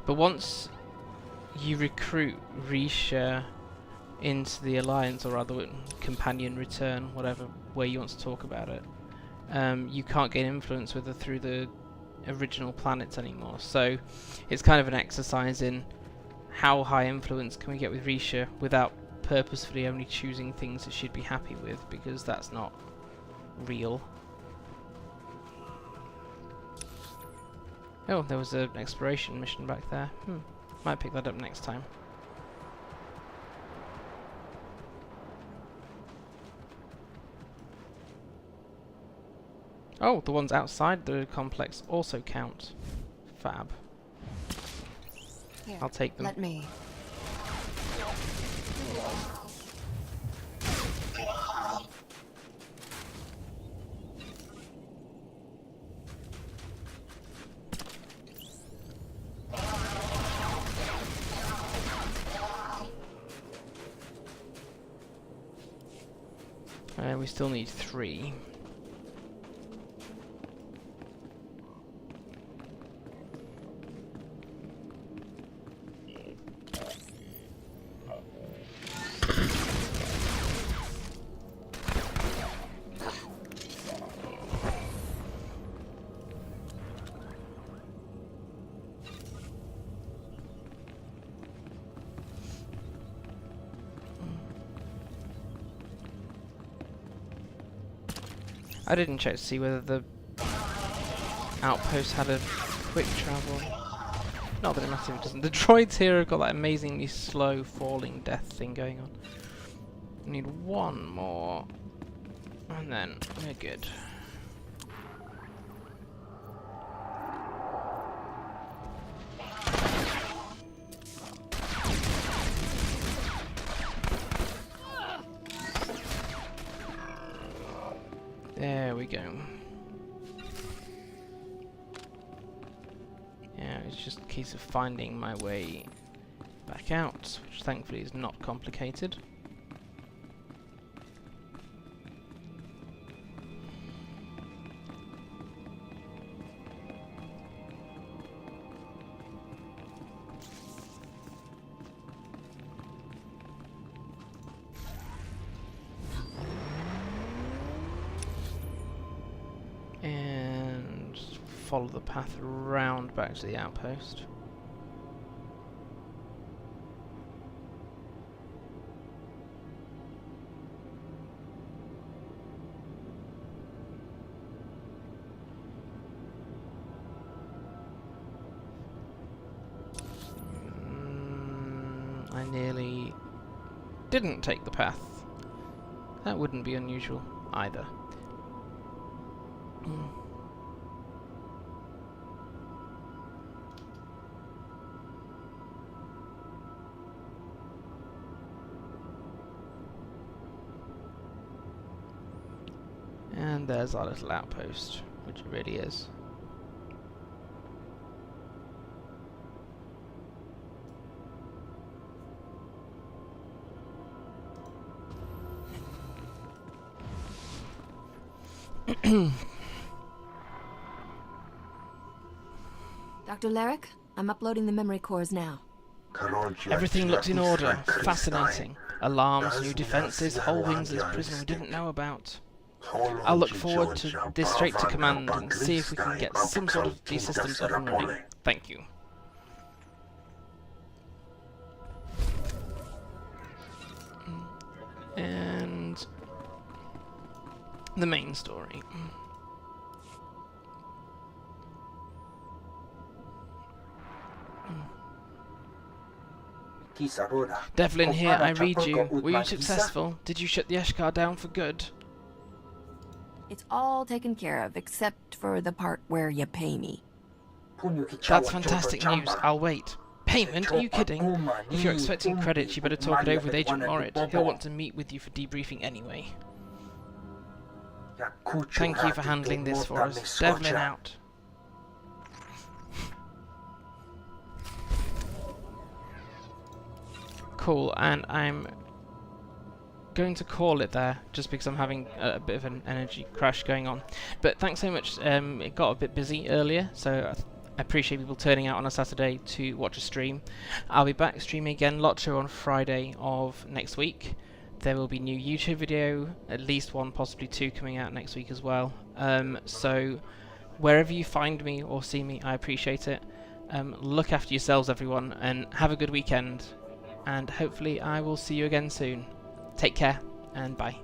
But once you recruit Risha into the Alliance, or rather companion return, whatever way you want to talk about it, you can't gain influence with her through the original planets anymore. So it's kind of an exercise in how high influence can we get with Risha without purposefully only choosing things that she'd be happy with, because that's not real. Oh, there was an exploration mission back there. Might pick that up next time. Oh, the ones outside the complex also count. Fab. Here, I'll take them. Let me. We still need 3. I didn't check to see whether the outpost had a quick travel. Not that it matters if it doesn't. The droids here have got that amazingly slow falling death thing going on. We need one more, and then we're good. There we go. Yeah, it's just a case of finding my way back out, which thankfully is not complicated. Follow the path round back to the outpost. I nearly didn't take the path. That wouldn't be unusual either. And there's our little outpost, which it really is. Dr. Lyric, I'm uploading the memory cores now. Everything looks in order. Fascinating. Alarms, new defences, whole wings of this prison we didn't know about. I'll look forward to this straight to command and see if we can get some sort of these systems up and running. Thank you. And the main story. Devlin here, I read you. Were you successful? Did you shut the Esh-ka down for good? It's all taken care of, except for the part where you pay me. That's fantastic news. I'll wait. Payment? Are you kidding? If you're expecting credits, you better talk it over with Agent Morit. He'll want to meet with you for debriefing anyway. Thank you for handling this for us. Devlin out. Cool, and I'm going to call it there, just because I'm having a bit of an energy crash going on. But thanks so much. It got a bit busy earlier, so I appreciate people turning out on a Saturday to watch a stream. I'll be back streaming again, LOTRO on Friday of next week. There will be new YouTube video, at least one, possibly two, coming out next week as well. So wherever you find me or see me, I appreciate it. Look after yourselves, everyone, and have a good weekend. And hopefully I will see you again soon. Take care, and bye.